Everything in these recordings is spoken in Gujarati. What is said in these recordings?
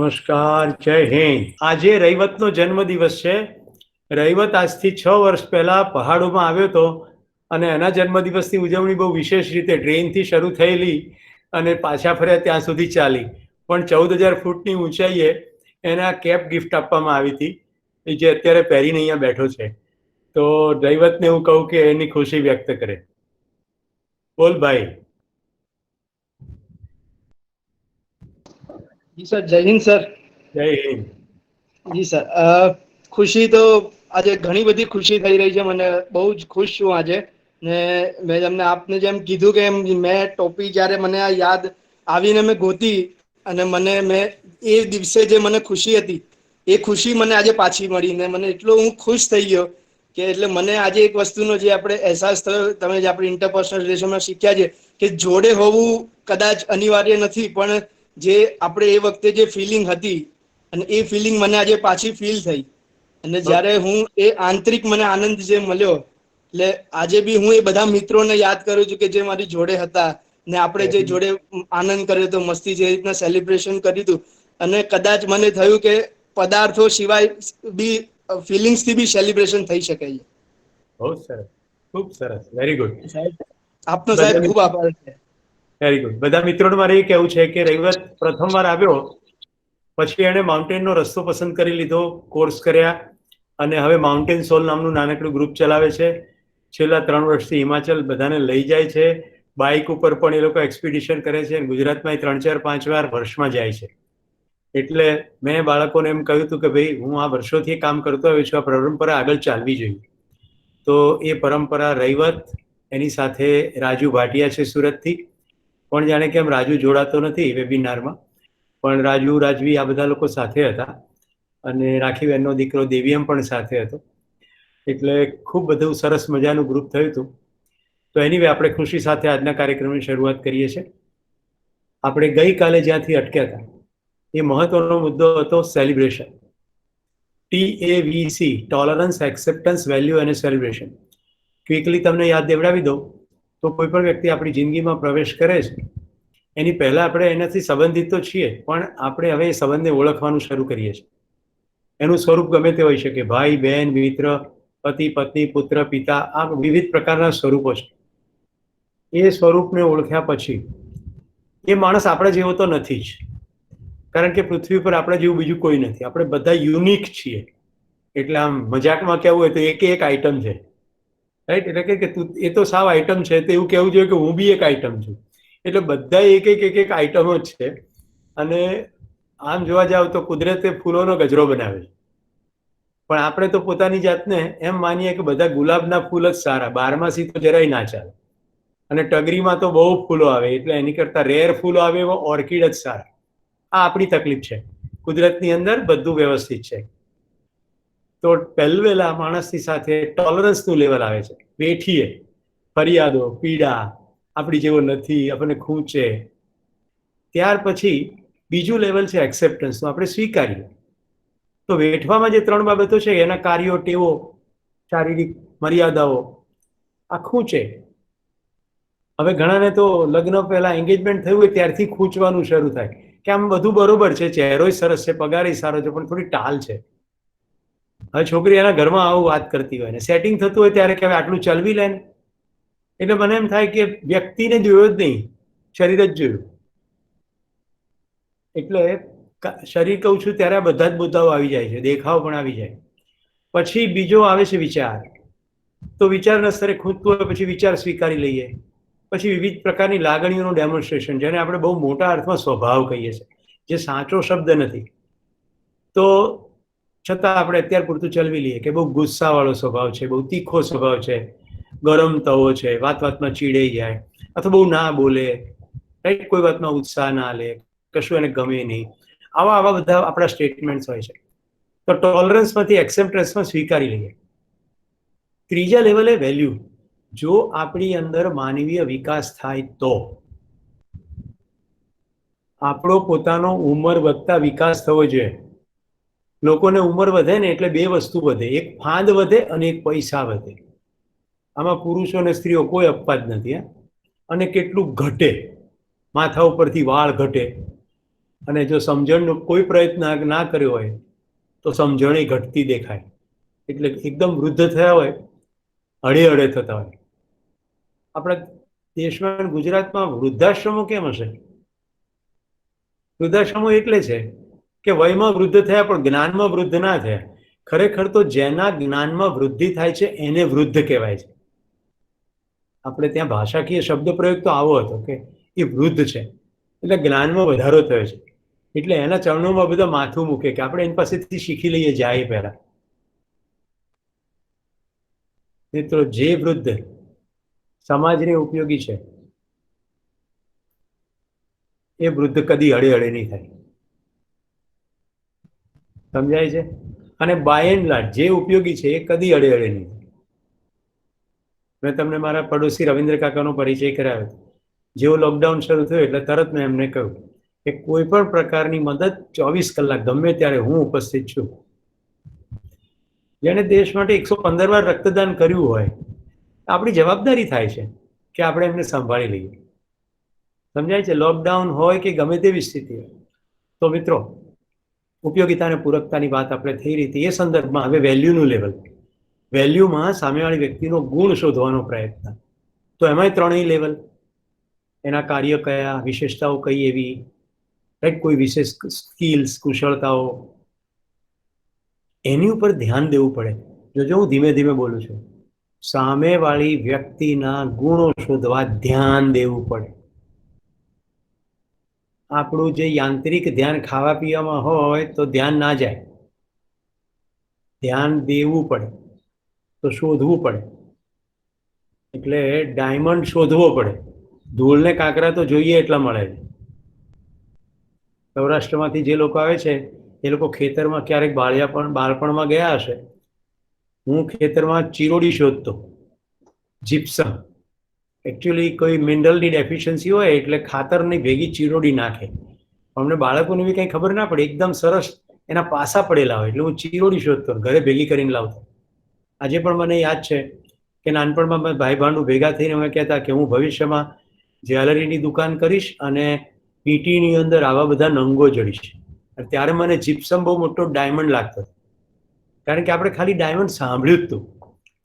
નમસ્કાર, જય હિન્દ. આજે રૈવતનો જન્મદિવસ છે. રૈવત આજથી 6 વર્ષ પહેલા પહાડોમાં આવ્યો હતો અને એના જન્મદિવસની ઉજવણી બહુ વિશેષ રીતે ટ્રેનથી શરૂ થયેલી અને પાછા ફર્યા ત્યાં સુધી ચાલી. પણ 14,000 ફૂટની ઊંચાઈએ એને આ કેપ ગિફ્ટ આપવામાં આવી હતી, જે અત્યારે પહેરીને અહીંયા બેઠો છે. તો રૈવતને હું કહું કે એની ખુશી વ્યક્ત કરે. બોલ ભાઈ. જી સર, જય હિન્દ સર. જય હિન્દ. જી સર, ખુશી તો આજે ઘણી બધી ખુશી થઈ રહી છે. મને બહુ જ ખુશ છું આજે. ને મેં તમને આપને જેમ કીધું કે મેં ટોપી જ્યારે મને આ યાદ આવીને મેં ગોતી અને મેં એ દિવસે જે મને ખુશી હતી એ ખુશી મને આજે પાછી મળી ને મને એટલો હું ખુશ થઈ ગયો કે એટલે મને આજે એક વસ્તુનો જે આપણે અહેસાસ થયો, તમે જે આપણે ઇન્ટરપર્સનલ રિલેશનમાં શીખ્યા છે કે જોડે હોવું કદાચ અનિવાર્ય નથી, પણ જે આપણે એ વખતે જે ફિલિંગ હતી અને એ ફિલિંગ મને આજે પાછી ફીલ થઈ. અને જ્યારે હું એ આંતરિક મને આનંદ જે મળ્યો, એટલે આજે બી હું એ બધા મિત્રોને યાદ કરું છું કે જે મારી જોડે હતા ને આપણે જે જોડે આનંદ કર્યો હતો, મસ્તી જે રીતના સેલિબ્રેશન કર્યું હતું. અને કદાચ મને થયું કે પદાર્થો સિવાય બી ફિલિંગ્સ થી બી સેલિબ્રેશન થઈ શકે છે. બહુ સરસ, ખૂબ સરસ, વેરી ગુડ. સાહેબ, આપનો સાહેબ ખૂબ આભાર છે. Very good. બધા મિત્રોને મારે એ કહેવું છે કે રૈવત પ્રથમવાર આવ્યો પછી એણે માઉન્ટેનનો રસ્તો પસંદ કરી લીધો, કોર્સ કર્યા અને હવે માઉન્ટેન સોલ નામનું નાનકડું ગ્રુપ ચલાવે છે. છેલ્લા 3 વર્ષથી હિમાચલ બધાને લઈ જાય છે. બાઇક ઉપર પણ એ લોકો એક્સપિડિશન કરે છે. ગુજરાતમાં 3, 4, 5 વાર વર્ષમાં જાય છે. એટલે મેં બાળકોને એમ કહ્યું હતું કે ભાઈ, હું આ વર્ષોથી કામ કરતો આવ્યો છું, આ પરંપરા આગળ ચાલવી જોઈએ. તો એ પરંપરા રૈવત, એની સાથે રાજુ ભાટિયા છે સુરતથી, પણ જાણે કેમ રાજુ જોડાતો નથી વેબિનારમાં, પણ રાજુ, રાજવી આ બધા લોકો સાથે હતા અને રાખીબેનનો દીકરો દેવીએમ પણ સાથે હતો. એટલે ખૂબ બધું સરસ મજાનું ગ્રુપ થયું હતું. તો એની આપણે ખુશી સાથે આજના કાર્યક્રમની શરૂઆત કરીએ છીએ. આપણે ગઈકાલે જ્યાંથી અટક્યા હતા એ મહત્વનો મુદ્દો હતો celebration. TAVC, tolerance, acceptance, value અને સેલિબ્રેશન. ક્વિકલી તમને યાદ દેવડાવી દઉં તો કોઈ પણ વ્યક્તિ આપણી જિંદગીમાં પ્રવેશ કરે છે એની પહેલાં આપણે એનાથી સંબંધિત તો છીએ, પણ આપણે હવે એ સંબંધને ઓળખવાનું શરૂ કરીએ છીએ. એનું સ્વરૂપ ગમે તે હોઈ શકે, ભાઈ, બહેન, મિત્ર, પતિ, પત્ની, પુત્ર, પિતા, આ વિવિધ પ્રકારના સ્વરૂપો છે. એ સ્વરૂપને ઓળખ્યા પછી એ માણસ આપણા જેવો તો નથી જ, કારણ કે પૃથ્વી પર આપણા જેવું બીજું કોઈ નથી. આપણે બધા યુનિક છીએ. એટલે આમ મજાકમાં કહેવું હોય તો એક આઈટમ છે, રાઈટ? એટલે કે તું એ તો સાવ આઈટમ છે, તો એવું કહેવું જોઈએ કે હું બી એક આઈટમ છું. એટલે બધા એક આઈટમો જ છે. અને આમ જોવા જાવ તો કુદરતે ફૂલોનો ગજરો બનાવે છે, પણ આપણે તો પોતાની જાતને એમ માનીએ કે બધા ગુલાબના ફૂલ જ સારા, 12માસી તો જરાય ના ચાલે. અને ટગરીમાં તો બહુ ફૂલો આવે, એટલે એની કરતાં રેર ફૂલો આવે એવો ઓર્કિડ જ સારા. આ આપણી તકલીફ છે. કુદરતની અંદર બધું વ્યવસ્થિત છે. તો પહેલવેલા માણસની સાથે ટોલરન્સનું લેવલ આવે છે. વેઠીએ ફરિયાદો, પીડા, આપણી જેવો નથી, આપણને ખૂંચે. ત્યાર પછી બીજું લેવલ છે એક્સેપ્ટન્સનું, આપણે સ્વીકારીએ. તો વેઠવામાં જે 3 બાબતો છે, એના કાર્યો, ટેવો, શારીરિક મર્યાદાઓ, આ ખૂંચે. હવે ઘણાને તો લગ્ન પહેલા એન્ગેજમેન્ટ થયું હોય ત્યારથી ખૂંચવાનું શરૂ થાય કે આમ બધું બરોબર છે, ચહેરોય સરસ છે, પગારેય સારો છે, પણ થોડી ટાલ છે. હવે છોકરી એના ઘરમાં આવું વાત કરતી હોય ને સેટિંગ થતું હોય ત્યારે કે આટલું ચલવી લે ને, એટલે મને એમ થાય કે વ્યક્તિને જોયો જ નહીં, શરીર જ જોયું. એટલે શરીર કહું છું ત્યારે આ બધા જ મુદ્દાઓ આવી જાય છે, દેખાવ પણ આવી જાય. પછી બીજો આવે છે વિચાર. તો વિચારના સ્તરે ખૂંચતું હોય પછી વિચાર સ્વીકારી લઈએ. પછી વિવિધ પ્રકારની લાગણીઓનું ડેમોન્સ્ટ્રેશન, જેને આપણે બહુ મોટા અર્થમાં સ્વભાવ કહીએ છીએ, જે સાચો શબ્દ નથી. તો છતાં આપણે અત્યાર પૂરતું ચલવી લઈએ કે બહુ ગુસ્સાવાળો સ્વભાવ છે, બહુ તીખો સ્વભાવ છે, ગરમ તવો છે, વાત વાતમાં ચીડાઈ જાય, અથવા બહુ ના બોલે, રાઈટ? કોઈ વાતમાં ઉત્સાહ ના લે, કશું એને ગમે નહીં. આવા બધા આપણા સ્ટેટમેન્ટ્સ હોય છે. તો ટોલરન્સમાંથી એક્સેપ્ટન્સમાં સ્વીકારી લઈએ. ત્રીજા લેવલે વેલ્યુ. જો આપણી અંદર માનવીય વિકાસ થાય તો આપણો પોતાનો ઉંમર વધતા વિકાસ થવો જોઈએ. લોકોને ઉંમર વધે ને એટલે 2 વસ્તુ વધે, એક ફાંદ વધે અને એક પૈસા વધે. આમાં પુરુષો અને સ્ત્રીઓ કોઈ અપવાદ નથી. અને કેટલું ઘટે, માથા ઉપરથી વાળ ઘટે, અને જો સમજણનો કોઈ પ્રયત્ન ના કર્યો હોય તો સમજણ ઘટતી દેખાય. એટલે એકદમ વૃદ્ધ થયા હોય, હળે થતા હોય. આપણા દેશમાં ગુજરાતમાં વૃદ્ધાશ્રમો કેમ હશે? વૃદ્ધાશ્રમો એટલે છે કે વયમાં વૃદ્ધ થયા પણ જ્ઞાનમાં વૃદ્ધ ના થયા. ખરેખર તો જેના જ્ઞાનમાં વૃદ્ધિ થાય છે એને વૃદ્ધ કહેવાય છે. આપણે ત્યાં ભાષાકીય શબ્દ પ્રયોગ તો આવો હતો કે એ વૃદ્ધ છે, એટલે જ્ઞાનમાં વધારો થયો છે. એટલે એના ચરણોમાં બધા માથું મૂકે કે આપણે એની પાસેથી શીખી લઈએ જાય પહેલા. મિત્રો, જે વૃદ્ધ સમાજને ઉપયોગી છે એ વૃદ્ધ કદી હળે નહીં થાય. સમજાય છે? અને બાય એન્ડ લાર્જ જે ઉપયોગી છે એ કદી હળે નહીં થાય. મેં તમને મારા પડોશી રવિન્દ્ર કાકાનો પરિચય કરાવ્યો. જેવો લોકડાઉન શરૂ થયો એટલે તરત મેં એમને કહ્યું કે કોઈ પણ પ્રકારની મદદ 24 કલાક ગમે ત્યારે હું ઉપસ્થિત છું. જેને દેશ માટે 115 વાર રક્તદાન કર્યું હોય, આપણી જવાબદારી થાય છે કે આપણે એમને સંભાળી લઈએ. સમજાય છે? લોકડાઉન હોય કે ગમે તેવી સ્થિતિ હોય. તો મિત્રો, ઉપયોગિતા અને પૂરકતાની વાત આપણે થઈ રહી હતી. એ સંદર્ભમાં હવે વેલ્યુનું લેવલ, વેલ્યુમાં સામેવાળી વ્યક્તિનો ગુણ શોધવાનો પ્રયત્ન. તો એમાંય ત્રણેય લેવલ, એના કાર્ય કયા, વિશેષતાઓ કઈ એવી, રાઈટ, કોઈ વિશેષ સ્કિલ્સ, કુશળતાઓ, એની ઉપર ધ્યાન દેવું પડે. જોજો, હું ધીમે ધીમે બોલું છું. સામેવાળી વ્યક્તિના ગુણો શોધવા ધ્યાન દેવું પડે. આપણું જે યાંત્રિક ધ્યાન ખાવા પીવામાં હોય તો ધ્યાન ના જાય. ધ્યાન દેવું પડે તો શોધવું પડે. એટલે ડાયમંડ શોધવો પડે. ધૂળ ને કાંકરા તો જોઈએ એટલા મળે છે. સૌરાષ્ટ્રમાંથી જે લોકો આવે છે એ લોકો ખેતરમાં ક્યારેક બાળપણમાં ગયા હશે. હું ખેતરમાં ચીરોડી શોધતો, જીપ્સમ. એકચ્યુઅલી કોઈ મિનરલની ડેફિશિયન્સી હોય એટલે ખાતરની ભેગી ચીરોડી નાખે. અમને બાળકોને બી કંઈ ખબર ના પડે, એકદમ સરસ એના પાસા પડેલા હોય એટલે હું ચીરોડી શોધતો, ઘરે ભેગી કરીને લાવતો. આજે પણ મને યાદ છે કે નાનપણમાં ભાઈ ભાંડુ ભેગા થઈને અમે કહેતા કે હું ભવિષ્યમાં જ્વેલરીની દુકાન કરીશ અને પીટીની અંદર આવા બધા નંગો જડીશ. ત્યારે મને જીપ્સમ બહુ મોટો ડાયમંડ લાગતો, કારણ કે આપણે ખાલી ડાયમંડ સાંભળ્યું જ હતું,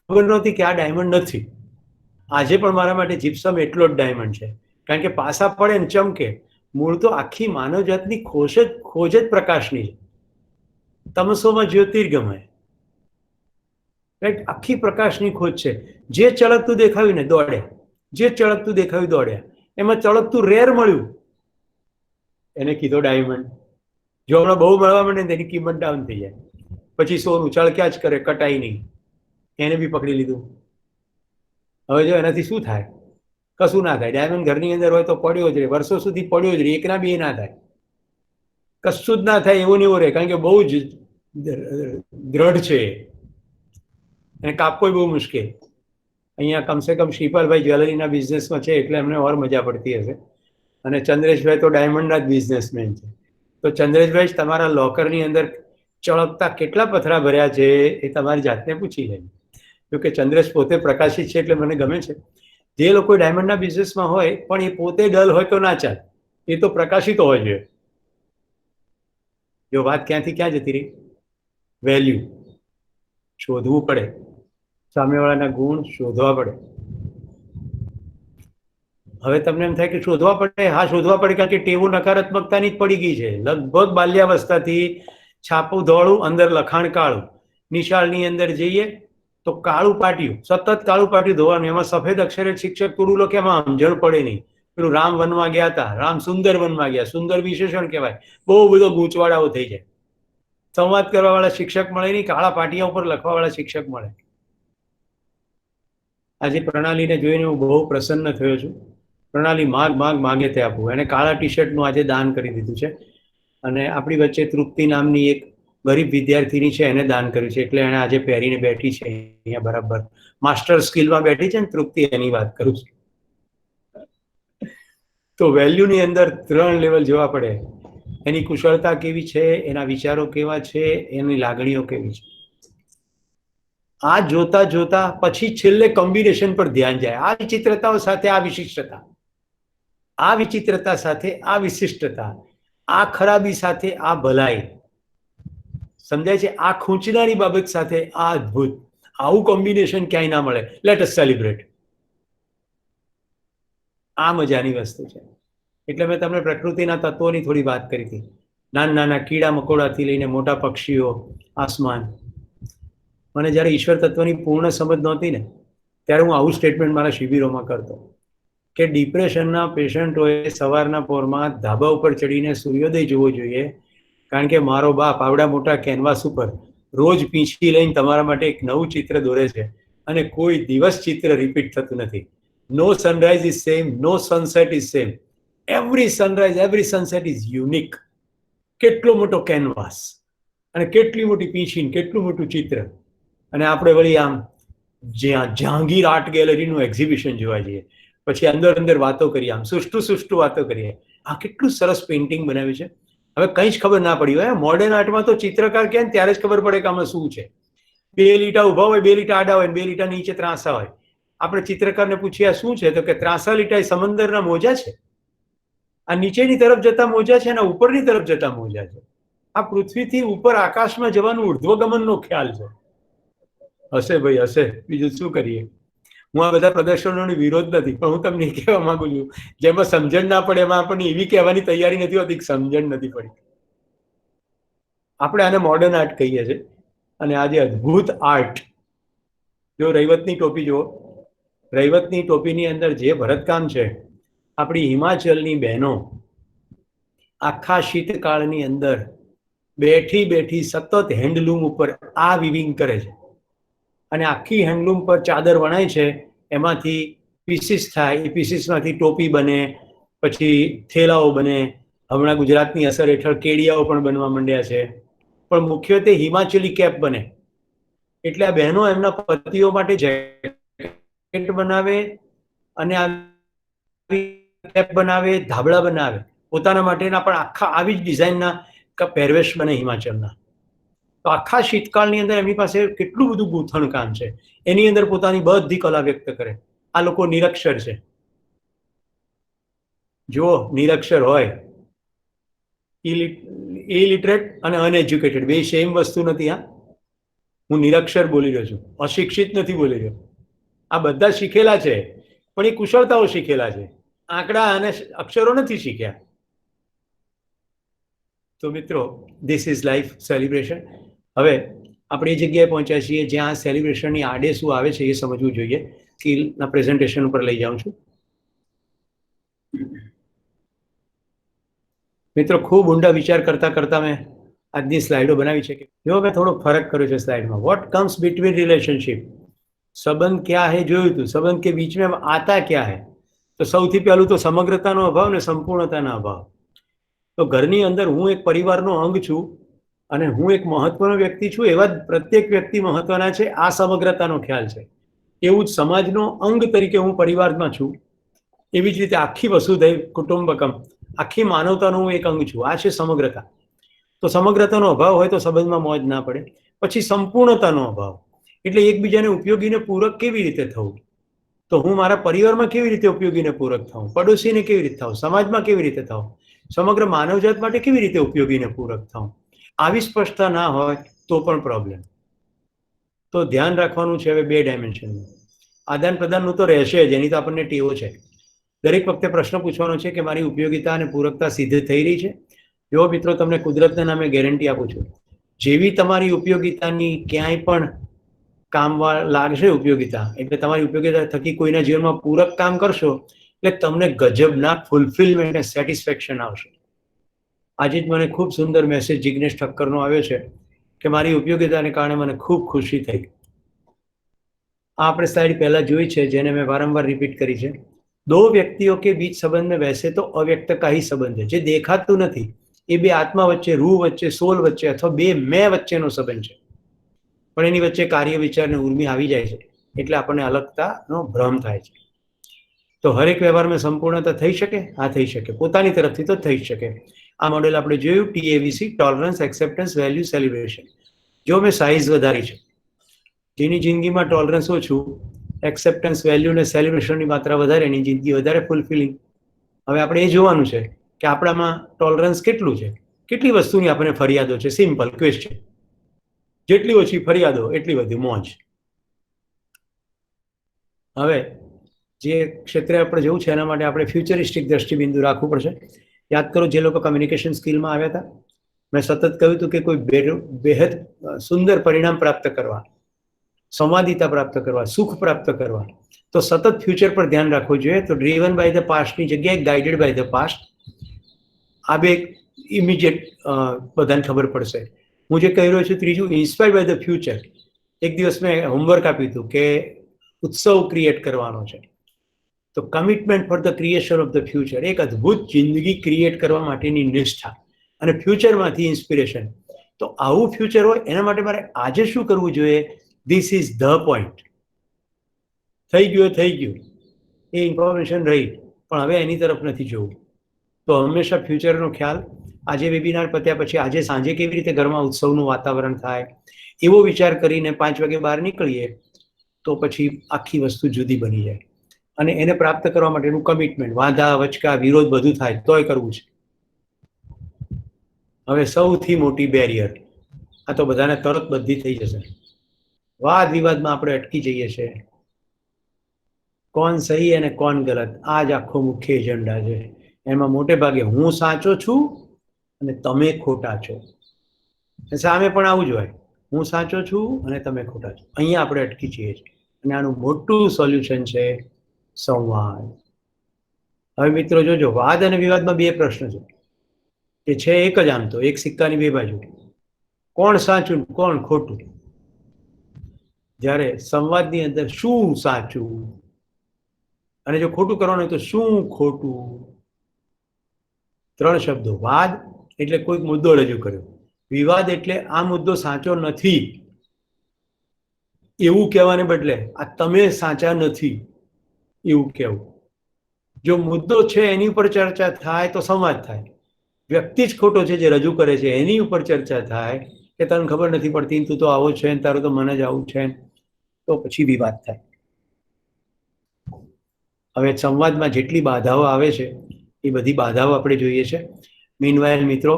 ખબર નહોતી કે આ ડાયમંડ નથી. આજે પણ મારા માટે જીપ્સમ એટલો જ ડાયમંડ છે, કારણ કે પાસા પડે ને ચમકે. મૂળ તો આખી માનવજાતની ખોજ જ પ્રકાશની છે. તમસોમાં જ્યોતિર્ગમય, રાઈટ, આખી પ્રકાશની ખોજ છે. જે ચળકતું દેખાયું ને દોડે, જે ચળકતું દેખાયું દોડ્યા. એમાં ચળકતું રેર મળ્યું, એને કીધો ડાયમંડ. જો હમણાં બહુ મળવા માંડે તેની કિંમત ડાઉન થઈ જાય. પછી સોનું ચળક્યા જ કરે, કટાઈ નહીં. એને બી પકડી લીધું. હવે જો એનાથી શું થાય? કશું ના થાય. ડાયમંડ ઘરની અંદર હોય તો પડ્યો જ રહે, વર્ષો સુધી પડ્યો જ રહે, એકના બી ના થાય, કશું જ ના થાય, એવો ને એવો રહે, કારણ કે બહુ જ દ્રઢ છે. એને કાપવો બહુ મુશ્કેલ. અહીંયા કમસે કમ શ્રીપાલભાઈ જ્વેલરીના બિઝનેસમાં છે એટલે એમને ઓર મજા પડતી હશે. અને ચંદ્રેશભાઈ તો ડાયમંડના જ બિઝનેસમેન છે. તો ચંદ્રેશભાઈ, તમારા લોકરની અંદર ચળકતા કેટલા પથરા ભર્યા છે એ તમારી જાતને પૂછી લેજો. જોકે ચંદ્રેશ પોતે પ્રકાશિત છે એટલે મને ગમે છે. જે લોકો ડાયમંડના બિઝનેસમાં હોય પણ એ પોતે ડલ હોય તો ના ચાલે, એ તો પ્રકાશિત હોય જોઈએ. જો વાત ક્યાંથી ક્યાં જતી રહી? વેલ્યુ શોધવું પડે, સામેવાળાના ગુણ શોધવા પડે. હવે તમને એમ થાય કે શોધવા પડે. હા, શોધવા પડે, કારણ કે ટેવો નકારાત્મકતાની જ પડી ગઈ છે. લગભગ બાલ્યાવસ્થાથી છાપું ધોળું, અંદર લખાણ કાળું. નિશાળની અંદર જઈએ તો કાળું પાટિયું, સતત કાળું પાટિયું ધોવાનું. એમાં સફેદ અક્ષરે શિક્ષક થોડું લખે, એમાં સમજણ પડે નહીં. પેલું રામ વનમાં ગયા હતા, રામ સુંદર વનમાં ગયા. સુંદર વિશેષણ કહેવાય. બહુ બધો ગૂંચવાડાઓ થઈ જાય. સંવાદ કરવા વાળા શિક્ષક મળે નહીં, કાળા પાટિયા ઉપર લખવા વાળા શિક્ષક મળે. આજે પ્રણાલીને જોઈને હું બહુ પ્રસન્ન થયો છું. પ્રણાલી માગે તે આપવું. એને કાળા ટી શર્ટનું આજે દાન કરી દીધું છે. અને આપણી વચ્ચે તૃપ્તિ નામની એક ગરીબ વિદ્યાર્થીની છે, એને દાન કર્યું છે. એટલે એને આજે પહેરીને બેઠી છે અહીંયા બરાબર. માસ્ટર સ્કિલમાં બેઠી છે ને તૃપ્તિ, એની વાત કરું છું. તો વેલ્યુની અંદર 3 લેવલ જોવા પડે. એની કુશળતા કેવી છે, એના વિચારો કેવા છે, એની લાગણીઓ કેવી છે. આ જોતા જોતા પછી છેલ્લે કોમ્બિનેશન પર ધ્યાન જાય. આ વિચિત્રતાઓ સાથે આ વિશિષ્ટતા, આ વિચિત્રતા સાથે આ વિશિષ્ટતા, આ ખરાબી સાથે આ ભલાઈ, સમજાય છે? આ ખૂંચનારી બાબત સાથે આ અદ્ભુત, આવું કોમ્બિનેશન ક્યાંય ના મળે. Let us celebrate. આ મજાની વસ્તુ છે. એટલે મેં તમને પ્રકૃતિના તત્વોની થોડી વાત કરી હતી. નાના નાના કીડા મકોડાથી લઈને મોટા પક્ષીઓ, આસમાન. મને જ્યારે ઈશ્વર તત્વની પૂર્ણ સમજ નહોતી ને, ત્યારે હું આવું સ્ટેટમેન્ટ મારા શિબિરોમાં કરતો કે ડિપ્રેશનના પેશન્ટોએ સવારના પોરમાં ધાબા ઉપર ચડીને સૂર્યોદય જોવો જોઈએ, કારણ કે મારો બાપ આવડા મોટા કેનવાસ ઉપર રોજ પીંછી લઈને તમારા માટે એક નવું ચિત્ર દોરે છે, અને કોઈ દિવસ ચિત્ર રિપીટ થતું નથી. No sunrise is same, no sunset is same. Every sunrise, every sunset is unique. કેટલો મોટો કેનવાસ અને કેટલી મોટી પીંછી, કેટલું મોટું ચિત્ર. અને આપણે વળી આમ જ્યાં જહાંગીર આર્ટ ગેલેરીનું એક્ઝિબિશન જોવા જઈએ, પછી અંદર અંદર વાતો કરીએ, આમ સુષ્ટુ વાતો કરીએ, આ કેટલું સરસ પેઇન્ટિંગ બનાવ્યું છે. હવે કંઈ જ ખબર ના પડી હોય. મોડર્ન આર્ટમાં તો ચિત્રકાર કહે ને ત્યારે જ ખબર પડે કે આમાં શું છે. 2 લીટા ઊભા હોય, 2 લીટા આડા હોય, 2 લીટા નીચે ત્રાંસા હોય. આપણે ચિત્રકારને પૂછીએ આ શું છે, તો કે ત્રાંસા લીટા એ સમંદરના મોજા છે, આ નીચેની તરફ જતા મોજા છે, અને ઉપરની તરફ જતા મોજા છે. આ પૃથ્વીથી ઉપર આકાશમાં જવાનું ઉર્ધ્વગમનનો ખ્યાલ છે. હશે ભાઈ, હશે. બીજું શું કરીએ? હું આ બધા પ્રદર્શનોનો વિરોધ નથી, પણ હું તમને કહેવા માંગુ છું, જેમાં સમજણ ના પડે એમાં આપણને એવી કહેવાની તૈયારી નથી હોતી કે સમજણ નથી પડી. આપણે આને મોડર્ન આર્ટ કહીએ છીએ. અને આજે અદ્ભુત આર્ટ, જો રૈવતની ટોપી જુઓ, રૈવતની ટોપીની અંદર જે ભરતકામ છે, આપણી હિમાચલની બહેનો આખા શીતકાળની અંદર બેઠી બેઠી સતત હેન્ડલૂમ ઉપર આ વિવિંગ કરે છે, અને આખી હેન્ડલૂમ પર ચાદર વણાય છે, એમાંથી પીસીસ થાય, એ પીસીસમાંથી ટોપી બને, પછી થેલાઓ બને. હમણાં ગુજરાતની અસર હેઠળ કેડિયાઓ પણ બનવા માંડ્યા છે, પણ મુખ્યત્વે હિમાચલી કેપ બને. એટલે આ બહેનો એમના પતિઓ માટે જેકેટ બનાવે, અને કેપ બનાવે, ધાબળા બનાવે, પોતાના માટેના પણ આખા આવી જ ડિઝાઇનના પહેરવેશ બને હિમાચલના. તો આખા શીતકાળની અંદર એમની પાસે કેટલું બધું ગૂંથણ કામ છે, એની અંદર પોતાની બધી કલા વ્યક્ત કરે. આ લોકો નિરક્ષર છે. જો નિરક્ષર હોય, ઇલિટરેટ અને અનએજ્યુકેટેડ બે સેમ વસ્તુ નથી. હા, હું નિરક્ષર બોલી રહ્યો છું, અશિક્ષિત નથી બોલી રહ્યો. આ બધા શીખેલા છે, પણ એ કુશળતાઓ શીખેલા છે, આંકડા અને અક્ષરો નથી શીખ્યા. તો મિત્રો, ધીસ ઇઝ લાઈફ સેલિબ્રેશન. હવે આપણે એ જગ્યાએ પહોંચ્યા છીએ જ્યાં સેલિબ્રેશનની આડે શું આવે છે એ સમજવું જોઈએ. સ્કિલના પ્રેઝન્ટેશન ઉપર લઈ જાઉં છું. મિત્રો, ખૂબ ઊંડા વિચાર કરતા કરતા મેં આજની સ્લાઇડો બનાવી છે. જો મેં થોડો ફરક કર્યો છે સ્લાઇડમાં. વોટ કમ્સ બિટવીન રિલેશનશિપ, સંબંધ ક્યાં હે જોયું હતું. સંબંધ કે બીચ મેં આતા ક્યાં હે, તો સૌથી પહેલું તો સમગ્રતાનો અભાવ ને સંપૂર્ણતાનો અભાવ. તો ઘરની અંદર હું એક પરિવારનો અંગ છું, અને હું એક મહત્વનો વ્યક્તિ છું. એવા જ પ્રત્યેક વ્યક્તિ મહત્વના છે. આ સમગ્રતાનો ખ્યાલ છે. એવું જ સમાજનો અંગ તરીકે હું પરિવારમાં છું. એવી જ રીતે આખી વસુધૈવ કુટુંબકમ, આખી માનવતાનું હું એક અંગ છું. આ છે સમગ્રતા. તો સમગ્રતાનો અભાવ હોય તો સંબંધમાં મોજ ના પડે. પછી સંપૂર્ણતાનો અભાવ, એટલે એકબીજાને ઉપયોગીને પૂરક કેવી રીતે થવું. તો હું મારા પરિવારમાં કેવી રીતે ઉપયોગીને પૂરક થાઉં, પડોશીને કેવી રીતે થાઉં, સમાજમાં કેવી રીતે થાઉં, સમગ્ર માનવજાત માટે કેવી રીતે ઉપયોગીને પૂરક થાઉં. આવી સ્પષ્ટતા ના હોય તો પણ પ્રોબ્લેમ. તો ધ્યાન રાખવાનું છે હવે 2 ડાયમેન્શનનું. આદાન પ્રદાનનું તો રહેશે જ, એની તો આપણને ટેવો છે. દરેક વખતે પ્રશ્ન પૂછવાનો છે કે મારી ઉપયોગિતા અને પૂરકતા સિદ્ધ થઈ રહી છે. જો મિત્રો, તમને કુદરતના નામે ગેરંટી આપું છું, જેવી તમારી ઉપયોગિતાની ક્યાંય પણ કામ લાગશે ઉપયોગિતા, એટલે તમારી ઉપયોગિતા થકી કોઈના જીવનમાં પૂરક કામ કરશો, એટલે તમને ગજબના ફૂલફિલમેન્ટ અને સેટિસ્ફેક્શન આવશે. આજે જ મને ખૂબ સુંદર મેસેજ જિગ્નેશ ઠક્કરનો આવ્યો છે કે મારી ઉપયોગિતાને કારણે મને ખૂબ ખુશી થઈ. આ આપણે સ્લાઇડ પહેલા જોઈ છે, જેને મેં વારંવાર રિપીટ કરી છે. 2 વ્યક્તિઓ કે બીચ સંબંધ में वैसे तो अव्यक्त का ही संबंध है, જે દેખાતું નથી. એ 2 આત્મા વચ્ચે, રૂહ વચ્ચે, સોલ વચ્ચે, અથવા 2 મેં વચ્ચેનો સંબંધ છે. પણ એની વચ્ચે કાર્ય વિચાર ને ઉર્મિ આવી જાય છે, એટલે આપણને અલગતાનો ભ્રમ થાય છે. તો હરેક વ્યવહારમાં સંપૂર્ણતા થઈ શકે? હા, થઈ શકે. પોતાની તરફથી તો થઈ શકે. આ મોડેલ આપણે જોયું, TAVC, tolerance, acceptance, value, celebration. જો મેં સાઇઝ વધારી છે, જેની જિંદગીમાં ટોલરન્સ ઓછું, એક્સેપ્ટન્સ, વેલ્યુ ને સેલિબ્રેશનની માત્રા વધારે, એની જિંદગી વધારે ફૂલફિલિંગ. હવે આપણે એ જોવાનું છે કે આપણામાં ટોલરન્સ કેટલું છે, કેટલી વસ્તુની આપણને ફરિયાદો છે. Simple question. જેટલી ઓછી ફરિયાદો એટલી બધી મોજ. હવે જે ક્ષેત્રે આપણે જવું છે એના માટે આપણે ફ્યુચરિસ્ટિક દ્રષ્ટિબિંદુ રાખવું પડશે. યાદ કરો, જે લોકો કમ્યુનિકેશન સ્કિલમાં આવ્યા હતા, મેં સતત કહ્યું હતું કે કોઈ બેહદ સુંદર પરિણામ પ્રાપ્ત કરવા, સંવાદિતા પ્રાપ્ત કરવા, સુખ પ્રાપ્ત કરવા, તો સતત ફ્યુચર પર ધ્યાન રાખવું જોઈએ. તો ડ્રીવન બાય ધ પાસ્ટની જગ્યાએ ગાઈડેડ બાય ધ પાસ્ટ, આ બે ઇમિડિયેટ બધાને ખબર પડશે. હું જે કહી રહ્યો છું ત્રીજું, ઇન્સ્પાયર્ડ બાય ધ ફ્યુચર. એક દિવસ મેં હોમવર્ક આપ્યું હતું કે ઉત્સવ ક્રિએટ કરવાનો છે, તો commitment for the creation of the future, એક અદ્ભુત જિંદગી ક્રિએટ કરવા માટેની નિષ્ઠા અને ફ્યુચરમાંથી ઇન્સ્પિરેશન. તો આવું ફ્યુચર હોય એના માટે મારે આજે શું કરવું જોઈએ? This is the point. થઈ ગયું એ ઇન્ફોર્મેશન રહી, પણ હવે એની તરફ નથી જોવું. તો હંમેશા ફ્યુચરનો ખ્યાલ, આજે વેબિનાર પત્યા પછી આજે સાંજે કેવી રીતે ઘરમાં ઉત્સવનું વાતાવરણ થાય, એવો વિચાર કરીને 5 વાગે બહાર નીકળીએ તો પછી આખી વસ્તુ જુદી બની જાય. અને એને પ્રાપ્ત કરવા માટેનું કમિટમેન્ટ, વાંધા વચકા વિરોધ બધું થાય તોય કરવું છે. હવે સૌથી મોટી બેરિયર, આ તો બધાને તરત બધી થઈ જશે, વાદ વિવાદમાં આપણે અટકી જઈએ છીએ. કોણ સહી અને કોણ ગલત, આ જ આખો મુખ્ય એજન્ડા છે. એમાં મોટે ભાગે હું સાચો છું અને તમે ખોટા છો. સામે પણ આવું જ હોય, હું સાચો છું અને તમે ખોટા છો. અહીંયા આપણે અટકી જઈએ છીએ. અને આનું મોટું સોલ્યુશન છે સંવાદ. હવે મિત્રો જોજો, વાદ અને વિવાદમાં 2 પ્રશ્ન છે, કે છે એક જ, આમ તો એક સિક્કાની 2 બાજુ. કોણ સાચું કોણ ખોટું? જ્યારે સંવાદની અંદર શું સાચું અને જો ખોટું કરવાનું હોય તો શું ખોટું. 3 શબ્દો. વાદ એટલે કોઈક મુદ્દો રજૂ કર્યો, વિવાદ એટલે આ મુદ્દો સાચો નથી એવું કહેવાને બદલે આ તમે સાચા નથી એવું કહેવું. જો મુદ્દો છે એની ઉપર ચર્ચા થાય તો સંવાદ થાય. વ્યક્તિ જ ખોટો છે જે રજૂ કરે છે એની ઉપર ચર્ચા થાય કે તને ખબર નથી પડતી, તું તો આવો છે, તારું તો મને જ આવું છે, તો પછી વિવાદ થાય. હવે સંવાદમાં જેટલી બાધાઓ આવે છે એ બધી બાધાઓ આપણે જોઈએ છે. મીનવાઇલ મિત્રો,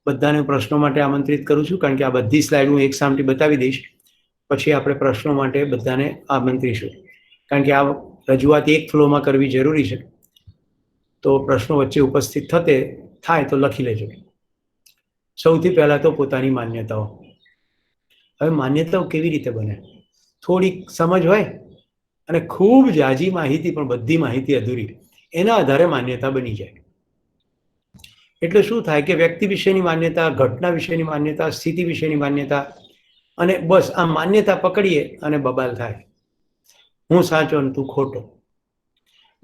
બધાને પ્રશ્નો માટે આમંત્રિત કરું છું, કારણ કે આ બધી સ્લાઇડ હું એક સામટી બતાવી દઈશ, પછી આપણે પ્રશ્નો માટે બધાને આમંત્રીશું. કારણ કે આ રજૂઆત એક ફ્લોમાં કરવી જરૂરી છે, તો પ્રશ્નો વચ્ચે ઉપસ્થિત થાય તો લખી લેજો. સૌથી પહેલા તો પોતાની માન્યતાઓ. હવે માન્યતાઓ કેવી રીતે બને? થોડીક સમજ હોય અને ખૂબ ઝાઝી માહિતી, પણ બધી માહિતી અધૂરી, એના આધારે માન્યતા બની જાય. એટલે શું થાય કે વ્યક્તિ વિશેની માન્યતા, ઘટના વિશેની માન્યતા, સ્થિતિ વિશેની માન્યતા, અને બસ આ માન્યતા પકડીએ અને બબાલ થાય, હું સાચો અને તું ખોટો.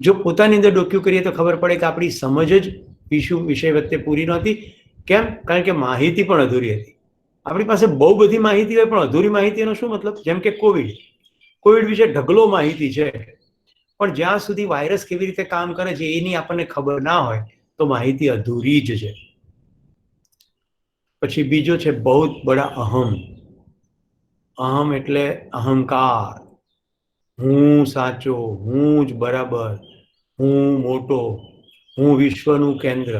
જો પોતાની અંદર ડોક્યુ કરીએ તો ખબર પડે કે આપણી સમજ જ વિષય વચ્ચે પૂરી નહોતી. કેમ? કારણ કે માહિતી પણ અધૂરી હતી. આપણી પાસે બહુ બધી માહિતી હોય પણ અધૂરી માહિતીનો શું મતલબ? જેમ કે કોવિડ વિશે ઢગલો માહિતી છે, પણ જ્યાં સુધી વાયરસ કેવી રીતે કામ કરે છે એની આપણને ખબર ના હોય તો માહિતી અધૂરી જ છે. પછી બીજો છે બહુ બડા અહમ. અહમ એટલે અહંકાર, હું સાચો, હું જ બરાબર, હું મોટો, હું વિશ્વનું કેન્દ્ર,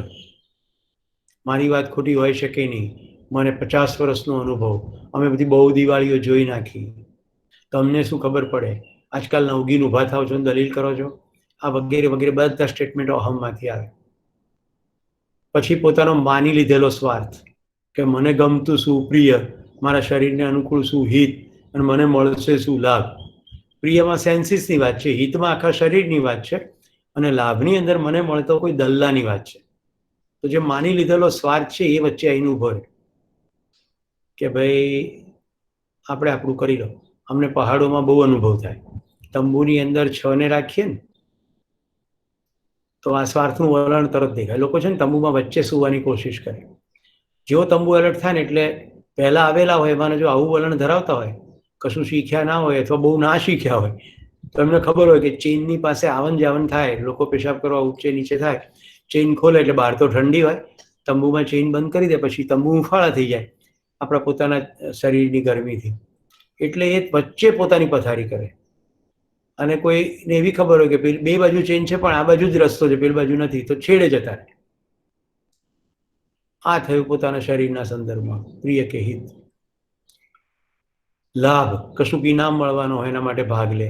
મારી વાત ખોટી હોઈ શકે નહીં, મને 50 વર્ષનો અનુભવ, અમે બધી બહુ દિવાળીઓ જોઈ નાખી, તમને શું ખબર પડે, આજકાલના ઉગીને ઊભા થાવ છો, દલીલ કરો છો, આ વગેરે વગેરે બધા સ્ટેટમેન્ટો અહમમાંથી આવે. પછી પોતાનો માની લીધેલો સ્વાર્થ, કે મને ગમતું શું પ્રિય, મારા શરીરને અનુકૂળ શું હિત, અને મને મળશે શું લાભ. પ્રિયમાં સેન્સીસની વાત છે, હિતમાં આખા શરીરની વાત છે, અને લાભની અંદર મને મળતો કોઈ દલ્લાની વાત છે. તો જે માની લીધેલો સ્વાર્થ છે એ વચ્ચે આવીને ઊભો રહે કે ભાઈ આપણે આપણું કરી લો. અમને પહાડોમાં બહુ અનુભવ થાય, તંબુની અંદર 6 ને રાખીએ ને તો આ સ્વાર્થનું વલણ તરત દેખાય. લોકો છે ને તંબુમાં વચ્ચે સુવાની કોશિશ કરે. જેવો તંબુ એલર્ટ થાય ને એટલે પહેલા આવેલા હોય એમાં જો આવું વલણ ધરાવતા હોય, કશું શીખ્યા ના હોય અથવા બહુ ના શીખ્યા હોય, તો એમને ખબર હોય કે ચેઇનની પાસે આવન જાવન થાય, લોકો પેશાબ કરવા ઊંચે નીચે થાય, ચેઇન ખોલે એટલે બહાર તો ઠંડી હોય, તંબુમાં ચેઇન બંધ કરી દે પછી તંબુ ઉફાળા થઈ જાય આપણા પોતાના શરીરની ગરમીથી. એટલે એ વચ્ચે પોતાની પથારી કરે. અને કોઈને એવી ખબર હોય કે બે બાજુ ચેઇન છે પણ આ બાજુ જ રસ્તો છે, પેલી બાજુ નથી, તો છેડે જતા રહે. આ થયું પોતાના શરીરના સંદર્ભમાં પ્રિય કે હિત. લાભ, કશુંક ઇનામ મળવાનો હોય એના માટે ભાગ લે,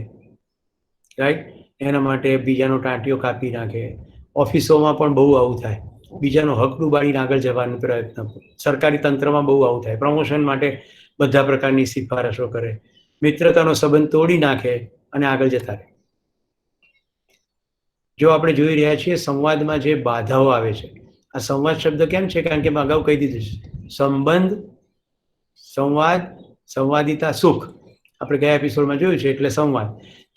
રાઈટ? એના માટે બીજાનો ટાંટિયો કાપી નાખે. ઓફિસોમાં પણ બહુ આવું થાય, બીજાનો હક ડૂબાડીને આગળ જવાનો પ્રયત્ન. સરકારી તંત્રમાં બહુ આવું થાય, પ્રમોશન માટે બધા પ્રકારની સિફારશો કરે, મિત્રતાનો સંબંધ તોડી નાખે અને આગળ જતા રહે. જો આપણે જોઈ રહ્યા છીએ સંવાદમાં જે બાધાઓ આવે છે, આ સંવાદ શબ્દ કેમ છે? કારણ કે મેં અગાઉ કહી દીધું છે, સંબંધ, સંવાદ, સંવાદિતા, સુખ. આપણે ગયા એપિસોડમાં જોયું છે. એટલે સંવાદ,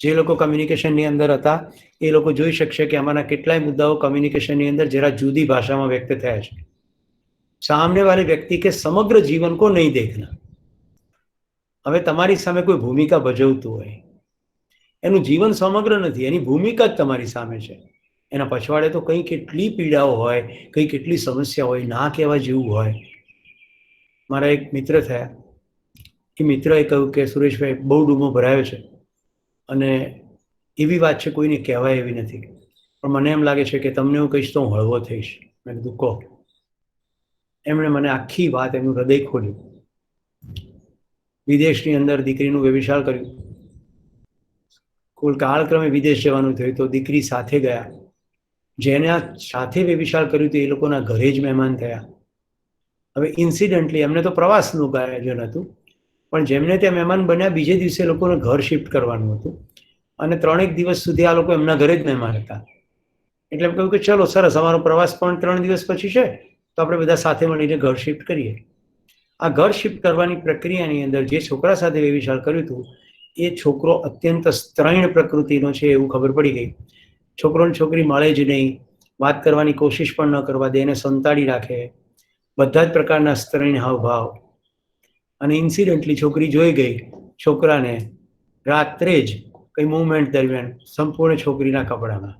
જે લોકો કમ્યુનિકેશનની અંદર હતા એ લોકો જોઈ શકશે કે આમાંના કેટલાય મુદ્દાઓ કમ્યુનિકેશનની અંદર જરા જુદી ભાષામાં વ્યક્ત થયા છે. સામને વાલે વ્યક્તિ કે સમગ્ર જીવન કો નહીં દેખના. હવે તમારી સામે કોઈ ભૂમિકા ભજવતું હોય, એનું જીવન સમગ્ર નથી, એની ભૂમિકા જ તમારી સામે છે. એના પછવાડે તો કંઈ કેટલી પીડાઓ હોય, કંઈ કેટલી સમસ્યા હોય, ના કહેવા જેવું હોય. મારા એક મિત્ર થયા, એ મિત્રએ કહ્યું કે સુરેશભાઈ, બહુ ડૂમો ભરાયો છે અને એવી વાત છે કોઈને કહેવાય એવી નથી, પણ મને એમ લાગે છે કે તમને હું કહીશ તો હું હળવો થઈશ. મેં કીધું કહો. એમણે મને આખી વાત, એનું હૃદય ખોલ્યું. વિદેશની અંદર દીકરીનું વ્યભિચાર કર્યું, કોઈ કાળક્રમે વિદેશ જવાનું થયું તો દીકરી સાથે ગયા. જેના સાથે વ્યભિચાર કર્યું હતું એ લોકોના ઘરે જ મહેમાન થયા. હવે ઇન્સિડન્ટલી એમને તો પ્રવાસનું આયોજન હતું, પણ જેમને ત્યાં મહેમાન બન્યા બીજે દિવસે લોકોને ઘર શિફ્ટ કરવાનું હતું અને 3 દિવસ સુધી આ લોકો એમના ઘરે જ મહેમાન હતા. એટલે એમ કહ્યું કે ચલો સરસ, અમારો પ્રવાસ પણ 3 દિવસ પછી છે તો આપણે બધા સાથે મળીને ઘર શિફ્ટ કરીએ. આ ઘર શિફ્ટ કરવાની પ્રક્રિયાની અંદર જે છોકરા સાથે વ્યભિચાર કર્યું હતું એ છોકરો અત્યંત સ્ત્રૈણ પ્રકૃતિનો છે એવું ખબર પડી ગઈ. છોકરો ને છોકરી મળે જ નહીં, વાત કરવાની કોશિશ પણ ન કરવા દે, એને સંતાડી રાખે, બધા જ પ્રકારના સ્ત્રૈણ હાવભાવ. અને ઇન્સિડન્ટલી છોકરી જોઈ ગઈ છોકરાને રાત્રે જ કઈ મૂવમેન્ટ દરમિયાન સંપૂર્ણ છોકરીના કપડામાં.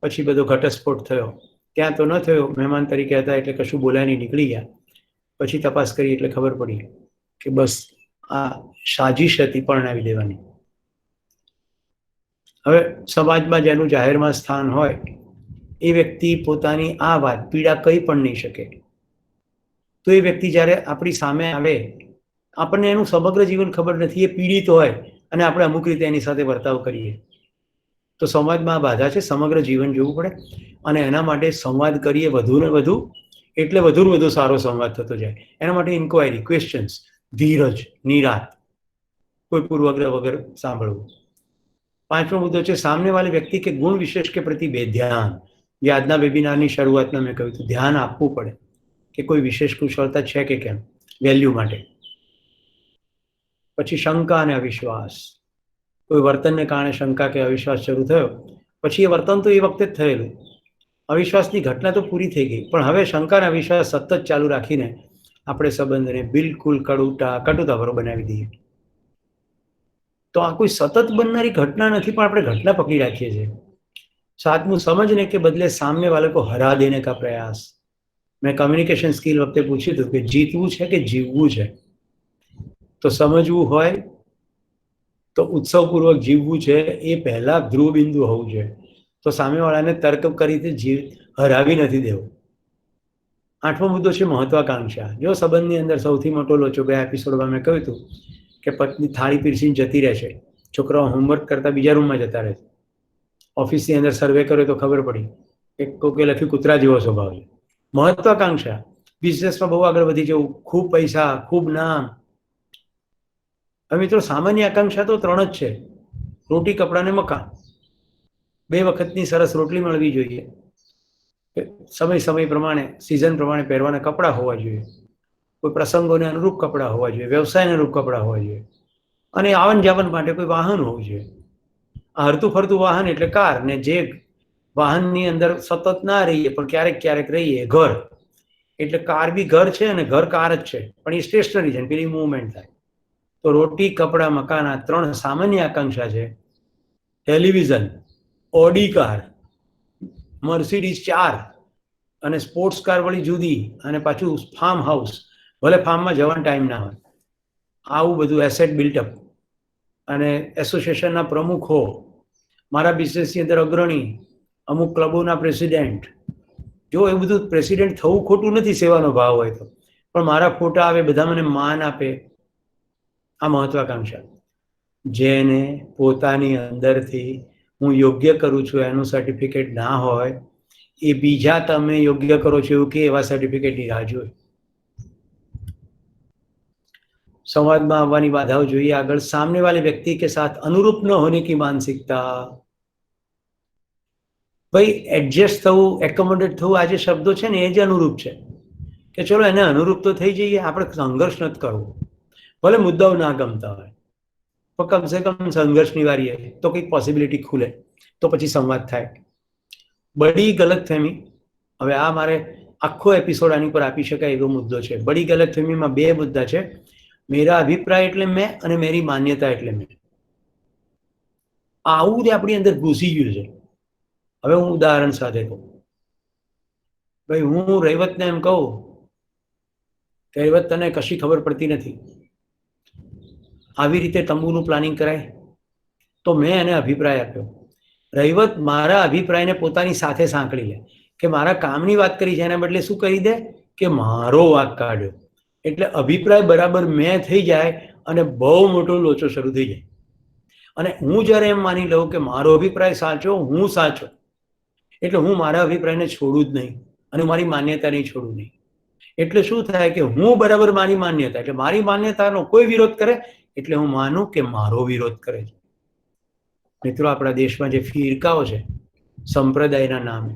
પછી બધો ઘટસ્ફોટ થયો. ત્યાં તો ન થયો, મહેમાન તરીકે હતા એટલે કશું બોલ્યા નહીં, નીકળી ગયા. પછી તપાસ કરી એટલે ખબર પડી કે બસ આ સાજિશ હતી પરણાવી દેવાની. હવે સમાજમાં જેનું જાહેરમાં સ્થાન હોય એ વ્યક્તિ પોતાની આ વાત, પીડા કહી પણ નહીં શકે. તો એ વ્યક્તિ જ્યારે આપણી સામે આવે, આપણને એનું સમગ્ર જીવન ખબર નથી, એ પીડિત હોય અને આપણે અમુક રીતે એની સાથે વર્તાવ કરીએ તો સમાજમાં આ બાધા છે. સમગ્ર જીવન જોવું પડે અને એના માટે સંવાદ કરીએ વધુ ને વધુ, એટલે વધુ ને વધુ સારો સંવાદ થતો જાય. એના માટે ઇન્ક્વાયરી, ક્વેશ્ચન્સ, ધીરજ, નિરાત, કોઈ પૂર્વગ્રહ વગર સાંભળવું. 5મો મુદ્દો છે સામને વાલે વ્યક્તિ કે ગુણ વિશેષ કે પ્રતિ બેધ્યાન. જે આજના વેબિનારની શરૂઆતમાં મેં કહ્યું હતું, ધ્યાન આપવું પડે કે કોઈ વિશેષ કુશળતા છે કે કેમ, વેલ્યુ માટે. પછી શંકા અને અવિશ્વાસ. કોઈ વર્તનને કારણે શંકા કે અવિશ્વાસ શરૂ થયો, પછી એ વર્તન તો એ વખતે જ થયેલું, અવિશ્વાસની ઘટના તો પૂરી થઈ ગઈ, પણ હવે શંકા અને અવિશ્વાસ સતત ચાલુ રાખીને આપણે સંબંધને બિલકુલ કટુતાભરો બનાવી દઈએ. તો આ કોઈ સતત બનનારી ઘટના નથી, પણ આપણે ઘટના પકડી રાખીએ છીએ. 7મું, સમજને કે બદલે સામને વાલે કો હરા દેને કા પ્રયાસ. મેં કમ્યુનિકેશન સ્કિલ વખતે પૂછ્યું હતું કે જીતવું છે કે જીવવું છે? તો સમજવું હોય તો ઉત્સવપૂર્વક જીવવું છે એ પહેલા ધ્રુવ બિંદુ હોવું જોઈએ. તો સામેવાળાને તર્ક કરી હરાવી નથી દેવો. 8મો મુદ્દો છે મહત્વાકાંક્ષા. જો સંબંધની અંદર સૌથી મોટો લોચો, ગયા એપિસોડમાં મેં કહ્યું હતું કે પત્ની થાળી પીરસીને જતી રહે છે, છોકરાઓ હોમવર્ક કરતા બીજા રૂમમાં જતા રહે છે. ઓફિસની અંદર સર્વે કર્યો તો ખબર પડી કે કોકે લખ્યું કૂતરા જેવો સ્વભાવ છે. મહત્વાકાંક્ષા, બિઝનેસમાં બહુ આગળ વધી જવું, ખૂબ પૈસા, ખૂબ નામ. હવે મિત્રો, સામાન્ય આકાંક્ષા તો 3 જ છે: રોટી, કપડાં ને મકાન. 2 વખતની સરસ રોટલી મળવી જોઈએ, સમય પ્રમાણે, સિઝન પ્રમાણે પહેરવાના કપડાં હોવા જોઈએ, કોઈ પ્રસંગોને અનુરૂપ કપડાં હોવા જોઈએ, વ્યવસાયને અનુરૂપ કપડાં હોવા જોઈએ, અને આવન જાવન માટે કોઈ વાહન હોવું જોઈએ. હરતું ફરતું વાહન એટલે કાર, ને જે વાહનની અંદર સતત ના રહીએ પણ ક્યારેક ક્યારેક રહીએ, ઘર. એટલે કાર બી ઘર છે અને ઘર કાર જ છે, પણ એ સ્ટેશનરી છે, પેલી મૂવમેન્ટ થાય. તો રોટી, કપડાં, મકાન, આ 3 સામાન્ય આકાંક્ષા છે. ટેલિવિઝન, ઓડી કાર, મર્સિડીઝ 4 અને સ્પોર્ટ્સ કાર વળી જુદી, અને પાછું ફાર્મ હાઉસ, ભલે ફાર્મમાં જવાનો ટાઈમ ના હોય. આવું બધું એસેટ બિલ્ટઅપ. અને એસોસિએશનના પ્રમુખો, મારા બિઝનેસની અંદર અગ્રણી, અમુક ક્લબોના પ્રેસિડેન્ટ, જો એ બધું પ્રેસિડેન્ટ થવું ખોટું નથી, સેવાનો ભાવ હોય તો, પણ મારા ફોટા આવે, બધા મને માન આપે, આ મહત્વાકાંક્ષા. જેને પોતાની અંદરથી હું યોગ્ય કરું છું એનું સર્ટિફિકેટ ના હોય, એ બીજા તમે યોગ્ય કરો છો એવું કે એવા સર્ટિફિકેટની રાહ જોઈએ. संवाद में આવવાની બાધાઓ જોઈએ આગળ. सामने वाले व्यक्ति के साथ अनुरूप न होने की मानसिकता. भाई एडजस्ट થવું, એકોમોડેટ થવું, આ જે શબ્દો છે ને એ જ અનુરૂપ છે કે ચલો એને અનુરૂપ તો થઈ જઈએ, આપણે સંઘર્ષ નથી કરવો. ભલે મુદ્દાઓ ના ગમતા હોય પણ કમસે કમ સંઘર્ષની વારી આવે તો કંઈક પોસિબિલિટી ખુલે, તો પછી સંવાદ થાય. બડી ગલતફહેમી, હવે આ મારે આખો એપિસોડ આની પર આપી શકાય એવો મુદ્દો છે. બડી ગલતફહેમીમાં બે મુદ્દા છે. મેરા અભિપ્રાય એટલે મેં અને મેરી માન્યતા એટલે મેં. આવું જ આપણી અંદર ઘૂસી ગયું છે. હવે હું ઉદાહરણ સાથે કહું. ભાઈ હું રૈવતને એમ કહું કે રૈવત તને કશી ખબર પડતી નથી, આવી રીતે તંબુનું પ્લાનિંગ કરાય, તો મેં એને અભિપ્રાય આપ્યો. રૈવત મારા અભિપ્રાયને પોતાની સાથે સાંકળી લે કે મારા કામની વાત કરી છે, એના બદલે શું કરી દે કે મારો વાંક કાઢ્યો. એટલે અભિપ્રાય બરાબર મેં થઈ જાય અને બહુ મોટો લોચો શરૂ થઈ જાય. અને હું જ્યારે એમ માની લઉં કે મારો અભિપ્રાય સાચો, હું સાચો, એટલે હું મારા અભિપ્રાયને છોડું જ નહીં અને મારી માન્યતાને છોડું નહીં. એટલે શું થાય કે હું બરાબર મારી માન્યતા, એટલે મારી માન્યતાનો કોઈ વિરોધ કરે એટલે હું માનું કે મારો વિરોધ કરે છે. મિત્રો, આપણા દેશમાં જે ફિરકાઓ છે સંપ્રદાયના નામે,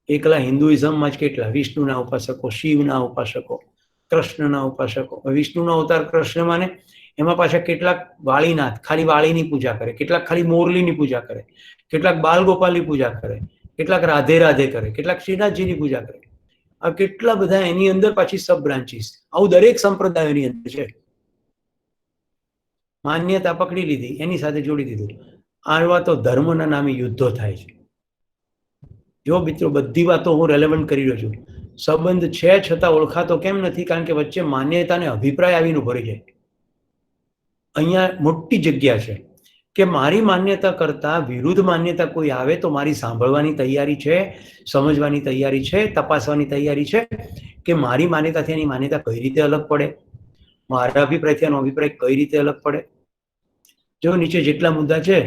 એકલા હિન્દુઇઝમમાં જ કેટલા વિષ્ણુના ઉપાસકો, શિવના ઉપાસકો, કૃષ્ણના ઉપાસકો. વિષ્ણુનો અવતાર કૃષ્ણ માને, એમાં પાછા કેટલાક વાળીનાથ, ખાલી વાળીની પૂજા કરે, કેટલાક ખાલી મોરલીની પૂજા કરે, કેટલાક બાલગોપાલની પૂજા કરે, કેટલાક રાધે રાધે કરે, કેટલાક શ્રીનાથજીની પૂજા કરે. આ કેટલા બધા એની અંદર પાછી સબ બ્રાન્ચીસ. આવું દરેક સંપ્રદાયોની અંદર છે. માન્યતા પકડી લીધી, એની સાથે જોડી દીધું. આવા તો ધર્મના નામે યુદ્ધો થાય છે. જો મિત્રો, બધી વાતો હું રેલેવન્ટ કરી રહ્યો છું. સંબંધ છે છતાં ઓળખાતો કેમ નથી? કારણ કે વચ્ચે માન્યતા અને અભિપ્રાય આવીને ભરી જાય. અહીંયા મોટી જગ્યા છે કે મારી માન્યતા કરતા વિરુદ્ધ માન્યતા કોઈ આવે તો મારી સાંભળવાની તૈયારી છે, સમજવાની તૈયારી છે, તપાસવાની તૈયારી છે કે મારી માન્યતાથી એની માન્યતા કઈ રીતે અલગ પડે, મારા અભિપ્રાયથી એનો અભિપ્રાય કઈ રીતે અલગ પડે. જો નીચે જેટલા મુદ્દા છે,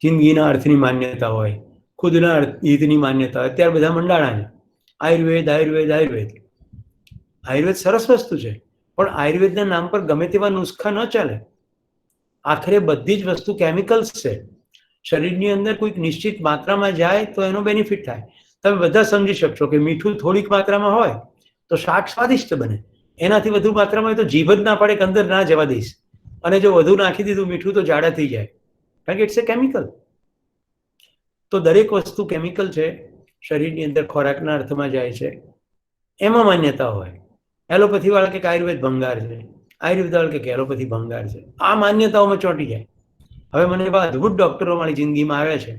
જિંદગીના અર્થની માન્યતા હોય, ખુદના હિતની માન્યતા હોય, અત્યારે બધા મંડાણા છે. આયુર્વેદ આયુર્વેદ આયુર્વેદ. આયુર્વેદ સરસ વસ્તુ છે, પણ આયુર્વેદના નામ પર ગમે તેવા નુસ્ખા ન ચાલે. આખરે બધી જ વસ્તુ કેમિકલ્સ છે. શરીરની અંદર કોઈક નિશ્ચિત માત્રામાં જાય તો એનો બેનિફિટ થાય. તમે બધા સમજી શકશો કે મીઠું થોડીક માત્રામાં હોય તો શાક સ્વાદિષ્ટ બને, એનાથી વધુ માત્રામાં હોય તો જીભ જ ના પાડે કે અંદર ના જવા દઈશ, અને જો વધુ નાખી દીધું મીઠું તો જાડા થઈ જાય, કારણ કે ઇટ્સ એ કેમિકલ. તો દરેક વસ્તુ કેમિકલ છે, શરીરની અંદર ખોરાકના અર્થમાં જાય છે, એમાં માન્યતા હોય. એલોપેથી વાળા કે આયુર્વેદ ભંગાર છે, આયુર્વેદ વાળા કે એલોપેથી ભંગાર છે. આ માન્યતાઓમાં ચોંટી જાય. હવે મને એવા અદ્ભુત ડોક્ટરો મારી જિંદગીમાં આવ્યા છે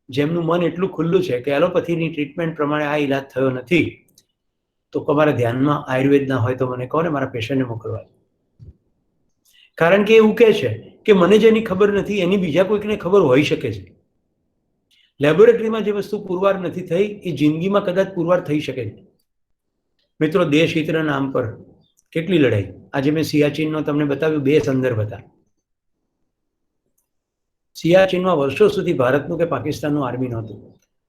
જેમનું મન એટલું ખુલ્લું છે કે એલોપેથીની ટ્રીટમેન્ટ પ્રમાણે આ ઈલાજ થયો નથી, તો તમારા ધ્યાનમાં આયુર્વેદ ના હોય તો મને કહો ને, મારા પેશન્ટને મોકલવા. કારણ કે એવું કહે છે કે મને જેની ખબર નથી એની બીજા કોઈકને ખબર હોઈ શકે છે. લેબોરેટરીમાં જે વસ્તુ પુરવાર નથી થઈ એ જિંદગીમાં કદાચ પુરવાર થઈ શકે છે. મિત્રો, દેશ હિતના નામ પર કેટલી લડાઈ. આજે મેં સિયાચીનનો તમને બતાવ્યું, બે સંદર્ભ હતા. સિયાચીનમાં વર્ષો સુધી ભારતનું કે પાકિસ્તાનનું આર્મી નહોતું,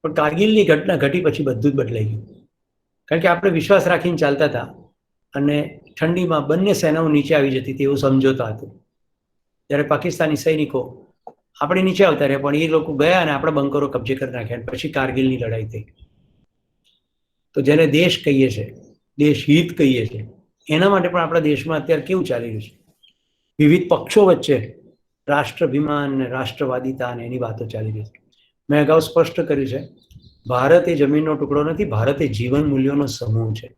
પણ કારગિલની ઘટના ઘટી પછી બધું જ બદલાઈ ગયું. કારણ કે આપણે વિશ્વાસ રાખીને ચાલતા હતા અને ઠંડીમાં બંને સેનાઓ નીચે આવી જતી હતી એવું સમજોતા હતું. જ્યારે પાકિસ્તાની સૈનિકો આપણે નીચે આવતા રહ્યા, પણ એ લોકો ગયા અને આપણા બંકરો કબજે કરી નાખ્યા. પછી કારગિલની લડાઈ થઈ. તો જેને દેશ કહીએ છીએ, દેશ હિત કહીએ છીએ, એના માટે પણ આપણા દેશમાં અત્યારે કેવું ચાલી રહ્યું છે? વિવિધ પક્ષો વચ્ચે રાષ્ટ્રાભિમાન ને રાષ્ટ્રવાદિતા અને એની વાતો ચાલી રહી છે. મેં અગાઉ સ્પષ્ટ કર્યું છે, ભારત એ જમીનનો ટુકડો નથી, ભારત એ જીવન મૂલ્યોનો સમૂહ છે.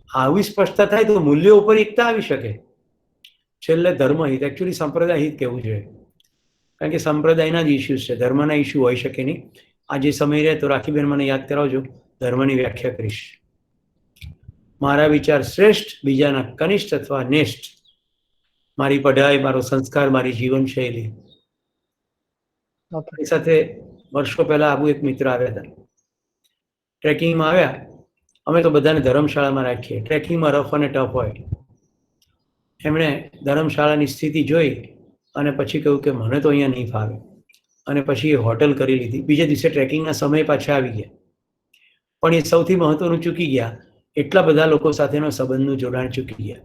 આવી સ્પષ્ટતા થાય તો મૂલ્યો ઉપર એકતા આવી શકે. છેલ્લે ધર્મ હિત, એકચ્યુઅલી સંપ્રદાય હિત કહેવું જોઈએ, કારણ કે સંપ્રદાયના જ ઇસ્યુઝ છે, ધર્મના ઇસ્યુ હોઈ શકે નહીં. આજે સમય રહે તો રાખીબેન મને યાદ કરાવજો, ધર્મની વ્યાખ્યા કરીશ. મારા વિચાર શ્રેષ્ઠ, બીજાના કનિષ્ઠ અથવા નેષ્ઠ. મારી પઢાઈ, મારો સંસ્કાર, મારી જીવનશૈલી. સાથે વર્ષો પહેલા આબુ એક મિત્ર આવ્યા હતા, ટ્રેકિંગમાં આવ્યા અમે તો બધાને ધર્મશાળામાં રાખીએ. ટ્રેકિંગમાં રફ અને ટફ હોય. એમણે ધર્મશાળાની સ્થિતિ જોઈ અને પછી કહ્યું કે મને તો અહીંયા નહીં ફાવે, અને પછી એ હોટલ કરી લીધી. બીજા દિવસે ટ્રેકિંગના સમય પાછા આવી ગયા, પણ એ સૌથી મહત્વનું ચૂકી ગયા. એટલા બધા લોકો સાથેનો સંબંધનું જોડાણ ચૂકી ગયા,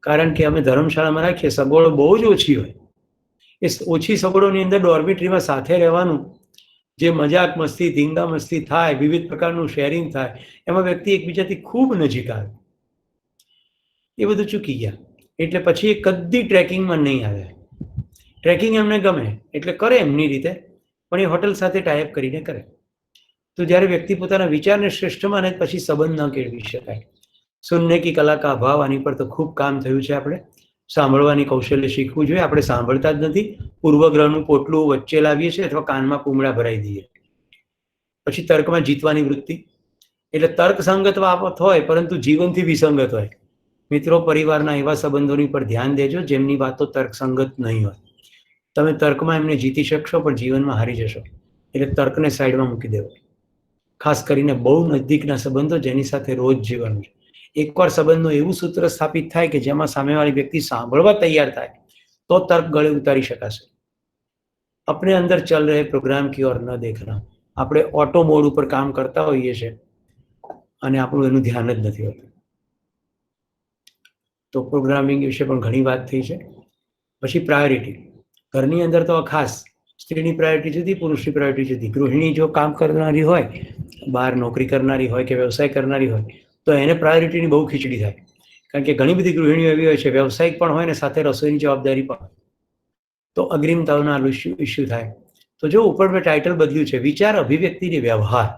કારણ કે અમે ધર્મશાળામાં રાખીએ, સગવડો બહુ જ ઓછી હોય. એ ઓછી સગવડોની અંદર ડોર્મિટરીમાં સાથે રહેવાનું, જે મજાક મસ્તી ધીંગા મસ્તી થાય, વિવિધ પ્રકારનું શેરિંગ થાય, એમાં વ્યક્તિ એકબીજાથી ખૂબ નજીક આવે. એ બધું ચૂકી ગયા. એટલે પછી એ કદી ટ્રેકિંગમાં નહીં આવ્યા. ટ્રેકિંગ એમને ગમે એટલે કરે એમની રીતે, પણ એ હોટલ સાથે ટાઈપ કરીને કરે. તો જ્યારે વ્યક્તિ પોતાના વિચારને શ્રેષ્ઠ માને પછી સંબંધ ન કેળવી શકાય. સુનને કી કલા કા અભાવ, આની પર તો ખૂબ કામ થયું છે. આપણે સાંભળવાની કૌશલ્ય શીખવું જોઈએ. આપણે સાંભળતા જ નથી, પૂર્વગ્રહનું પોટલું વચ્ચે લાવીએ છીએ અથવા કાનમાં કુમળા ભરાઈ દઈએ. પછી તર્કમાં જીતવાની વૃત્તિ, એટલે તર્ક સંગત બાબત હોય પરંતુ જીવનથી વિસંગત હોય. મિત્રો, પરિવારના એવા સંબંધોની પર ધ્યાન દેજો જેમની વાતો તર્કસંગત નહીં હોય. તમે તર્કમાં એમને જીતી શકશો પણ જીવનમાં હારી જશો. એટલે તર્કને સાઈડમાં મૂકી દેવો. ખાસ કરીને બહુ નજીકના સંબંધો જેની સાથે રોજ જીવવાનું છે. એકવાર સંબંધનો એવું સૂત્ર સ્થાપિત થાય કે જેમાં સામેવાળી વ્યક્તિ સાંભળવા તૈયાર થાય તો તર્ક ગળે ઉતારી શકાશે. अपने अंदर चल रहे प्रोग्राम की ओर न देखना. આપણે ઓટો મોડ ઉપર કામ કરતા હોઈએ છીએ અને આપણું એનું ધ્યાન જ નથી હોતું. તો પ્રોગ્રામિંગ વિશે પણ ઘણી વાત થઈ છે. પછી પ્રાયોરિટી. ઘરની અંદર તો ખાસ સ્ત્રીની પ્રાયોરિટી જુદી, પુરુષની પ્રાયોરિટી જુદી. ગૃહિણી જો કામ કરનારી હોય, બહાર નોકરી કરનારી હોય કે વ્યવસાય કરનારી હોય, તો એને પ્રાયોરિટીની બહુ ખીચડી થાય. કારણ કે ઘણી બધી ગૃહિણીઓ એવી હોય છે, વ્યવસાયિક પણ હોય ને સાથે રસોઈની જવાબદારી પણ. તો અગ્રિમતાઓના ઇસ્યુ થાય. તો જો ઉપર મેં ટાઇટલ બદલ્યું છે, વિચાર, અભિવ્યક્તિ, વ્યવહાર.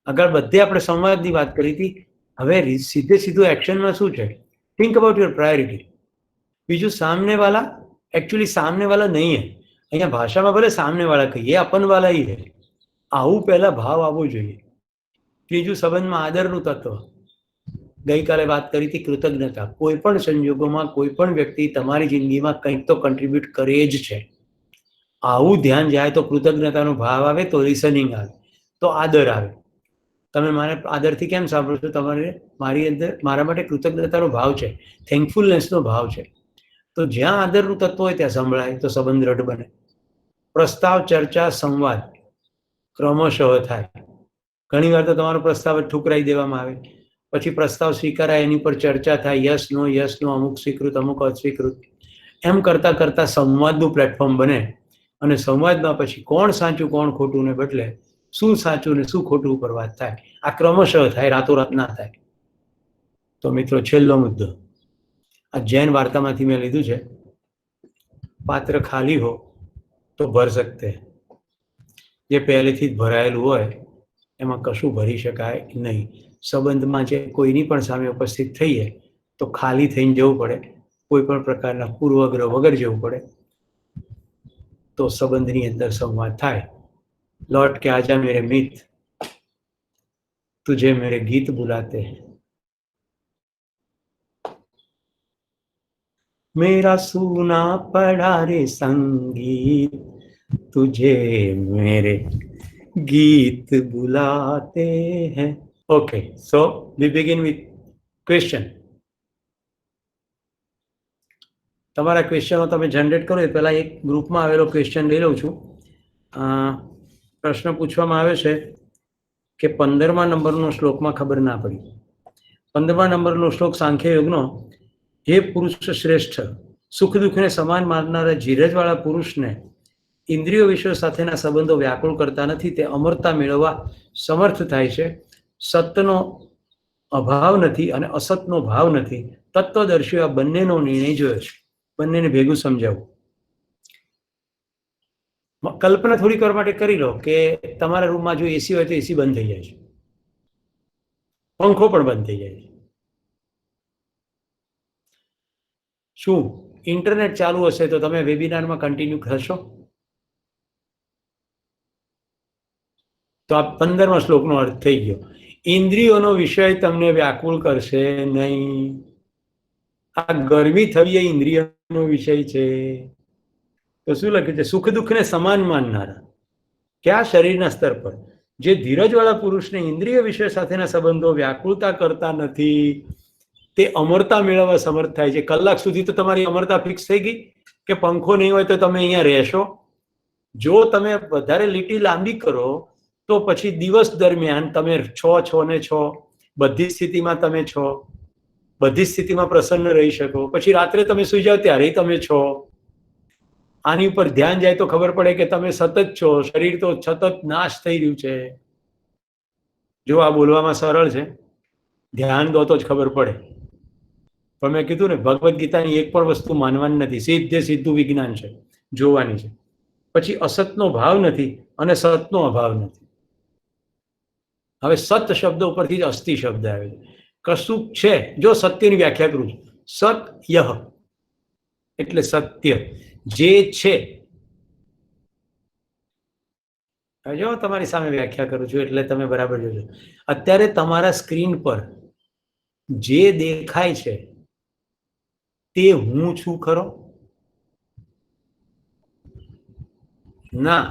આગળ બધે આપણે સંવાદની વાત કરી હતી. હવે સીધું એક્શનમાં શું છે? Think about your priority. બીજું, સામનેવાલા एक्चुअली सामने वाला नहीं है. અહીંયા ભાષામાં ભલે સામનેવાળા કહીએ, અપનવાલા ही है. આવું પહેલા ભાવ આવવો જોઈએ. ત્રીજું, સંબંધમાં આદરનું તત્વ. ગઈકાલે વાત કરી હતી કૃતજ્ઞતા. કોઈ પણ સંજોગોમાં કોઈ પણ વ્યક્તિ તમારી જિંદગીમાં કંઈક તો કન્ટ્રીબ્યુટ કરે જ છે. આવું ધ્યાન જાય તો કૃતજ્ઞતાનો ભાવ આવે, તો લિસનિંગ આવે, તો આદર આવે. તમે મને આદરથી કેમ સાંભળો છો? તમારે મારી અંદર મારા માટે કૃતજ્ઞતાનો ભાવ છે, થેન્કફુલનેસનો ભાવ છે. તો જ્યાં આદરનું તત્વ હોય ત્યાં સંભળાય તો સંબંધ દ્રઢ બને. પ્રસ્તાવ, ચર્ચા, સંવાદ ક્રમશઃ થાય. ઘણીવાર તો તમારો પ્રસ્તાવ ઠુકરાઈ દેવામાં આવે, પછી પ્રસ્તાવ સ્વીકારાય, એની પર ચર્ચા થાય, યસ નો, અમુક સ્વીકૃત, અમુક અસ્વીકૃત. એમ કરતા કરતા સંવાદનું પ્લેટફોર્મ બને. અને સંવાદમાં પછી કોણ સાચું કોણ ખોટું ને બદલે શું સાચું ને શું ખોટું ઉપર વાત થાય. આ ક્રમશઃ થાય, રાતોરાત ના થાય. તો મિત્રો, છેલ્લો મુદ્દો આ જૈન વાર્તામાંથી મેં લીધું છે. પાત્ર ખાલી હો તો ભર સકતે. જે પહેલેથી જ ભરાયેલું હોય એમાં કશું ભરી શકાય નહીં. સંબંધમાં જે કોઈની પણ સામે ઉપસ્થિત થઈએ તો ખાલી થઈને જવું પડે, કોઈ પણ પ્રકારના પૂર્વગ્રહ વગર જવું પડે, તો સંબંધની અંદર સંવાદ થાય. लौट के आजा मेरे मित, तुझे मेरे गीत बुलाते हैं. मेरा सूना पड़ा रे संगीत, तुझे मेरे गीत बुलाते हैं. Okay, so we begin with question. તમારા ક્વેશ્ચનો તમે જનરેટ કરો એ પહેલા એક ગ્રુપમાં આવેલો ક્વેશ્ચન લઈ લઉં છું. પ્રશ્ન પૂછવામાં આવે છે કે 15મા નંબરનો શ્લોકમાં ખબર ના પડી. 15મા નંબરનો શ્લોક સાંખ્ય યોગનો, હે પુરુષ શ્રેષ્ઠ, સુખ દુઃખને સમાન માનનારા ધીરજવાળા પુરુષને ઇન્દ્રિયો વિષયો સાથેના સંબંધો વ્યાકુળ કરતા નથી. તે અમરતા મેળવવા સમર્થ થાય છે. સતનો અભાવ નથી અને અસતનો ભાવ નથી. તત્વદર્શીઓ આ બંનેનો નિર્ણય જોયો છે. બંનેને ભેગું સમજાવું. કલ્પના થોડીક વાર માટે કરી લો કે તમારા રૂમમાં જો એસી હોય તો એસી બંધ થઈ જાય છે, પંખો પણ બંધ થઈ જાય છે. શું ઇન્ટરનેટ ચાલુ હશે તો તમે વેબિનારમાં કન્ટિન્યુ કરશો? તો આ 15મા શ્લોકનો અર્થ થઈ ગયો. ઇન્દ્રિયોનો વિષય તમને વ્યાકુળ કરશે નહીં. આ ગરમી થવી એ ઇન્દ્રિયનો વિષય છે. તો શું લખ્યું છે? સુખ દુઃખને સમાન માનનારા. ક્યાં? શરીરના સ્તર પર. જે ધીરજવાળા પુરુષને ઇન્દ્રિય વિષય સાથેના સંબંધો વ્યાકુળતા કરતા નથી તે અમરતા મેળવવા સમર્થ થાય છે. કલાક સુધી તો તમારી અમરતા ફિક્સ થઈ ગઈ કે પંખો નહીં હોય તો તમે અહીંયા રહેશો. જો તમે વધારે લીટી લાંબી કરો તો પછી દિવસ દરમિયાન તમે છો ને છો, બધી સ્થિતિમાં તમે છો, બધી સ્થિતિમાં પ્રસન્ન રહી શકો. પછી રાત્રે તમે સુઈ જાઓ ત્યારે તમે છો. આની ઉપર ધ્યાન જાય તો ખબર પડે કે તમે સતત છો. શરીર તો સતત નાશ થઈ રહ્યું છે. જો આ બોલવામાં સરળ છે, ધ્યાન દો તો જ ખબર પડે. પણ મેં કીધું ને, ભગવદ્ ગીતાની એક પણ વસ્તુ માનવાની નથી, સીધે સીધું વિજ્ઞાન છે, જોવાની છે. પછી અસતનો ભાવ નથી અને સતનો અભાવ નથી. હવે સત શબ્દ ઉપરથી જ અસ્થિ શબ્દ આવે છે. કશુંક છે, જો સત્યની વ્યાખ્યા કરું છું, સત્ય એટલે સત્ય, જે છે. જો તમારી સામે વ્યાખ્યા કરું છું એટલે તમે બરાબર જોજો. અત્યારે તમારા સ્ક્રીન પર જે દેખાય છે તે હું છું ખરો? ના,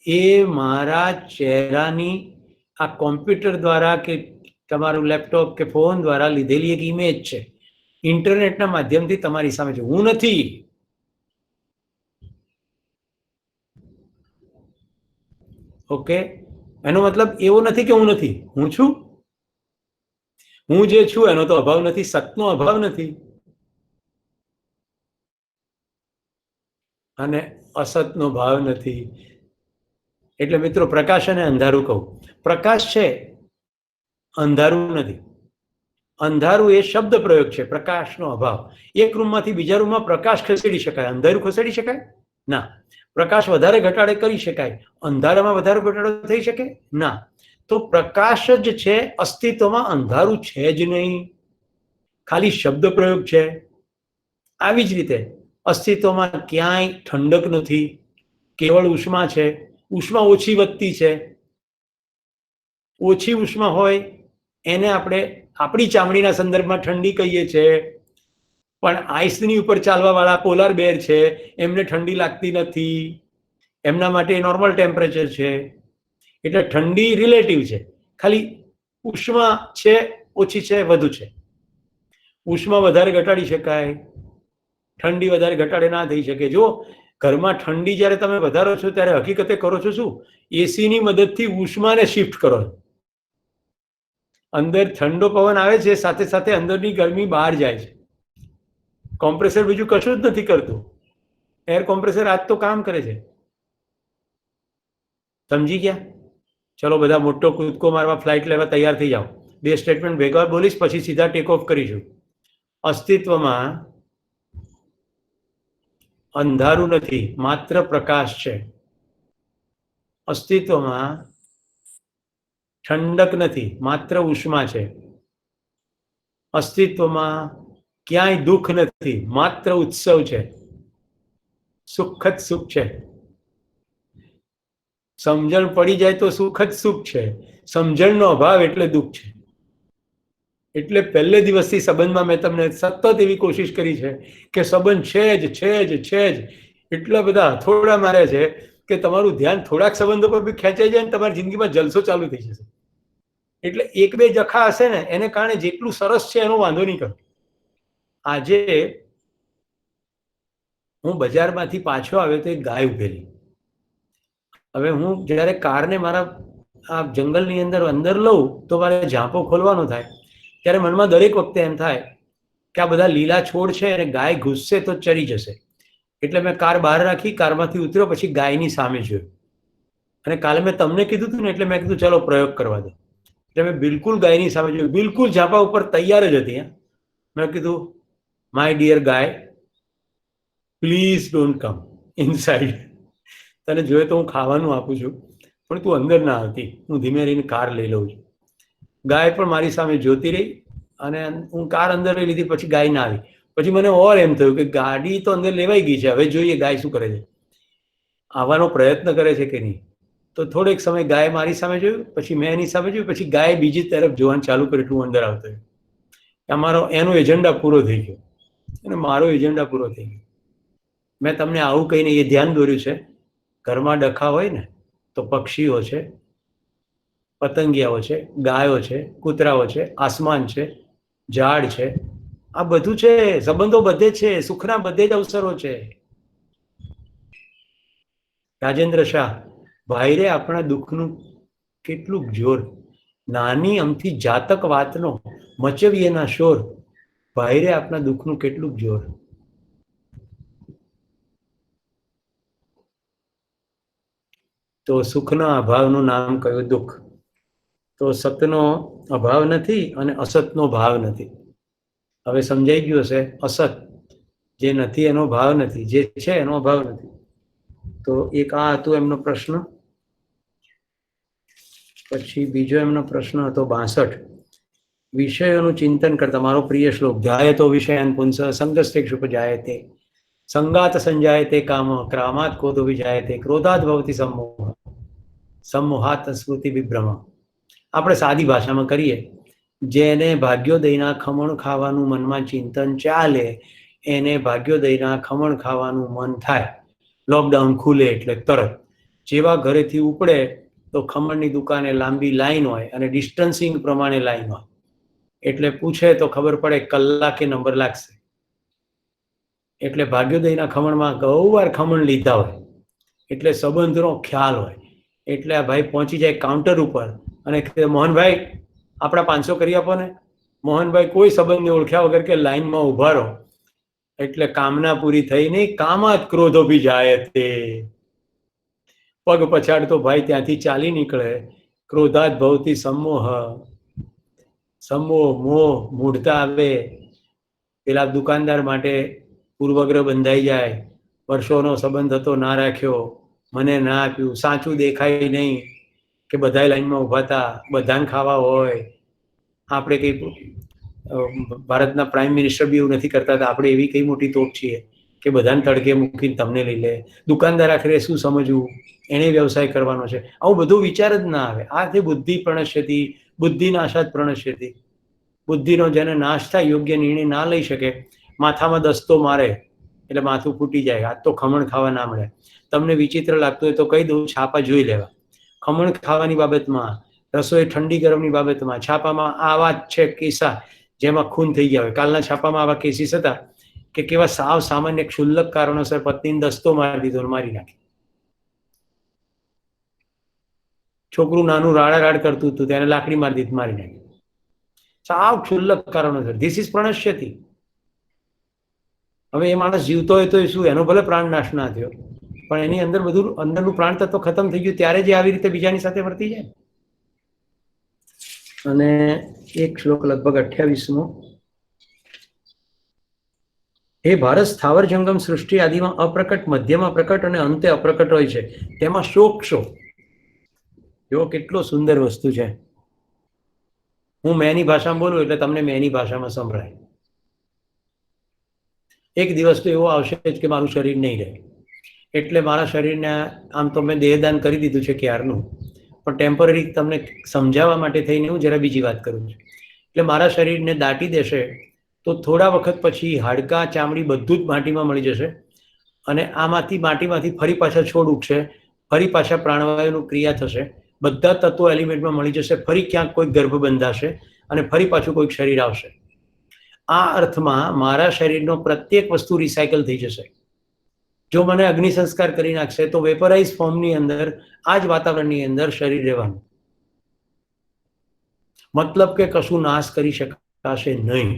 એ મારા ચહેરાની આ કોમ્પ્યુટર દ્વારા કે તમારું લેપટોપ કે ફોન દ્વારા લીધેલી એક ઇમેજ છે, ઇન્ટરનેટના માધ્યમથી તમારી સામે છે. હું નથી. ઓકે, એનો મતલબ એવો નથી કે હું નથી, હું છું. હું જે છું એનો તો અભાવ નથી, સતનો અભાવ નથી અને અસતનો ભાવ નથી. એટલે મિત્રો, પ્રકાશ અને અંધારું કહું, પ્રકાશ છે, અંધારું નથી. અંધારું એ શબ્દ પ્રયોગ છે, પ્રકાશનો અભાવ. એક રૂમમાંથી બીજા રૂમમાં પ્રકાશ ખસેડી શકાય, અંધારું ખસેડી શકાય ના. પ્રકાશ વધારે ઘટાડે કરી શકાય, અંધારામાં વધારે ઘટાડો થઈ શકે ના. તો પ્રકાશ જ છે, અસ્તિત્વમાં અંધારું છે જ નહીં, ખાલી શબ્દ પ્રયોગ છે. આવી જ રીતે અસ્તિત્વમાં ક્યાંય ઠંડક નથી, કેવળ ઉષ્મા છે. ઉષ્મા ઓછી વધતી છે. ઓછી ઉષ્મા હોય એને આપણે આપણી ચામડીના સંદર્ભમાં ઠંડી કહીએ છીએ, પણ આઈસની ઉપર ચાલવા વાળા પોલાર બેર છે, એમને ઠંડી લાગતી નથી, એમના માટે નોર્મલ ટેમ્પરેચર છે. એટલે ઠંડી રિલેટિવ છે, ખાલી ઉષ્મા છે, ઓછી છે, વધુ છે. ઉષ્મા વધારે ઘટાડી શકાય, ઠંડી વધારે ઘટાડે ના થઈ શકે. જો ઘરમાં ઠંડી જ્યારે તમે વધારો છો ત્યારે હકીકતે કરો છો શું? એસીની મદદથી ઉષ્માને શિફ્ટ કરો. અંદર ઠંડો પવન આવે છે, સાથે સાથે અંદરની ગરમી બહાર જાય છે. કોમ્પ્રેસર બીજું કશું જ નથી કરતું. એર કોમ્પ્રેસર આજ તો કામ કરે છે. સમજી ગયા? ચલો બધા મોટો કૂદકો મારવા, ફ્લાઇટ લેવા તૈયાર થઈ જાઓ. 2 સ્ટેટમેન્ટ ભેગા બોલીશ, પછી સીધા ટેક ઓફ કરીશું. અસ્તિત્વમાં અંધારું નથી, માત્ર પ્રકાશ છે. અસ્તિત્વમાં ઠંડક નથી, માત્ર ઉષ્મા છે. અસ્તિત્વમાં ક્યાંય દુઃખ નથી, માત્ર ઉત્સવ છે, સુખ જ સુખ છે. સમજણ પડી જાય તો સુખ જ સુખ છે, સમજણનો અભાવ એટલે દુઃખ છે. એટલે પહેલે દિવસથી સંબંધમાં મેં તમને સતત એવી કોશિશ કરી છે કે સંબંધ છે જ, છે જ, છે જ. એટલા બધા હથોડા મારે છે કે તમારું ધ્યાન થોડાક સંબંધો પર બી ખેંચાઈ જાય ને તમારી જિંદગીમાં જલસો ચાલુ થઈ જશે. એટલે એક બે જખા હશે ને એને કારણે જેટલું સરસ છે એનો વાંધો નહીં કરો. આજે હું બજારમાંથી પાછો આવ્યો તો એક ગાય ઉભેલી. હવે હું જ્યારે કારને મારા આ જંગલની અંદર લઉં તો મારે ઝાંપો ખોલવાનો થાય, ત્યારે મનમાં દરેક વખતે એમ થાય કે આ બધા લીલા છોડ છે અને ગાય ઘૂસશે તો ચરી જશે. એટલે મેં કાર બહાર રાખી, કારમાંથી ઉતર્યો, પછી ગાયની સામે જોયું. અને કાલે મેં તમને કીધું હતું ને, એટલે મેં કીધું ચલો પ્રયોગ કરવા દો. એટલે મેં બિલકુલ ગાયની સામે જોયું, બિલકુલ ઝાંપા ઉપર તૈયાર જ હતી. મેં કીધું, my dear guy, please don't come inside. તને જોઈએ તો હું ખાવાનું આપું છું, પણ તું અંદર ના આવતી. હું ધીમે રહીને કાર લઈ લઉં છું. ગાય પણ મારી સામે જોતી રહી અને હું કાર અંદર લઈ લીધી. પછી ગાય ના આવી. પછી મને ઓર એમ થયું કે ગાડી તો અંદર લેવાઈ ગઈ છે, હવે જોઈએ ગાય શું કરે છે, આવવાનો પ્રયત્ન કરે છે કે નહીં. તો થોડેક સમય ગાય મારી સામે જોયું, પછી મેં એની સામે જોયું, પછી ગાય બીજી તરફ જોવાનું ચાલુ કર્યું એટલું અંદર આવતો. અમારો એનો એજન્ડા પૂરો થઈ ગયો અને મારો એજન્ડા પૂરો થઈ ગયો. મેં તમને આવું કહીને એ ધ્યાન દોર્યું છે, ઘરમાં ડખા હોય ને તો પક્ષીઓ છે, પતંગિયાઓ છે, ગાયો છે, કૂતરાઓ છે, આસમાન છે, ઝાડ છે, આ બધું છે. સંબંધો બધે છે, સુખના બધે જ અવસરો છે. રાજેન્દ્ર શાહ, ભાઈરે આપણા દુઃખનું કેટલું જોર, નાની અમથી જાતક વાતનો મચવીએ ના શોર, ભાઈરે આપણા દુઃખનું કેટલું જોર. તો સુખના અભાવનું નામ કયું? દુઃખ. તો સતનો અભાવ નથી અને અસતનો ભાવ નથી. હવે સમજાઈ ગયું હશે. અસત જે નથી એનો ભાવ નથી, જે છે એનો અભાવ નથી. તો એક આ હતું એમનો પ્રશ્ન. પછી બીજો એમનો પ્રશ્ન હતો 62, વિષયોનું ચિંતન કરતા. મારો પ્રિય શ્લોક, ધ્યાયતો વિષયાન પુંસ સંગસ્તેક્ષુપજાયતે સંગાત સંજાયતે કામ ક્રામાત ક્રોધો વિજાયતે ક્રોધાત ભવતિ સમોહ સમોહાત સ્મૃતિ વિભ્રમ. આપણે સાદી ભાષામાં કરીએ, જેને ભાગ્યોદયના ખમણ ખાવાનું મનમાં ચિંતન ચાલે એને ભાગ્યોદયના ખમણ ખાવાનું મન થાય. લોકડાઉન ખુલે એટલે તરત જેવા ઘરેથી ઉપડે તો ખમણની દુકાને લાંબી લાઈન હોય અને ડિસ્ટન્સિંગ પ્રમાણે લાઈન હોય, એટલે પૂછે તો ખબર પડે કલાકે નંબર લાગશે. એટલે ભાગ્યોદયના ખમણમાં ગૌવાર ખમણ લીધા હોય એટલે સંબંધનો ખ્યાલ હોય. એટલે આ ભાઈ પહોંચી જાય કાઉન્ટર ઉપર અને મોહનભાઈ આપણા 500 કરી આપો ને. મોહનભાઈ કોઈ સંબંધને ઓળખ્યા વગર કે લાઈનમાં ઉભા રહો. એટલે કામના પૂરી થઈ નહીં, કામાત ક્રોધો ભી જાય તે. પગ પછાડતો ભાઈ ત્યાંથી ચાલી નીકળે. ક્રોધાત ભવતી સમોહ, સમોહ મોહ મૂઢતા આવે. પેલા દુકાનદાર માટે પૂર્વગ્રહ બંધાઈ જાય. વર્ષોનો સંબંધ હતો, ના રાખ્યો, મને ના આપ્યું, સાચું દેખાય નહીં કે બધા લાઈનમાં ઉભા હતા, બધાને ખાવા હોય. આપણે કઈ ભારતના પ્રાઇમ મિનિસ્ટર બી એવું નથી કરતા. આપણે એવી કઈ મોટી તોપ છીએ કે બધાને તડકે મૂકીને તમને લઈ લે. દુકાનદાર આખરે શું સમજવું, એને વ્યવસાય કરવાનો છે, આવું બધું વિચાર જ ના આવે. આ તે બુદ્ધિ પ્રણશ્યતિ, બુદ્ધિ નાશાત પ્રણશ્યતિ. બુદ્ધિનો જેને નાશ થાય, યોગ્ય નિર્ણય ના લઈ શકે, માથામાં દસ્તો મારે એટલે માથું ફૂટી જાય. આજ તો ખમણ ખાવા ના મળે. તમને વિચિત્ર લાગતું હોય તો કહી દઉં, છાપા જોઈ લેવા. ખમણ ખાવાની બાબતમાં, રસોઈ ઠંડી ગરમની બાબતમાં છાપામાં આવા જ છે કિસ્સા જેમાં ખૂન થઈ ગયા હોય. કાલના છાપામાં આવા કેસીસ હતા કે કેવા સાવ સામાન્ય ક્ષુલ્લક કારણોસર પત્નીને દસ્તો મારી દીધો, મારી નાખી. છોકરું નાનું રાડ કરતું હતું, તેને લાકડી મારી દીધી, મારી નાખી. સાવ ક્ષુલ્લક કારણોસર. ધીસ ઇઝ પ્રણશ્યતિ. હવે એ માણસ જીવતો હોય તો શું, એનો ભલે પ્રાણ નાશ ના થયો, પણ એની અંદર બધું અંદરનું પ્રાણ તત્વ ખતમ થઈ ગયું ત્યારે જે આવી રીતે બીજાની સાથે વર્તી જાય. અને એક શ્લોક લગભગ 28મો, હે ભારત, સ્થાવર જંગમ સૃષ્ટિ આદિમાં અપ્રકટ, મધ્યમાં પ્રકટ અને અંતે અપ્રકટ હોય છે. તેમાં શોક શો. જો કેટલો સુંદર વસ્તુ છે. હું મેની ભાષામાં બોલું એટલે તમને મેની ભાષામાં સંભળાય. એક દિવસ તો એવો આવશે જ કે મારું શરીર નહીં રહે. એટલે મારા શરીરને આમ તો મેં દેહદાન કરી દીધું છે ક્યારનું, પણ ટેમ્પરરી તમને સમજાવવા માટે થઈને હું જરા બીજી વાત કરું છું. એટલે મારા શરીરને દાટી દેશે તો થોડા વખત પછી હાડકાં, ચામડી બધું જ માટીમાં મળી જશે. અને આમાંથી માટીમાંથી ફરી પાછા છોડ ઉગશે, ફરી પાછા પ્રાણવાયુનું ક્રિયા થશે, બધા તત્વો એલિમેન્ટમાં મળી જશે, ફરી ક્યાંક કોઈક ગર્ભ બંધાશે અને ફરી પાછું કોઈક શરીર આવશે. આ અર્થમાં મારા શરીરનો પ્રત્યેક વસ્તુ રિસાયકલ થઈ જશે. જો મને અગ્નિ સંસ્કાર કરી નાખશે તો વેપરાઇઝ ફોર્મની અંદર, આ જ વાતાવરણની અંદર શરીર રહેવાનું. મતલબ કે કશું નાશ કરી શકાશે નહીં.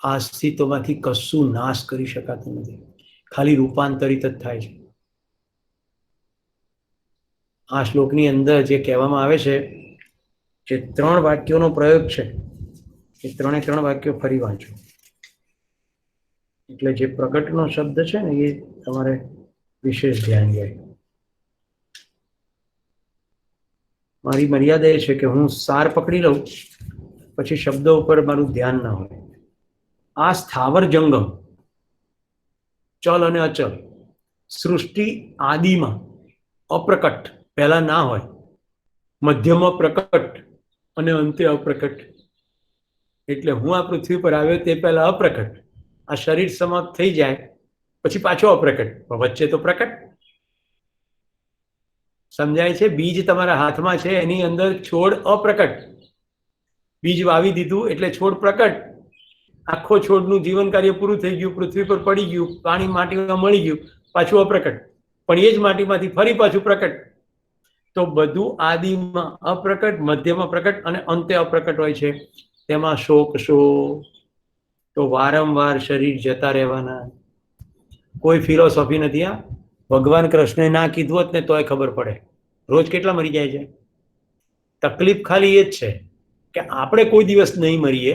આ અસ્તિત્વમાંથી કશું નાશ કરી શકાતું નથી, ખાલી રૂપાંતરિત જ થાય છે. આ શ્લોકની અંદર જે કહેવામાં આવે છે, જે 3 વાક્યોનો પ્રયોગ છે, એ 3 વાક્યો ફરી વાંચો. એટલે જે પ્રગટનો શબ્દ છે ને, એ તમારે વિશેષ ધ્યાન જાય. મારી મર્યાદા એ છે કે હું સાર પકડી લઉં, પછી શબ્દો ઉપર મારું ધ્યાન ના હોય. આ સ્થાવર જંગમ, ચલ અને અચલ, સૃષ્ટિ આદિમાં અપ્રકટ, પહેલા ના હોય, મધ્યમાં પ્રકટ અને અંતે અપ્રકટ. એટલે હું આ પૃથ્વી પર આવ્યો તે પહેલા અપ્રકટ, આ શરીર સમાપ્ત થઈ જાય પછી પાછો અપ્રકટ, વચ્ચે તો પ્રકટ. સમજાય છે? બીજ તમારા હાથમાં છે, એની અંદર છોડ અપ્રકટ. બીજ વાવી દીધું એટલે છોડ પ્રકટ. આખો છોડનું જીવન કાર્ય પૂરું થઈ ગયું, પૃથ્વી પર પડી ગયું, પાણી માટીમાં મળી ગયું, પાછું અપ્રકટ. પણ એ જ માટીમાંથી ફરી પાછું પ્રકટ. તો બધું આદિમાં અપ્રકટ, મધ્યમાં પ્રકટ અને અંતે અપ્રકટ હોય છે. તેમાં શોક શો તો વારંવાર શરીર જતા રહેવાના. કોઈ ફિલોસોફી નથી. આ ભગવાન કૃષ્ણે ના કીધું હોત ને તોય ખબર પડે. રોજ કેટલા મરી જાય છે? તકલીફ ખાલી એ જ છે કે આપણે કોઈ દિવસ નહીં મરીએ,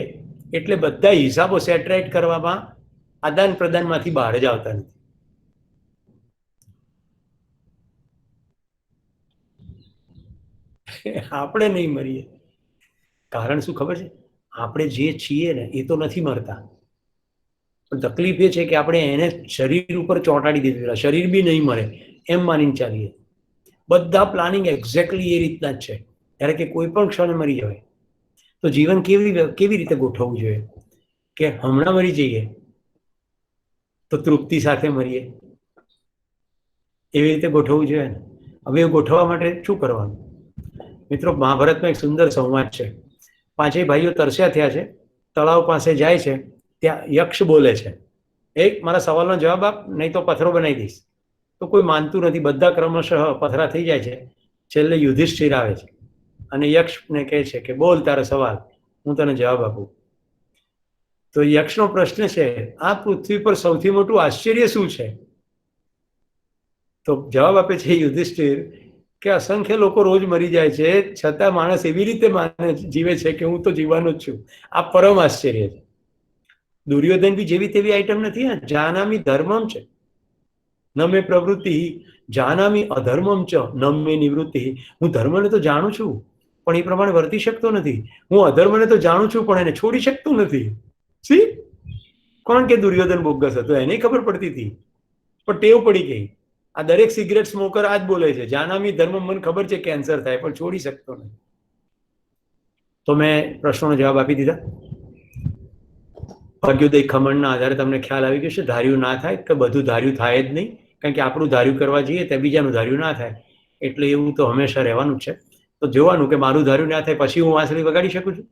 એટલે બધા હિસાબો સેટરાઇટ કરવામાં આદાન પ્રદાનમાંથી બહાર જ આવતા નથી. આપણે નહીં મરીએ કારણ શું ખબર છે? આપણે જે છીએ ને એ તો નથી મરતા, પણ તકલીફ એ છે કે આપણે એને શરીર ઉપર ચોંટાડી દીધું. શરીર બી નહીં મરે એમ માનીને ચાલીએ. બધા પ્લાનિંગ એક્ઝેક્ટલી એ રીતના જ છે. ત્યારે કે કોઈ પણ ક્ષણે મરી જવાય. તો જીવન કેવી રીતે ગોઠવવું જોઈએ કે હમણાં મરી જઈએ તો તૃપ્તિ સાથે મરીએ, એવી રીતે ગોઠવવું જોઈએ ને. હવે એ ગોઠવવા માટે શું કરવાનું? મિત્રો, મહાભારતમાં એક સુંદર સંવાદ છે. પાંચેય ભાઈઓ તરસ્યા થયા છે, તળાવ પાસે જાય છે, ત્યાં યક્ષ બોલે છે, એક મારા સવાલનો જવાબ આપ, નહીં તો પથ્થરો બનાવી દઈશ. તો કોઈ માનતું નથી, બધા ક્રમશઃ પથરા થઈ જાય છે. છેલ્લે યુધિષ્ઠિર આવે છે અને યક્ષને કહે છે કે બોલ તારો સવાલ, હું તને જવાબ આપું. તો યક્ષનો પ્રશ્ન છે, આ પૃથ્વી પર સૌથી મોટું આશ્ચર્ય શું છે? તો જવાબ આપે છે યુધિષ્ઠિર કે અસંખ્ય લોકો રોજ મરી જાય છે, છતાં માણસ એવી રીતે જીવે છે કે હું તો જીવવાનો જ છું. આ પરમ આશ્ચર્ય છે. દુર્યોધન બી જેવી તેવી આઈટમ નથી. જાનામી ધર્મમ છે ન મે પ્રવૃત્તિ, જાનામી અધર્મમ ચ ન મે નિવૃત્તિ. હું ધર્મને તો જાણું છું પણ એ પ્રમાણે વર્તી શકતો નથી. હું અધર્મને તો જાણું છું પણ એને છોડી શકતો નથી. સી કોણ કે દુર્યોધન બોગસ હતો, એને ખબર પડતી હતી પણ ટેવ પડી ગઈ. આ દરેક સિગરેટ સ્મોકર આ જ બોલે છે, જાનામી ધર્મ, મને ખબર છે કેન્સર થાય પણ છોડી શકતો નથી. તો મેં પ્રશ્નોનો જવાબ આપી દીધા. ભાગ્યોદય ખમણના આધારે તમને ખ્યાલ આવી ગયો છે ધાર્યું ના થાય કે બધું ધાર્યું થાય જ નહીં, કારણ કે આપણું ધાર્યું કરવા જઈએ તો બીજાનું ધાર્યું ના થાય. એટલે એવું તો હંમેશા રહેવાનું જ છે. તો જોવાનું કે મારું ધાર્યું ના થાય પછી હું વાંસળી વગાડી શકું છું?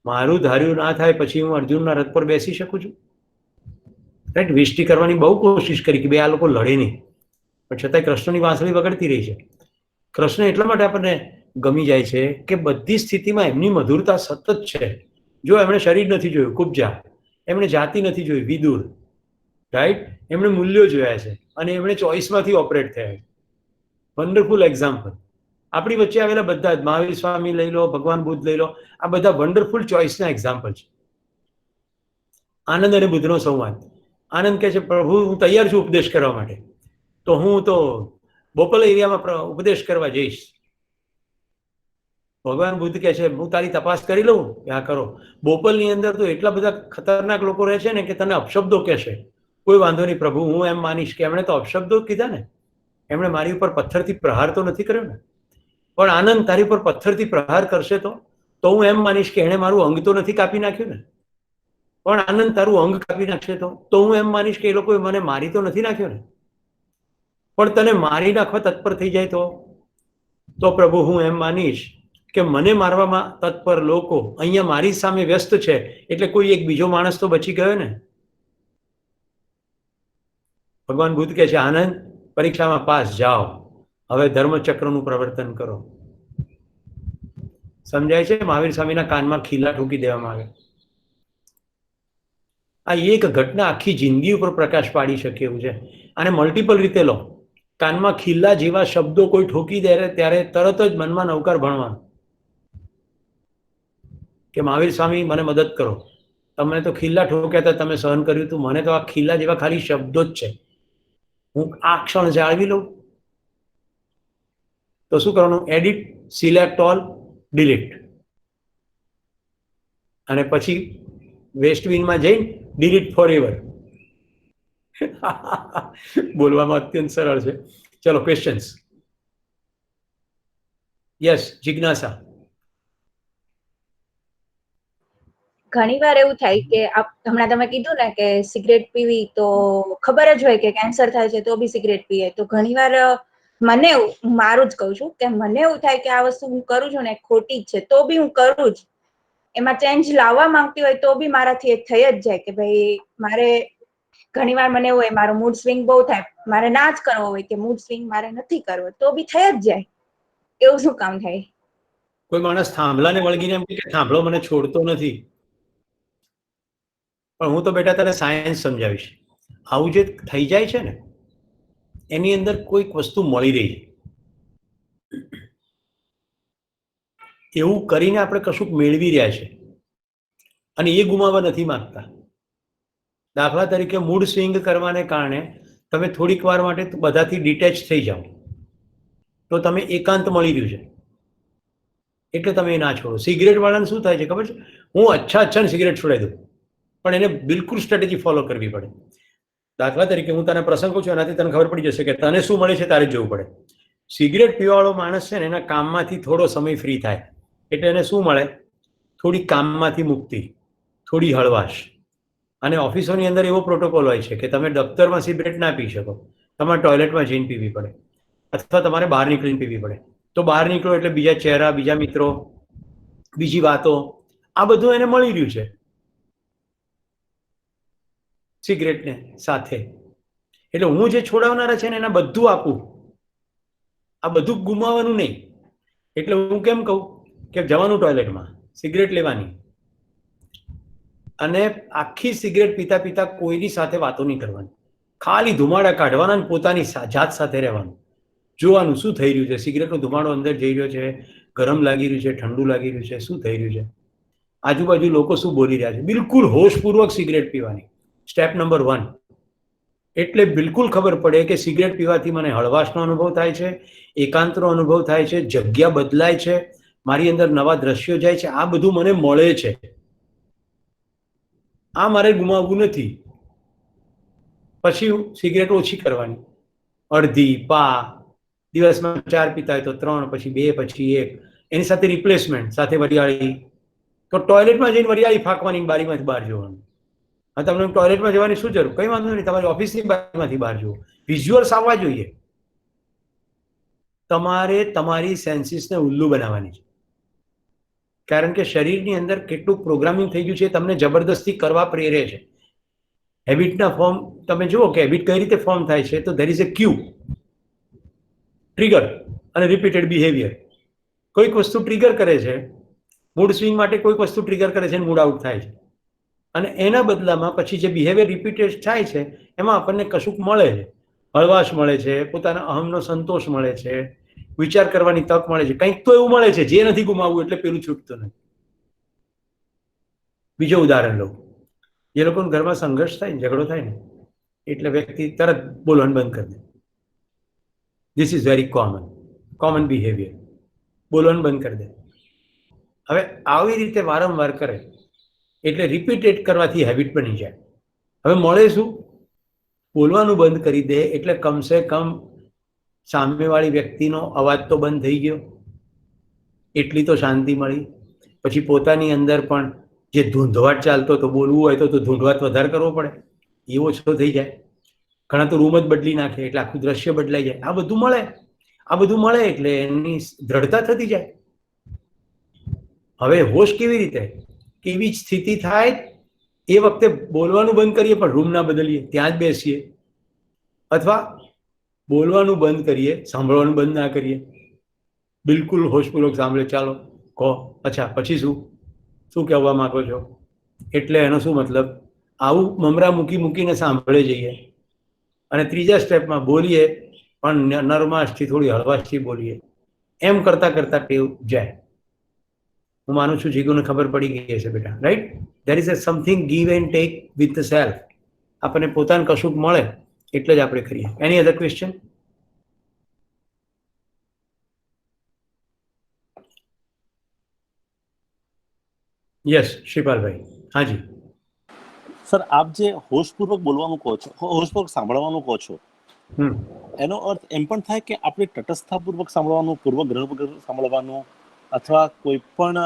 મારું ધાર્યું ના થાય પછી હું અર્જુનના રથ પર બેસી શકું છું? રાઈટ? વિષ્ટિ કરવાની બહુ કોશિશ કરી કે બે આ લોકો લડે નહીં, પણ છતાંય કૃષ્ણની વાંસળી વગાડતી રહી છે. કૃષ્ણ એટલા માટે આપણને ગમી જાય છે કે બધી સ્થિતિમાં એમની મધુરતા સતત છે. જો એમણે શરીર નથી જોયું, કુબ્જા, એમણે જાતિ નથી જોઈ, વિદુર, રાઈટ? એમણે મૂલ્યો જોયા છે અને એમણે ચોઇસમાંથી ઓપરેટ થયા છે. Wonderful example. આપણી વચ્ચે આવેલા બધા જ, મહાવીર સ્વામી લઈ લો, ભગવાન બુદ્ધ લઈ લો, આ બધા વન્ડરફુલ ચોઇસના એક્ઝામ્પલ છે. આનંદ અને બુદ્ધનો સંવાદ. આનંદ કહે છે પ્રભુ હું તૈયાર છું ઉપદેશ કરવા માટે, તો હું તો બોપલ એરિયામાં ઉપદેશ કરવા જઈશ. ભગવાન બુદ્ધ કહે છે હું તારી તપાસ કરી લઉં કે આ કરો. બોપલની અંદર તો એટલા બધા ખતરનાક લોકો રહે છે ને કે તને અપશબ્દો કહેશે. કોઈ વાંધો નહીં પ્રભુ, હું એમ માનીશ કે એમણે તો અપશબ્દો કીધા ને, એમણે મારી ઉપર પથ્થરથી પ્રહાર તો નથી કર્યો ને. પણ આનંદ તારી ઉપર પથ્થરથી પ્રહાર કરશે તો હું એમ માનીશ કે એણે મારું અંગ તો નથી કાપી નાખ્યું ને. પણ આનંદ તારું અંગ કાપી નાખશે તો હું એમ માનીશ કે એ લોકોએ મને મારી તો નથી નાખ્યો ને. પણ તને મારી નાખવા તત્પર થઈ જાય તો પ્રભુ હું એમ માનીશ કે મને મારવામાં તત્પર લોકો અહીંયા મારી સામે વ્યસ્ત છે, એટલે કોઈ એક બીજો માણસ તો બચી ગયો ને. ભગવાન બુદ્ધ કહે છે આનંદ પરીક્ષામાં પાસ જાઓ, હવે ધર્મચક્રનું પ્રવર્તન કરો. સમજાય છે? મહાવીર સ્વામીના કાનમાં ખીલા ઠોકી દેવામાં આવે. આ એક ઘટના આખી જિંદગી ઉપર પ્રકાશ પાડી શકે એવું છે. અને મલ્ટિપલ રીતે લો. કાનમાં ખીલા જેવા શબ્દો કોઈ ઠોકી દે ત્યારે તરત જ મનમાં નવકાર ભણવાનું કે મહાવીર સ્વામી મને મદદ કરો, તમને તો ખીલા ઠોક્યા હતા, તમે સહન કર્યું હતું, મને તો આ ખીલા જેવા ખાલી શબ્દો જ છે, હું આ ક્ષણ જાળવી લઉં. તો શું કરવાનું? એડિટ, સિલેક્ટ ઓલ, ડિલીટ, અને પછી વેસ્ટવિનમાં જઈને ડિલીટ ફોર એવર. બોલવામાં અત્યંત સરળ છે. ચલો ક્વેશ્ચન્સ. યસ, જિજ્ઞાસા. ઘણી વાર એવું થાય કે હમણાં તમે કીધું ને કે સિગરેટ પીવી તો ખબર જ હોય કે કેન્સર થાય છે તો બી સિગરેટ પીએ, તો ઘણી વાર મને મારું જ કહું છું કે મને એવું થાય કે આ વસ્તુ હું કરું છું ને ખોટી જ છે, તો બી હું કરું જ. એમાં ચેન્જ લાવવા માંગતી હોય તો બી મારાથી એ થઈ જ જાય કે ભાઈ મારે ઘણી વાર મને એવું હોય મારો મૂડ સ્વિંગ બહુ થાય, મારે ના જ કરવો હોય કે મૂડ સ્વિંગ મારે નથી કરવો, તો બી થઈ જ જાય. એવું શું કામ થાય? કોઈ માણસ થાંભલાને વળગીને એમ કે થાંભલો મને છોડતો નથી, પણ હું તો બેટા તને સાયન્સ સમજાવીશ. આવું જે થઈ જાય છે ને એની અંદર કોઈક વસ્તુ મળી રહી છે, એવું કરીને આપણે કશુંક મેળવી રહ્યા છે અને એ ગુમાવવા નથી માંગતા. દાખલા તરીકે મૂડ સ્વિંગ કરવાને કારણે તમે થોડીક વાર માટે બધાથી ડિટેચ થઈ જાઓ તો તમે એકાંત મળી રહ્યું છે એટલે તમે એ ના છોડો. સિગરેટ વાળાને શું થાય છે ખબર છે? હું અચ્છા સિગરેટ છોડાવી દઉં, પણ એને બિલકુલ સ્ટ્રેટેજી ફોલો કરવી પડે. દાખલા તરીકે હું તને પ્રસંગ કહું છું, એનાથી તને ખબર પડી જશે કે તને શું મળે છે તારે જ જોવું પડે. સિગરેટ પીવાવાળો માણસ છે ને એના કામમાંથી થોડો સમય ફ્રી થાય એટલે એને શું મળે? થોડી કામમાંથી મુક્તિ, થોડી હળવાશ. અને ઓફિસોની અંદર એવો પ્રોટોકોલ હોય છે કે તમે દફતરમાં સિગરેટ ના પી શકો, તમારે ટોયલેટમાં જઈને પીવી પડે અથવા તમારે બહાર નીકળીને પીવી પડે. તો બહાર નીકળો એટલે બીજા ચહેરા, બીજા મિત્રો, બીજી વાતો, આ બધું એને મળી રહ્યું છે સિગરેટને સાથે. એટલે હું જે છોડાવનારા છે ને એને બધું આપું, આ બધું ગુમાવવાનું નહીં. એટલે હું કેમ કહું કે જવાનું ટોયલેટમાં, સિગરેટ લેવાની અને આખી સિગરેટ પીતા પીતા કોઈની સાથે વાતો નહીં કરવાની, ખાલી ધુમાડા કાઢવાના અને પોતાની જાત સાથે રહેવાનું, જોવાનું શું થઈ રહ્યું છે. સિગરેટનો ધુમાડો અંદર જઈ રહ્યો છે, ગરમ લાગી રહ્યું છે, ઠંડુ લાગી રહ્યું છે, શું થઈ રહ્યું છે, આજુબાજુ લોકો શું બોલી રહ્યા છે. બિલકુલ હોશપૂર્વક સિગરેટ પીવાની, સ્ટેપ નંબર 1. એટલે બિલકુલ ખબર પડે કે સિગરેટ પીવાથી મને હળવાશનો અનુભવ થાય છે, એકાંતનો અનુભવ થાય છે, જગ્યા બદલાય છે, મારી અંદર નવા દ્રશ્યો જાય છે, આ બધું મને મળે છે, આ મારે ગુમાવવું નથી. પછી સિગરેટ ઓછી કરવાની, અડધી, પા, દિવસમાં 4 પીતા હોય તો 3, પછી 2, પછી 1, એની સાથે રિપ્લેસમેન્ટ, સાથે વરિયાળી. તો ટોયલેટમાં જઈને વરિયાળી ફાંકવાની, બારીમાંથી બહાર જોવાનું. હા, તમને ટોયલેટમાં જવાની શું જરૂર? કંઈ વાંધો નહીં, તમારી ઓફિસની બારીમાંથી બહાર જુઓ. વિઝ્યુઅલ્સ આવવા જોઈએ. તમારે તમારી સેન્સીસને ઉલ્લુ બનાવવાની છે, કારણ કે શરીરની અંદર કેટલું પ્રોગ્રામિંગ થઈ ગયું છે તમને જબરદસ્તી કરવા પ્રેરે છે. હેબિટના ફોર્મ તમે જુઓ કે હેબિટ કઈ રીતે ફોર્મ થાય છે. તો there is A Q, trigger અને રિપીટેડ બિહેવિયર. કોઈક વસ્તુ ટ્રિગર કરે છે, મૂડ સ્વિંગ માટે કોઈક વસ્તુ ટ્રિગર કરે છે, મૂડ આઉટ થાય છે, અને એના બદલામાં પછી જે બિહેવિયર રિપીટેડ થાય છે એમાં આપણને કશુંક મળે છે, હળવાશ મળે છે, પોતાના અહમનો સંતોષ મળે છે, વિચાર કરવાની તક મળે છે, કંઈક તો એવું મળે છે જે નથી ગુમાવવું એટલે પેલું છૂટતું નથી. બીજું ઉદાહરણ લઉં, જે લોકોને ઘરમાં સંઘર્ષ થાય ને, ઝઘડો થાય ને, એટલે વ્યક્તિ તરત બોલવાનું બંધ કરી દે. This is very common behaviour. બોલવાનું બંધ કરી દે. હવે આવી રીતે વારંવાર કરે એટલે રિપીટેડ કરવાથી હેબિટ બની જાય. હવે મળે શું? બોલવાનું બંધ કરી દે એટલે કમસે કમ સામેવાળી વ્યક્તિનો અવાજ તો બંધ થઈ ગયો, એટલી તો શાંતિ મળી. પછી પોતાની અંદર પણ જે ધૂંધવાટ ચાલતો તો, બોલવું હોય તો ધૂંધવાટ વધારે કરવો પડે, એ ઓછો થઈ જાય. ઘણા તો રૂમ જ બદલી નાખે એટલે આખું દ્રશ્ય બદલાઈ જાય. આ બધું મળે એટલે એની દ્રઢતા થતી જાય. હવે હોશ કેવી રીતે? કેવી સ્થિતિ થાય એ વખતે બોલવાનું બંધ કરીએ પણ રૂમ ના બદલીએ, ત્યાં જ બેસીએ, અથવા બોલવાનું બંધ કરીએ, સાંભળવાનું બંધ ના કરીએ, બિલકુલ હોશપૂર્વક સાંભળે, ચાલો કહો, અચ્છા પછી શું કહેવા માંગો છો. એટલે એનો શું મતલબ? આવું મમરા મૂકીને સાંભળે જઈએ, અને ત્રીજા સ્ટેપમાં બોલીએ પણ નરમાશથી, થોડી હળવાશથી બોલીએ. એમ કરતા કરતા ટેવ જાય. હું માનું છું જીગુને ખબર પડી ગઈ હશે બેટા, right? There is a something give and take with the self. આપણને પોતાને કશુંક મળે એટલે જ આપણે કરીએ. Any other question? યસ શ્રીપાલભાઈ. હાજી સર, આપ જે હોશપૂર્વક બોલવાનું કહો છો, હોશપૂર્વક સાંભળવાનું કહો છો, એનો અર્થ એમ પણ થાય કે આપણે તટસ્થતાપૂર્વક સાંભળવાનું, પૂર્વગ્રહ વગર સાંભળવાનું, અથવા કોઈ પણ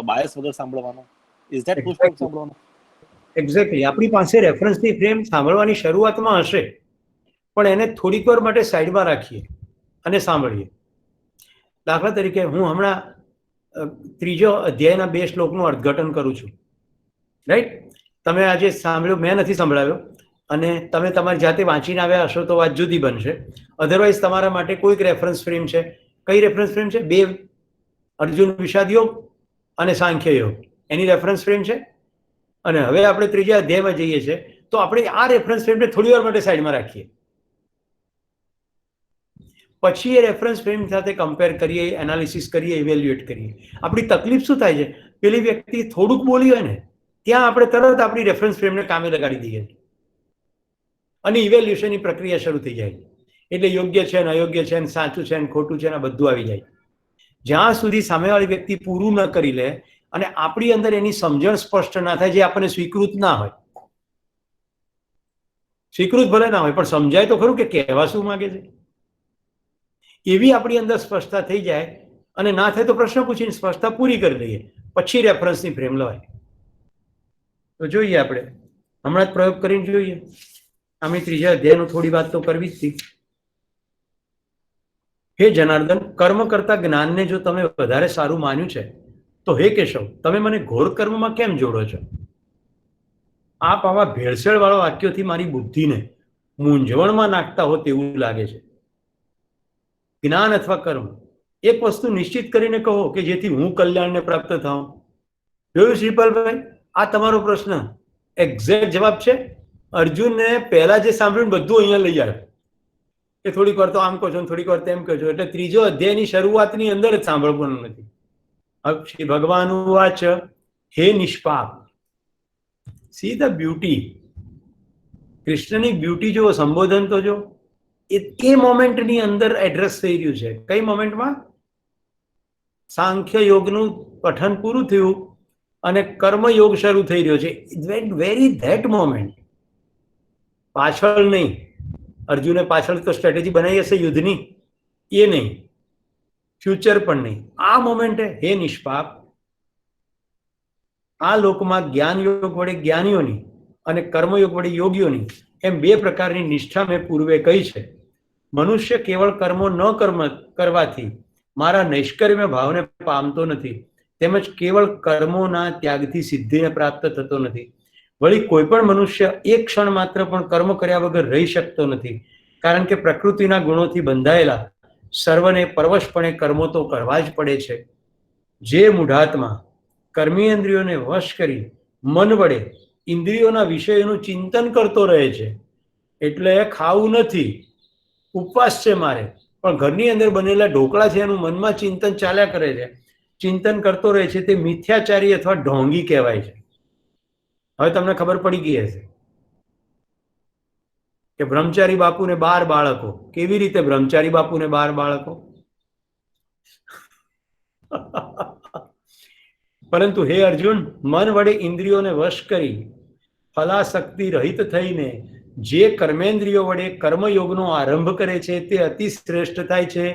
બાયસ વગર સાંભળવાનું? ઇઝ ધેટ હોશપૂર્વક સાંભળવાનું? એક્ઝેક્ટલી. આપણી પાસે રેફરન્સની ફ્રેમ સાંભળવાની શરૂઆતમાં હશે, પણ એને થોડીક વાર માટે સાઈડમાં રાખીએ અને સાંભળીએ. દાખલા તરીકે હું હમણાં ત્રીજો અધ્યાયના 2 શ્લોકનું અર્થઘટન કરું છું, રાઈટ? તમે આજે સાંભળ્યું, મેં નથી સંભળાવ્યો, અને તમે તમારી જાતે વાંચીને આવ્યા હશો તો વાત જુદી બનશે. અધરવાઇઝ તમારા માટે કોઈક રેફરન્સ ફ્રેમ છે. કઈ રેફરન્સ ફ્રેમ છે? 2 અર્જુન વિષાદ યોગ અને સાંખ્ય યોગ, એની રેફરન્સ ફ્રેમ છે. અને હવે આપણે ત્રીજા અધ્યાયમાં જઈએ છીએ, તો આપણે આ રેફરન્સ ફ્રેમને થોડી વાર માટે સાઈડમાં રાખીએ, પછી એ રેફરન્સ ફ્રેમ સાથે કમ્પેર કરીએ, એનાલિસિસ કરીએ, ઇવેલ્યુએટ કરીએ. આપણી તકલીફ શું થાય છે? પેલી વ્યક્તિ થોડુંક બોલી હોય ને, ત્યાં આપણે તરત આપણી રેફરન્સ ફ્રેમને કામે લગાડી દઈએ અને ઇવેલ્યુએશનની પ્રક્રિયા શરૂ થઈ જાય. એટલે યોગ્ય છે ને અયોગ્ય છે ને સાચું છે ને ખોટું છે ને બધું આવી જાય. જ્યાં સુધી સામેવાળી વ્યક્તિ પૂરું ન કરી લે અને આપણી અંદર એની સમજણ સ્પષ્ટ ના થાય, જે આપણને સ્વીકૃત ના હોય, સ્વીકૃત ભલે ના હોય પણ સમજાય તો ખરું કે કહેવા શું માંગે છે, એવી આપણી અંદર સ્પષ્ટતા થઈ જાય. અને ના થાય તો પ્રશ્ન પૂછીને સ્પષ્ટતા પૂરી કરી લઈએ, પછી રેફરન્સની ફ્રેમ લવાય. તો જોઈએ, આપણે હમણાં જ પ્રયોગ કરીને જોઈએ. અમે ત્રીજા અધ્યાયનું થોડી વાત તો કરવી જ હતી. હે જનાર્દન, કર્મ કરતા જ્ઞાનને જો તમે વધારે સારું માન્યું છે, તો હે કેશવ, તમે મને ઘોર કર્મમાં કેમ જોડો છો? આપ આવા ભેળસેળ વાળા વાક્યોથી મારી બુદ્ધિને મૂંઝવણમાં નાખતા હો તેવું લાગે છે. જ્ઞાન અથવા કર્મ, એક વસ્તુ નિશ્ચિત કરીને કહો કે જેથી હું કલ્યાણને પ્રાપ્ત થાઉં. જોયું શ્રીપાલભાઈ, આ તમારો પ્રશ્ન એક્ઝેક્ટ જવાબ છે. અર્જુનને પહેલા જે સાંભળ્યું બધું અહીંયા લઈ આવ્યો કે થોડીક વાર તો આમ કહો છો, થોડીક વાર તેમ કહો છો. એટલે ત્રીજો અધ્યાયની શરૂઆતની અંદર જ સાંભળવાનું નથી. શ્રી ભગવાન વાચ, હે નિષ્પાપ. સી ધ બ્યુટી, કૃષ્ણની બ્યુટી જો, સંબોધન તો જો, એ મોમેન્ટની અંદર એડ્રેસ થઈ રહ્યું છે. કઈ મોમેન્ટમાં? સાંખ્ય યોગનું પઠન પૂરું થયું અને કર્મયોગ શરૂ થઈ રહ્યો છે. વેરી ધેટ મોમેન્ટ, પાછળ નહીં. અર્જુને પાછળ તો સ્ટ્રેટેજી બનાવી હશે યુદ્ધની, એ નહીં, ફ્યુચર પણ નહીં. આ મોમેન્ટે હે નિષ્પાપ, આ લોકમાં જ્ઞાન યોગ વડે જ્ઞાનીઓની અને કર્મયોગ વડે યોગીઓની એમ 2 પ્રકારની નિષ્ઠા મેં પૂર્વે કહી છે. મનુષ્ય કેવળ કર્મો ન કરવાથી મારા નૈષ્કર્મ્ય ભાવને પામતો નથી, તેમજ કેવળ કર્મોના ત્યાગથી સિદ્ધિને પ્રાપ્ત થતો નથી. વળી કોઈ પણ મનુષ્ય એક ક્ષણ માત્ર પણ કર્મ કર્યા વગર રહી શકતો નથી, કારણ કે પ્રકૃતિના ગુણોથી બંધાયેલા સર્વને પરવશપણે કર્મો તો કરવા જ પડે છે. જે મૂઢાત્મા કર્મેન્દ્રિયોને વશ કરી મન વડે ઇન્દ્રિયોના વિષયોનું ચિંતન કરતો રહે છે, એટલે ખાવું નથી, ઉપવાસ છે મારે, પણ ઘરની અંદર બનેલા ઢોકળા છે એનું મનમાં ચિંતન ચાલ્યા કરે છે, ચિંતન કરતો રહે છે, તે મિથ્યાચારી અથવા ઢોંગી કહેવાય છે. હવે તમને ખબર પડી ગઈ હશે કે બ્રહ્મચારી બાપુને 12 બાળકો. કેવી રીતે બ્રહ્મચારી બાપુને 12 બાળકો? પરંતુ હે અર્જુન, મન વડે ઇન્દ્રિયોને વશ કરી ફલાશક્તિ રહિત થઈને જે કર્મેન્દ્રિયો વડે કર્મયોગનો આરંભ કરે છે તે અતિ શ્રેષ્ઠ થાય છે.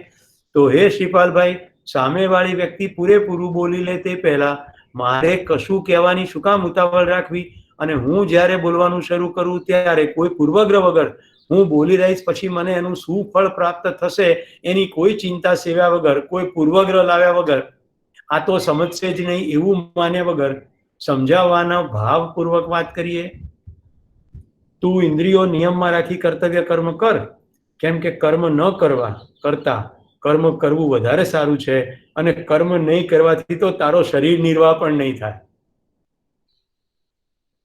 તો હે શ્રીપાલભાઈ, સામેવાળી વ્યક્તિ પૂરેપૂરું બોલી લે તે પહેલા મારે કશું કહેવાની શું કામ ઉતાવળ રાખવી? અને હું જ્યારે બોલવાનું શરૂ કરું ત્યારે કોઈ પૂર્વગ્રહ વગર હું બોલી રહીશ, પછી મને એનું શું ફળ પ્રાપ્ત થશે એની કોઈ ચિંતા સેવ્યા વગર, કોઈ પૂર્વગ્રહ લાવ્યા વગર, આ તો સમજશે જ નહીં એવું માન્યા વગર સમજાવવાના ભાવપૂર્વક વાત કરીએ. તું ઇન્દ્રિયો નિયમમાં રાખી કર્તવ્ય કર્મ કર, કેમ કે કર્મ ન કરવા કરતા કર્મ કરવું વધારે સારું છે, અને કર્મ નહીં કરવાથી તો તારો શરીર નિર્વાહ પણ નહીં થાય.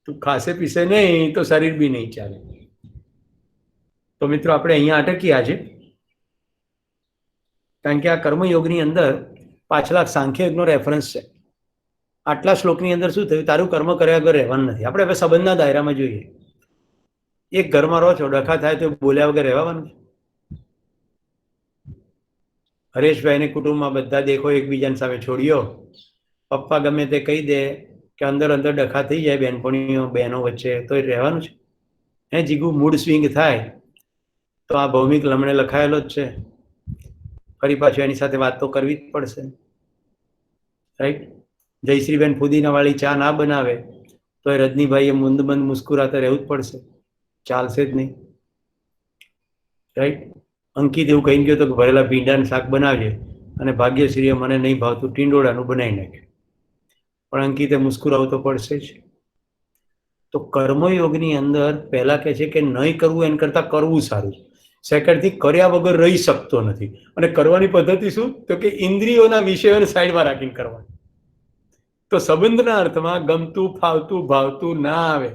તું ખાસે પીસે નહીં તો શરીર બી નહીં ચાલે. તો મિત્રો, આપણે અહીંયા અટકીએ આજે, કારણ કે આ કર્મયોગની અંદર પાછલા સાંખ્યયોગનો રેફરન્સ છે. આટલા શ્લોકની અંદર શું થયું? તારું કર્મ કર્યા વગર રહેવાનું નથી. આપણે હવે સંબંધના દાયરામાં જોઈએ. એક ઘરમાં રહો છો, ડખા થાય તો બોલ્યા વગર રહેવાનું. હરેશભાઈને કુટુંબમાં બધા દેખો એકબીજાની સામે છોડ્યો, પપ્પા ગમે તે કહી દે કે અંદર અંદર ડખા થઈ જાય બેનપણીઓ બહેનો વચ્ચે, તો એ રહેવાનું છે? હે જીગુ, મૂડ સ્વિંગ થાય તો આ ભૌમિક લમણે લખાયેલો જ છે, ફરી પાછું એની સાથે વાત તો કરવી જ પડશે, રાઈટ? જયશ્રીબેન ફુદીનાવાળી ચા ના બનાવે તો એ રજનીભાઈએ મુંદબંધ મુસ્કુરાતા રહેવું જ પડશે, ચાલશે જ નહીં, રાઈટ? અંકિત એવું કહીને ગયો તો કે ભરેલા ભીંડાનું શાક બનાવજે, અને ભાગ્યશ્રીએ મને નહીં ભાવતું ટીંડોળાનું બનાવી નાખ્યું. પણ અંકિતે મુસ્કુરાવું તો પડશે જ. તો કર્મયોગની અંદર પહેલા કહે છે કે નહીં કરવું એના કરતાં કરવું સારું. સેકન્ડથી કર્યા વગર રહી શકતો નથી. અને કરવાની પદ્ધતિ શું? તો કે ઇન્દ્રિયોના વિષયોને સાઈડમાં રાખીને કરવાનું. તો સંબંધના અર્થમાં ગમતું, ફાવતું, ભાવતું ના આવે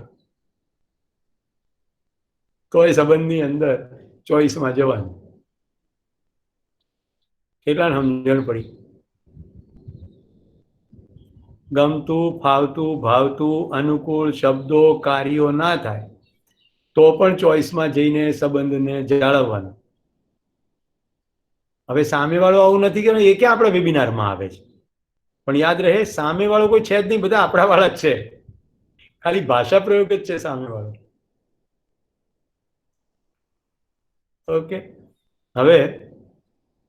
તો એ સંબંધની અંદર ચોઈસમાં જવાનું. કેટલાને સમજણ પડી? ગમતું, ફાવતું, ભાવતું, અનુકૂળ શબ્દો, કાર્યો ના થાય તો પણ ચોઈસમાં જઈને સંબંધને જાળવવાનો. હવે સામેવાળો આવું નથી કે એ કે આપણા વેબિનારમાં આવે છે, પણ યાદ રહે સામેવાળો કોઈ છે જ નહીં, બધા આપણા વાળા જ છે. ખાલી ભાષા પ્રયોગ જ છે સામેવાળો. ઓકે, હવે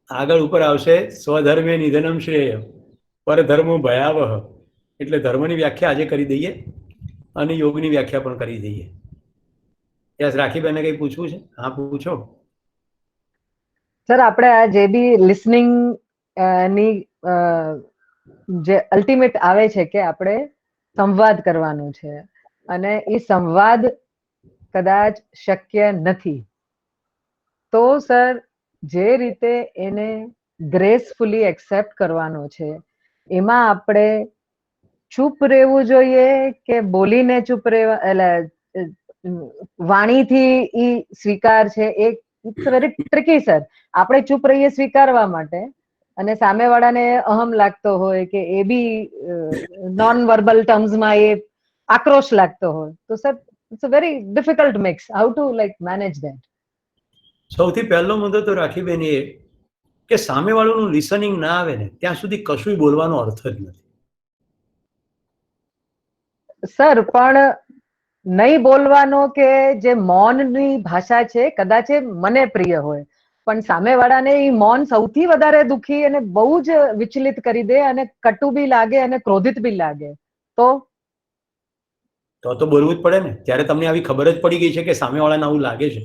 આગળ ઉપર આવશે સ્વધર્મે નિધનમ શ્રેય પરધર્મો ભયાવહ. એટલે ધર્મની વ્યાખ્યા આજે કરી દઈએ અને યોગની વ્યાખ્યા પણ કરી દઈએ. યસ, રાખીબેને કંઈ પૂછવું છે? હા, પૂછો. સર, આપણે આ જે બી લિસનિંગ ની જે અલ્ટિમેટ આવે છે કે આપણે સંવાદ કરવાનું છે, અને એ સંવાદ કદાચ શક્ય નથી, તો સર જે રીતે એને ગ્રેસફુલી એક્સેપ્ટ કરવાનો છે, એમાં આપણે ચૂપ રહેવું જોઈએ કે બોલીને ચૂપ રહેવા, એટલે વાણીથી ઈ સ્વીકાર છે? It's very tricky sir. આપણે ચૂપ રહીએ સ્વીકારવા માટે, અને સામેવાળાને અહમ લાગતો હોય કે એ બી નોન વર્બલ ટર્મ્સમાં એ આક્રોશ લાગતો હોય, તો sir it's a very difficult mix. How to like manage that? સૌથી પહેલો મુદ્દો તો રાખીબેન એ કે સામેવાળાનું લિસનિંગ ના આવે ને ત્યાં સુધી કશું બોલવાનો અર્થ જ નથી. સર, પણ નહીં બોલવાનો કે જે મૌનની ભાષા છે કદાચ એ મને પ્રિય હોય, પણ સામેવાળાને એ મૌન સૌથી વધારે દુખી અને બહુ જ વિચલિત કરી દે, અને કટુ બી લાગે અને ક્રોધિત બી લાગે, તો બોલવું જ પડે ને. ત્યારે તમને આવી ખબર જ પડી ગઈ છે કે સામેવાળાને આવું લાગે છે,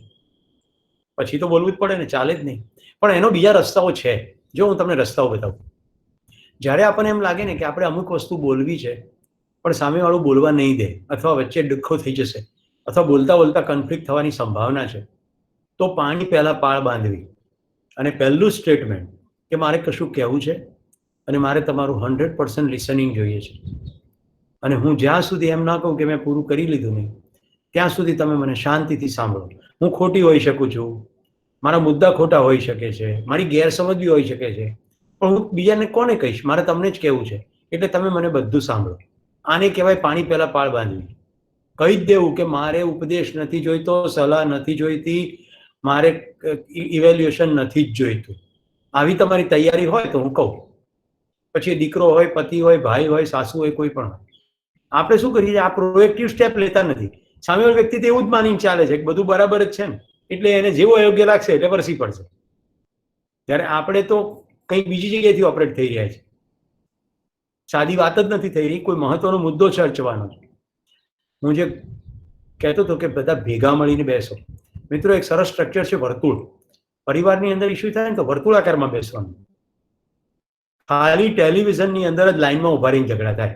પછી તો બોલવું જ પડે ને, ચાલે જ નહીં. પણ એનો બીજા રસ્તાઓ છે. જો હું તમને રસ્તાઓ બતાવું. જ્યારે આપણને એમ લાગે ને કે આપણે અમુક વસ્તુ બોલવી છે પણ સામેવાળું બોલવા નહીં દે, અથવા વચ્ચે ડખો થઈ જશે, અથવા બોલતા બોલતા કન્ફ્લિક્ટ થવાની સંભાવના છે, તો પાણી પહેલા પાળ બાંધવી અને પહેલું સ્ટેટમેન્ટ કે મારે કશું કહેવું છે અને મારે તમારું 100% લિસનિંગ જોઈએ છે, અને હું જ્યાં સુધી એમ ના કહું કે મેં પૂરું કરી લીધું નહીં ત્યાં સુધી તમે મને શાંતિથી સાંભળો. હું ખોટી હોઈ શકું છું, મારા મુદ્દા ખોટા હોઈ શકે છે, મારી ગેરસમજ બી હોઈ શકે છે, પણ હું બીજાને કોને કહીશ? મારે તમને જ કહેવું છે, એટલે તમે મને બધું સાંભળો. આને કહેવાય પાણી પહેલા પાળ બાંધવી. કહી જ દેવું કે મારે ઉપદેશ નથી જોઈતો, સલાહ નથી જોઈતી, મારે ઇવેલ્યુએશન નથી જ જોઈતું. આવી તમારી તૈયારી હોય તો હું કહું. પછી દીકરો હોય, પતિ હોય, ભાઈ હોય, સાસુ હોય, કોઈ પણ હોય. આપણે શું કરીએ? આ પ્રોએક્ટિવ સ્ટેપ લેતા નથી. સામેવાળી વ્યક્તિ તો એવું જ માનીને ચાલે છે કે બધું બરાબર જ છે ને, એટલે એને જેવો અયોગ્ય લાગશે એટલે વરસી પડશે. ત્યારે આપણે તો કંઈક બીજી જગ્યાએથી ઓપરેટ થઈ રહ્યા છે. સાદી વાત જ નથી થઈ રહી, કોઈ મહત્વનો મુદ્દો ચર્ચવાનો છે. હું જે કહેતો હતો કે બધા ભેગા મળીને બેસો. મિત્રો, એક સરસ સ્ટ્રક્ચર છે વર્તુળ. પરિવારની અંદર ઇસ્યુ થાય ને તો વર્તુળાકારમાં બેસવાનું. ખાલી ટેલિવિઝનની અંદર જ લાઈનમાં ઉભા રહીને ઝઘડા થાય.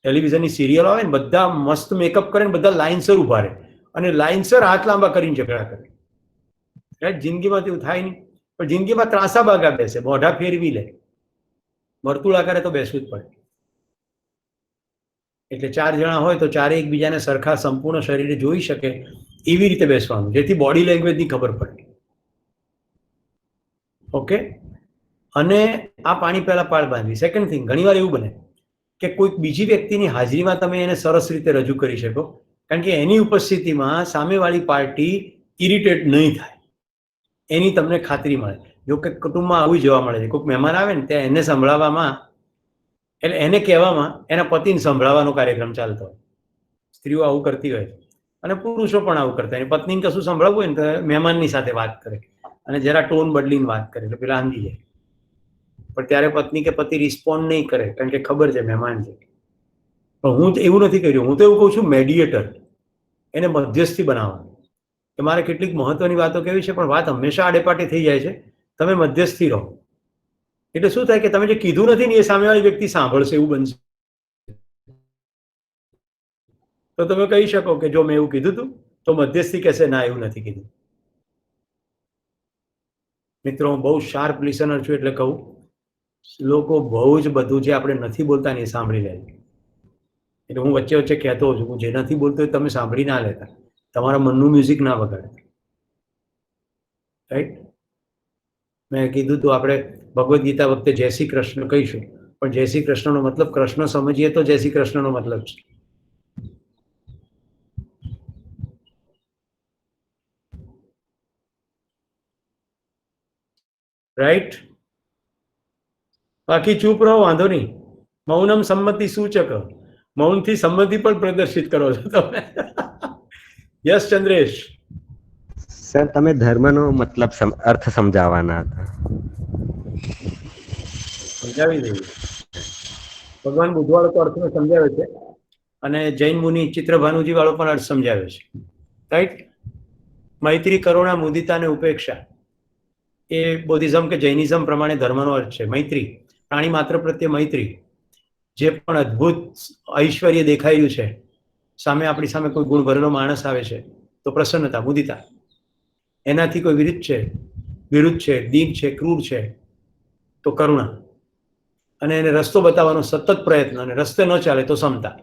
ટેલિવિઝનની સિરિયલ આવે ને, બધા મસ્ત મેકઅપ કરે ને બધા લાઇનસર ઉભા રહે અને લાઇનસર હાથ લાંબા કરીને ઝઘડા કરે. જિંદગીમાં તેવું થાય નહીં, પણ જિંદગીમાં ત્રાસા બાગા બેસે, મોઢા ફેરવી લે. વર્તુળાકારે તો બેસવું જ પડે. એટલે 4 જણા હોય તો ચારે એકબીજાને સરખા સંપૂર્ણ શરીરે જોઈ શકે એવી રીતે બેસવાનું, જેથી બોડી લેંગ્વેજની ખબર પડે. ઓકે, અને આ પાણી પહેલા પાળ બાંધવી. સેકન્ડ થિંગ, ઘણીવાર એવું બને કે કોઈક બીજી વ્યક્તિની હાજરીમાં તમે એને સરસ રીતે રજૂ કરી શકો, કારણ કે એની ઉપસ્થિતિમાં સામેવાળી પાર્ટી ઇરિટેટ નહીં થાય એની તમને ખાતરી મળે. જો કે કુટુંબમાં આવું જોવા મળે છે, કોઈક મહેમાન આવે ને ત્યાં એને સંભળાવવામાં, એટલે એને કહેવામાં એના પતિને સંભળાવવાનો કાર્યક્રમ ચાલતો હોય. સ્ત્રીઓ આવું કરતી હોય અને પુરુષો પણ આવું કરતા હોય. પત્નીને કશું સંભળાવવું હોય ને તો મહેમાનની સાથે વાત કરે અને જરા ટોન બદલીને વાત કરે એટલે પેલા સમજી જાય. પણ ત્યારે પત્ની કે પતિ રિસ્પોન્ડ નહીં કરે, કારણ કે ખબર છે મહેમાન છે. પણ હું એવું નથી કર્યું. હું તો એવું કહું છું, મેડિએટર, એને મધ્યસ્થી બનાવવાનું. કે મારે કેટલીક મહત્વની વાતો કહેવી છે, પણ વાત હંમેશા આડેપાટે થઈ જાય છે. તમે મધ્યસ્થી રહો, એટલે શું થાય કે તમે જે કીધું નથી ને એ સામેવાળી વ્યક્તિ સાંભળશે એવું બનશે. તો તમે કહી શકો કે જો મેં એવું કીધું હતું, તો મધ્યસ્થી કહેશે ના એવું નથી કીધું. મિત્રો, હું બહુ શાર્પ લિસનર છું, એટલે કહું, લોકો બહુ જ બધું જે આપણે નથી બોલતા ને એ સાંભળી લે. એટલે હું વચ્ચે વચ્ચે કહેતો હોઉં છું, હું જે નથી બોલતો એ તમે સાંભળી ના લેતા, તમારા મનનું મ્યુઝિક ના વગાડે. રાઈટ? મેં કીધું તું આપણે ભગવદ્ ગીતા વખતે જય શ્રી કૃષ્ણ કહીશું, પણ જય શ્રી કૃષ્ણનો મતલબ કૃષ્ણ સમજીએ તો જય શ્રી કૃષ્ણનો મતલબ છે. રાઈટ? બાકી ચૂપ રહો, વાંધો નહીં. મૌનમ સંમતિ સૂચક, મૌનથી સંમતિ પણ પ્રદર્શિત કરો છો તમે. યસ ચંદ્રેશ. સર, તમે ધર્મનો મતલબ અર્થ સમજાવવાના હતા. સમજાવી દઈએ. ભગવાન બુદ્ધવાળો તો અર્થને સમજાવે છે, અને જૈન મુનિ ચિત્રભાનુજી વાળો પણ અર્થ સમજાવે છે. રાઈટ? મૈત્રી, કરુણા, મુદિતા અને ઉપેક્ષા એ બૌદ્ધિઝમ કે જૈનિઝમ પ્રમાણે ધર્મનો અર્થ છે. મૈત્રી, પ્રાણી માત્ર પ્રત્યે મૈત્રી. જે પણ અદ્ભુત ઐશ્વર્ય દેખાઈ રહ્યું છે, સામે આપણી સામે કોઈ ગુણ ભરેલો માણસ આવે છે તો પ્રસન્નતા, મુદિતા. એનાથી કોઈ વિરુદ્ધ છે, દીન છે, ક્રૂર છે તો કરુણા. અને એને રસ્તો બતાવવાનો સતત પ્રયત્ન, અને રસ્તે ન ચાલે તો સમતા,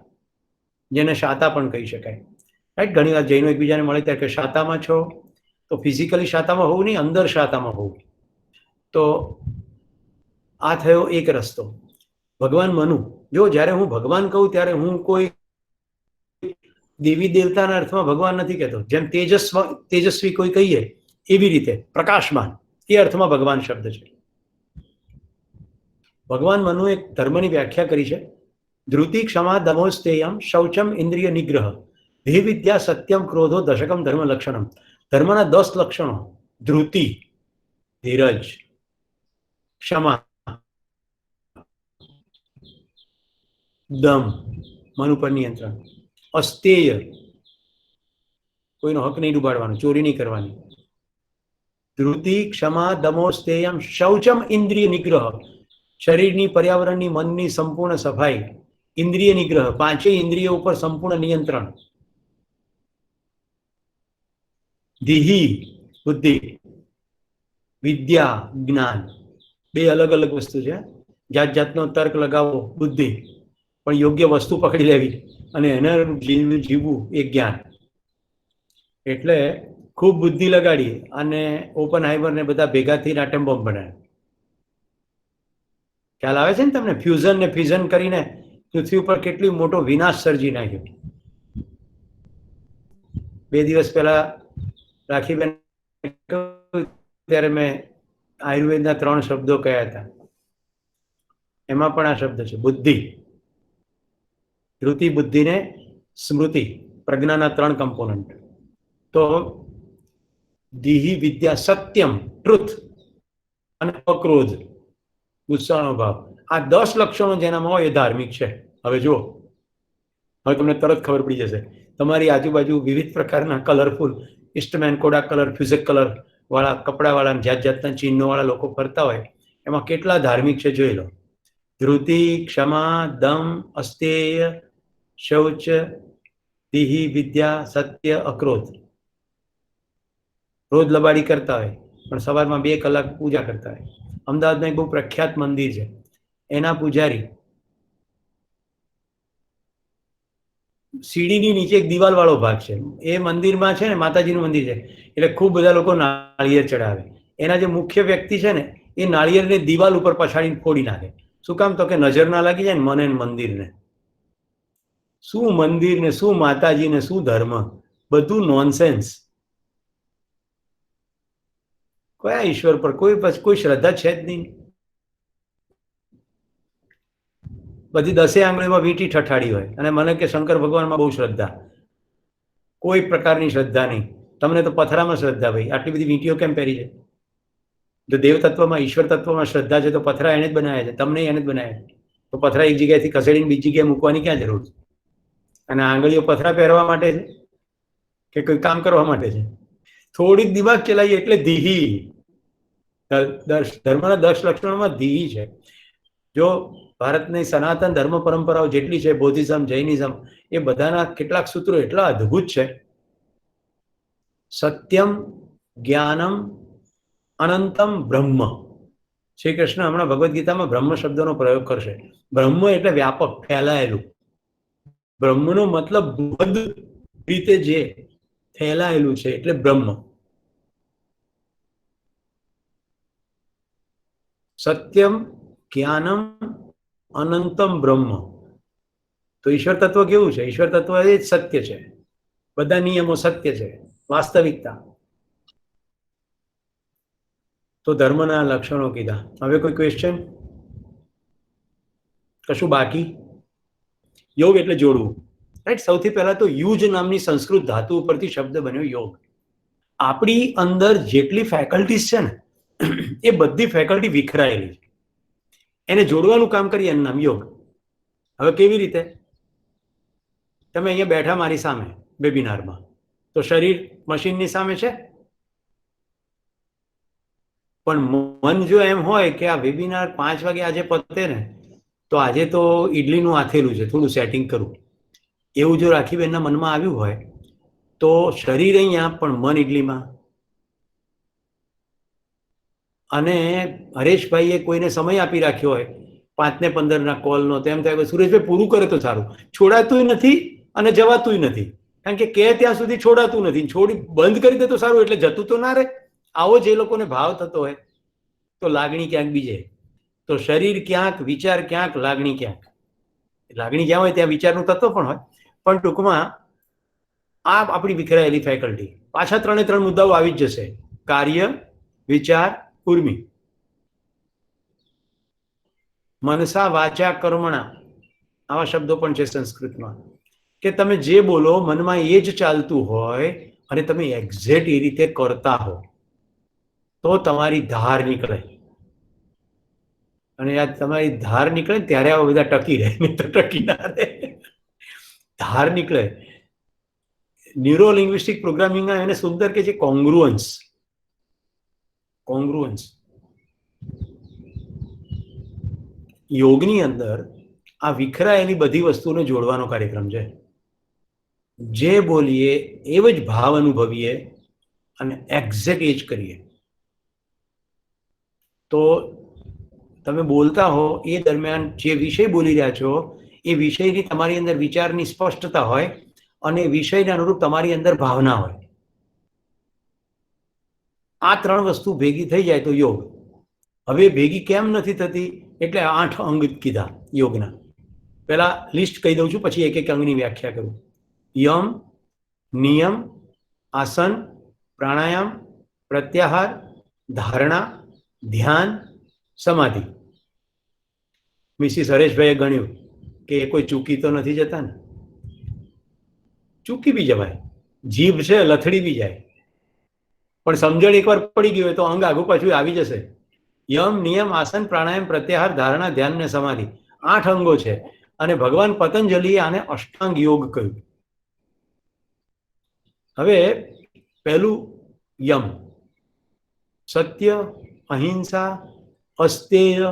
જેને શાતા પણ કહી શકાય. રાઈટ? ઘણી વાર જૈનો એકબીજાને મળે ત્યારે કે શાતામાં છો, તો ફિઝિકલી શાતામાં હોવું નહીં, અંદર શાતામાં હોવું. તો આ થયો એક રસ્તો. ભગવાન મનુ, જો જ્યારે હું ભગવાન કહું ત્યારે હું કોઈ દેવી દેવતાના અર્થમાં ભગવાન નથી કહેતો. જેમ તેજસ્વી કોઈ કહીએ એવી રીતે પ્રકાશમાન, એ અર્થમાં ભગવાન શબ્દ છે. ભગવાન મનુ એક ધર્મની વ્યાખ્યા કરી છે. ધૃતિ, ક્ષમા, દમોસ્તેયમ, શૌચમ, ઇન્દ્રિય નિગ્રહ, ધ્યેય વિદ્યા, સત્યમ, ક્રોધો, દશકમ ધર્મ લક્ષણમ. ધર્મના 10 લક્ષણો: ધૃતિ, ધીરજ; ક્ષમા, દમ, મન ઉપર નિયંત્રણ; અસ્તેય, કોઈનો હક નહીં ડુબાડવાનો, ચોરી નહીં કરવાની. ધૃતિ, ક્ષમા, દમોસ્તેયમ, શૌચમ, ઇન્દ્રિય નિગ્રહ, શરીરની, પર્યાવરણની, મનની સંપૂર્ણ સફાઈ; ઇન્દ્રિય નિગ્રહ, 5 ઇન્દ્રિયો ઉપર સંપૂર્ણ નિયંત્રણ; ધીહી, બુદ્ધિ; વિદ્યા, જ્ઞાન. 2 અલગ અલગ વસ્તુ છે. જાત જાતનો તર્ક લગાવો, બુદ્ધિ, પણ યોગ્ય વસ્તુ પકડી લેવી અને એને જીવવું એ જ્ઞાન. એટલે ખૂબ બુદ્ધિ લગાડી અને ઓપન હાઈમર ને બધા ભેગા થઈને આટમ બોમ્બ બનાવ્યા. ખ્યાલ આવે છે ને તમને? ફ્યુઝન ને ફ્યુઝન કરીને પૃથ્વી ઉપર કેટલી મોટો વિનાશ સર્જી નાખ્યો. 2 દિવસ પહેલા રાખીબેન ત્યારે મેં આયુર્વેદના 3 શબ્દો કયા હતા, એમાં પણ આ શબ્દ છે, બુદ્ધિ. ધૃતિ, બુદ્ધિ ને સ્મૃતિ, પ્રજ્ઞાના 3 કમ્પોનન્ટ. તો દીહી, વિદ્યા, સત્યમ, ટ્રુથ, અને અક્રોધ, ગુસ્સાનો ભાવ. આ 10 લક્ષણો જેનામાં હોય એ ધાર્મિક છે. હવે જુઓ, હવે તમને તરત ખબર પડી જશે. તમારી આજુબાજુ વિવિધ પ્રકારના કલરફુલ ઇસ્ટમેન, કોડાક કલર, ફ્યુઝેક કલર વાળા કપડાવાળા, જાત જાતના ચિહ્નો વાળા લોકો ફરતા હોય, એમાં કેટલા ધાર્મિક છે જોઈ લો. ધૃતિ, ક્ષમા, દમ, અસ્તેય, શૌચ, દીહી, વિદ્યા, સત્ય, અક્રોધ. રોજ લબાડી કરતા હોય, પણ સવારમાં 2 કલાક પૂજા કરતા હોય. અમદાવાદમાં એક બહુ પ્રખ્યાત મંદિર છે, એના પૂજારી સીડીની નીચે એક દિવાલ વાળો ભાગ છે, એ મંદિરમાં છે ને, માતાજીનું મંદિર છે, એટલે ખૂબ બધા લોકો નાળિયેર ચડાવે. એના જે મુખ્ય વ્યક્તિ છે ને, એ નાળિયેરને દિવાલ ઉપર પછાડીને ફોડી નાખે. શું કામ? તો કે નજર ના લાગી જાય ને મને મંદિરને. શું મંદિર ને શું માતાજી ને શું ધર્મ, બધું નોનસેન્સ. કયા ઈશ્વર પર કોઈ શ્રદ્ધા છે જ નહીં. બધી 10 આંગળીમાં વીંટી ઠઠાડી હોય, અને મને કે શંકર ભગવાનમાં બહુ શ્રદ્ધા. કોઈ પ્રકારની શ્રદ્ધા નહીં. તમને તો પથરામાં શ્રદ્ધા. ભાઈ, આટલી બધી વીંટીઓ કેમ પહેરી છે? જો દેવ તત્વમાં, ઈશ્વર તત્વમાં શ્રદ્ધા છે તો પથરા એને જ બનાવ્યા છે, તમને એને જ બનાવ્યા છે. તો પથરા એક જગ્યાએથી ખસેડીને બીજી જગ્યાએ મૂકવાની ક્યાં જરૂર છે? અને આંગળીઓ પથરા પહેરવા માટે છે કે કોઈ કામ કરવા માટે છે? થોડીક દિમાગ ચલાવીએ એટલે ધીહી. ધર્મના 10 લક્ષણોમાં ધીહી છે. જો ભારતની સનાતન ધર્મ પરંપરાઓ જેટલી છે, બૌદ્ધિઝમ, જૈનિઝમ, એ બધાના કેટલાક સૂત્રો એટલા અદ્ભુત છે. સત્યમ, જ્ઞાનમ, અનંતમ, બ્રહ્મ. શ્રી કૃષ્ણ હમણાં ભગવદ્ ગીતામાં બ્રહ્મ શબ્દનો પ્રયોગ કરશે. બ્રહ્મ એટલે વ્યાપક, ફેલાયેલું. બ્રહ્મનો મતલબ બુદ્ધ રીતે જે ફેલાયેલું છે એટલે બ્રહ્મ. સત્યમ, જ્ઞાનમ, અનંતમ, બ્રહ્મ. તો ઈશ્વર તત્વ કેવું છે? ઈશ્વર તત્વ એ જ સત્ય છે. બધા નિયમો સત્ય છે, વાસ્તવિકતા. તો ધર્મના લક્ષણો કીધા. હવે કોઈ ક્વેશ્ચન? કશું બાકી? યોગ એટલે જોડવું, રાઈટ? સૌથી પહેલા તો યુજ નામની સંસ્કૃત ધાતુ ઉપરથી શબ્દ બન્યો યોગ. આપણી અંદર જેટલી ફેકલ્ટીઝ છે ને, એ બધી ફેકલ્ટી વિખરાયેલી છે. એને જોડવાનું કામ કરીએ એનું નામ યોગ. હવે કેવી રીતે? તમે અહીંયા બેઠા મારી સામે વેબિનારમાં, તો શરીર મશીનની સામે છે, પણ મન જો એમ હોય કે આ વેબિનાર 5 વાગે આજે પતે ને, તો આજે તો ઈડલીનું આથેલું છે, થોડું સેટિંગ કરું, એવું જો રાખીબેનના મનમાં આવ્યું હોય, તો શરીર અહીંયા પણ મન ઈડલીમાં. અને હરેશભાઈએ કોઈને સમય આપી રાખ્યો હોય 5 ને 15 કોલનો, તો એમ થાય કે સુરેશભાઈ પૂરું કરે તો સારું. છોડાતું નથી અને જવાતું નથી, કારણ કે ત્યાં સુધી છોડાતું નથી. છોડી બંધ કરી દે તો સારું, એટલે જતું તો ના રહે. આવો જે લોકોને ભાવ થતો હોય, તો લાગણી ક્યાંક બીજે. તો શરીર ક્યાંક, વિચાર ક્યાંક, લાગણી ક્યાંક. લાગણી જ્યાં હોય ત્યાં વિચારનું તત્વ પણ હોય. પણ ટૂંકમાં આ આપણી વિખરાયેલી ફેકલ્ટી. પાછા 3 મુદ્દાઓ આવી જ જશે: કાર્ય, વિચાર, ઉર્મિ. મનસા વાચા કર્મણા, આવા શબ્દો પણ છે સંસ્કૃતમાં, કે તમે જે બોલો મનમાં એ જ ચાલતું હોય અને તમે એક્ઝેક્ટ એ રીતે કરતા હો, તો તમારી ધાર નીકળે. અને આ તમારી ધાર નીકળે ત્યારે આવા બધા ટકી રહે, નહીં તો ટકી ના રહે. ધાર નીકળે. ન્યુરો લિંગ્વિસ્ટિક પ્રોગ્રામિંગમાં એને સુંદર કે છે કોંગ્રુઅન્સ. કોંગ્રુઅન્સ. યોગની અંદર આ વિખરાયેલી બધી વસ્તુને જોડવાનો કાર્યક્રમ છે. જે બોલીએ એવો જ ભાવ અનુભવીએ અને એક્ઝેક્ટ એ જ કરીએ. તો તમે બોલતા હો એ દરમિયાન જે વિષય બોલી રહ્યા છો, એ વિષયની તમારી અંદર વિચારની સ્પષ્ટતા હોય અને વિષયને અનુરૂપ તમારી અંદર ભાવના હોય. આ 3 વસ્તુ ભેગી થઈ જાય તો યોગ. હવે ભેગી કેમ નથી થતી? એટલે 8 અંગ કીધા યોગના. પહેલા લિસ્ટ કહી દઉં છું, પછી એક અંગની વ્યાખ્યા કરું. યમ, નિયમ, આસન, પ્રાણાયામ, પ્રત્યાહાર, ધારણા, ધ્યાન, સમાધિ. મિસિસ હરેશભાઈએ ગણ્યું કે કોઈ ચૂકી તો નથી જતા ને? ચૂકી બી જવાય, જીભ છે લથડી બી જાય, પણ સમજણ એકવાર પડી ગઈ હોય તો અંગ આગું પાછું આવી જશે. યમ, નિયમ, આસન, પ્રાણાયામ, પ્રત્યાહાર, ધારણા, ધ્યાન ને સમાધિ. 8 અંગો છે. અને ભગવાન પતંજલિએ આને અષ્ટાંગ યોગ કહ્યું. હવે પહેલું યમ: સત્ય, અહિંસા, અસ્તેય,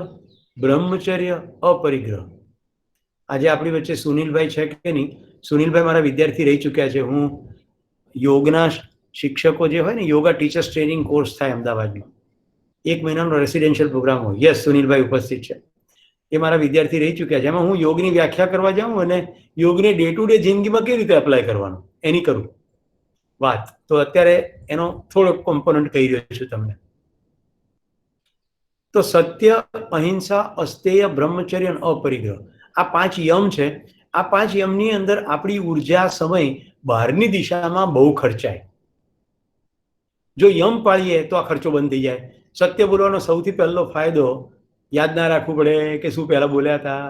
બ્રહ્મચર્ય, અપરિગ્રહ. આજે આપણી વચ્ચે સુનિલભાઈ છે કે નહીં? સુનિલભાઈ મારા વિદ્યાર્થી રહી ચૂક્યા છે. હું યોગના શિક્ષકો જે હોય ને, યોગા ટીચર્સ ટ્રેનિંગ કોર્સ થાય અમદાવાદમાં, 1 મહિનાનો રેસિડેન્શિયલ પ્રોગ્રામ હોય. યસ, સુનિલભાઈ ઉપસ્થિત છે. એ મારા વિદ્યાર્થી રહી ચૂક્યા છે. એમાં હું યોગની વ્યાખ્યા કરવા જાઉં અને યોગને ડે ટુ ડે જિંદગીમાં કેવી રીતે એપ્લાય કરવાનું એની કરું વાત. તો અત્યારે એનો થોડો કોમ્પોનન્ટ કહી રહ્યો છું તમને. તો સત્ય, અહિંસા, અસ્તેય, બ્રહ્મચર્ય અને અપરિગ્રહ, આ 5 યમ છે. આ 5 યમની અંદર આપણી ઉર્જા, સમય બહારની દિશામાં બહુ ખર્ચાય. જો યમ પાળીએ તો આ ખર્ચો બંધ થઈ જાય. સત્ય બોલવાનો સૌથી પહેલો ફાયદો યાદ ના રાખવું પડે કે શું પહેલા બોલ્યા હતા.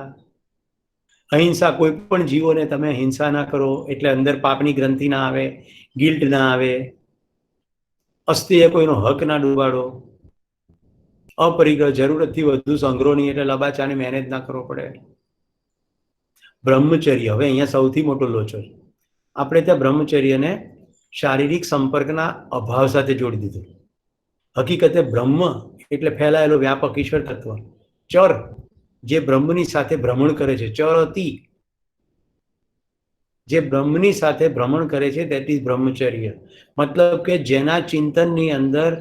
અહિંસા, કોઈ પણ જીવોને તમે હિંસા ના કરો, એટલે અંદર પાપની ગ્રંથિ ના આવે, ગિલ્ટ ના આવે. અસ્તેય, કોઈનો હક ના ડૂબાડો. અપરિગ્રહ, જરૂરતથી વધુ સંગ્રહ નહીં, એટલે લબાચાને મેનેજ ના કરવો પડે. બ્રહ્મચર્ય, હવે અહીંયા સૌથી મોટો લોચો છે. આપણે ત્યાં બ્રહ્મચર્યને શારીરિક સંપર્કના અભાવ સાથે જોડી દીધું. હકીકતે બ્રહ્મ એટલે ફેલાયેલો વ્યાપક ઈશ્વર તત્વ. ચર જે બ્રહ્મની સાથે ભ્રમણ કરે છે, ચરતિ જે બ્રહ્મની સાથે ભ્રમણ કરે છે, દેટ ઇઝ બ્રહ્મચર્ય. મતલબ કે જેના ચિંતનની અંદર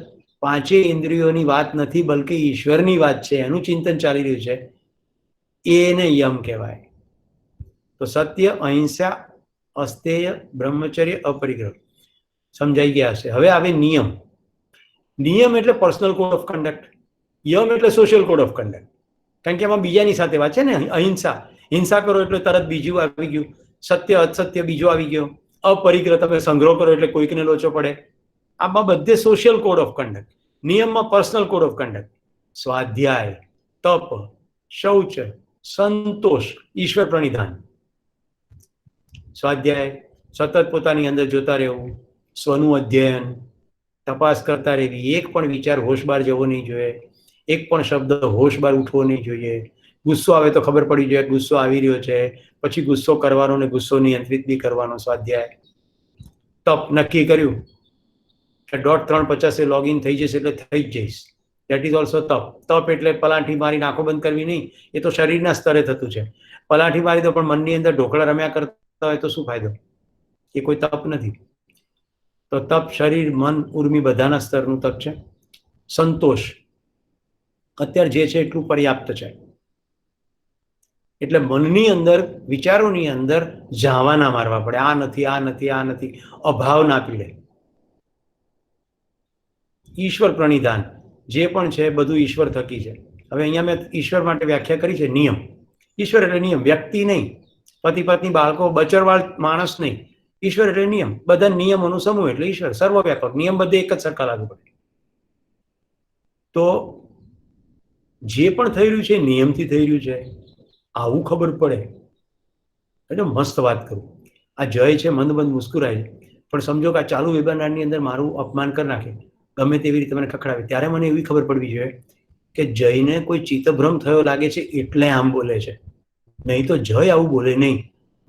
પાંચેય ઇન્દ્રિયોની વાત નથી, બલકે ઈશ્વરની વાત છે, એનું ચિંતન ચાલી રહ્યું છે, એને યમ કહેવાય. તો સત્ય, અહિંસા, અસ્તેય, બ્રહ્મચર્ય, અપરિગ્રહ સમજાઈ ગયા હશે. હવે આવે નિયમ. નિયમ એટલે personal code of conduct. Yama એટલે સોશિયલ કોડ ઓફ કન્ડક્ટ. કારણ કે એમાં બીજાની સાથે વાત છે ને. અહિંસા, હિંસા કરો એટલે તરત બીજું આવી ગયું. સત્ય, અસત્ય બીજો આવી ગયો. અપરિગ્રહ, તમે સંગ્રહ કરો એટલે કોઈકને લોચો પડે. આમાં બધે સોશિયલ કોડ ઓફ કન્ડક્ટ. નિયમમાં પર્સનલ કોડ ઓફ કન્ડક્ટ. સ્વાધ્યાય, તપ, શૌચ, સંતોષ, ઈશ્વર પ્રણિધાન. સ્વાધ્યાય સતત પોતાની અંદર જોતા રહેવું, સ્વનું અધ્યયન, તપાસ કરતા રહેવી. એક પણ વિચાર હોશ બહાર જવો નહીં જોઈએ, એક પણ શબ્દ હોશ બહાર ઉઠવો નહીં જોઈએ. ગુસ્સો આવે તો ખબર પડી જોઈએ ગુસ્સો આવી રહ્યો છે, પછી ગુસ્સો કરવાનો ને ગુસ્સો નિયંત્રિત બી કરવાનો. સ્વાધ્યાય. તપ નક્કી કર્યું કે 3:50 લોગિન થઈ જશે એટલે થઈ જ જઈશ, દેટ ઇઝ ઓલ્સો તપ. તપ એટલે પલાઠી મારી આંખો બંધ કરવી નહીં, એ તો શરીરના સ્તરે થતું છે. પલાઠી મારી દો પણ મનની અંદર ઢોકળા રમ્યા કરતા હોય તો શું ફાયદો? એ કોઈ તપ નથી. તો તપ શરીર, મન, ઉર્મિ બધાના સ્તરનું તપ છે. સંતોષ, અત્યારે જે છે એટલું પર્યાપ્ત છે. એટલે મનની અંદર, વિચારોની અંદર ઝાવા ના મારવા પડે. આ નથી, આ નથી, આ નથી, અભાવ ના પીડે. ઈશ્વર પ્રણિધાન, જે પણ છે બધું ઈશ્વર થકી છે. હવે અહીંયા મેં ઈશ્વર માટે વ્યાખ્યા કરી છે નિયમ. ઈશ્વર એટલે નિયમ, વ્યક્તિ નહીં, પતિ પત્ની, બાળકો, બચરવાળ માણસ નહીં. ઈશ્વર એટલે નિયમ, બધા નિયમોનું સમૂહ એટલે ઈશ્વર, સર્વવ્યાપક. નિયમ બધે એક જ સરખા લાગુ પડે. તો જે પણ થઈ રહ્યું છે નિયમથી થઈ રહ્યું છે, આવું ખબર પડે. એટલે મસ્ત વાત કરું. આ જય છે મંદ મંદ મુસ્કુરાય છે, પણ સમજો કે આ ચાલુ વેબિનારની અંદર મારું અપમાન કરી નાખે, ગમે તેવી રીતે મને ખખડાવે, ત્યારે મને એવી ખબર પડવી જોઈએ કે જયને કોઈ ચિત્તભ્રમ થયો લાગે છે એટલે આમ બોલે છે, નહીં તો જય આવું બોલે નહીં.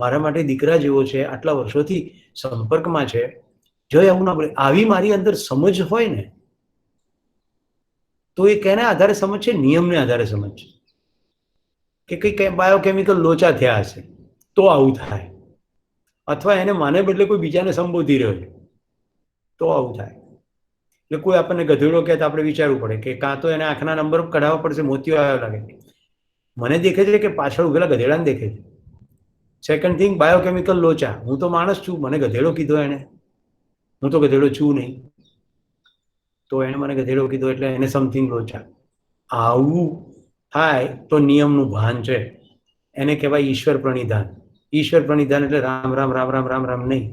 મારા માટે દીકરા જેવો છે, આટલા વર્ષોથી સંપર્કમાં છે, જય આવું ના બોલે. આવી મારી અંદર સમજ હોય ને તો એ કેના આધારે સમજ છે? નિયમને આધારે સમજ છે કે કઈ બાયોકેમિકલ લોચા થયા હશે તો આવું થાય, અથવા એને માને બદલે કોઈ બીજાને સંબોધી રહ્યો છે તો આવું થાય. એટલે કોઈ આપણને ગધેડો કહે તો આપણે વિચારવું પડે કે કાં તો એને આંખના નંબર કઢાવવા પડશે, મોતિયો આવ્યો લાગે. મને દેખે છે કે પાછળ ઉભેલા ગધેડાને દેખે છે. સેકન્ડ થિંગ, બાયોકેમિકલ લોચા. હું તો માણસ છું, મને ગધેડો કીધો એને, હું તો ગધેડો છું નહીં, તો એને મને ગધેડો કીધો એટલે એને સમથિંગ લોચા. આવું થાય તો નિયમનું ભાન છે, એને કહેવાય ઈશ્વર પ્રણિધાન. ઈશ્વર પ્રણિધાન એટલે રામ રામ રામ રામ રામ રામ નહીં.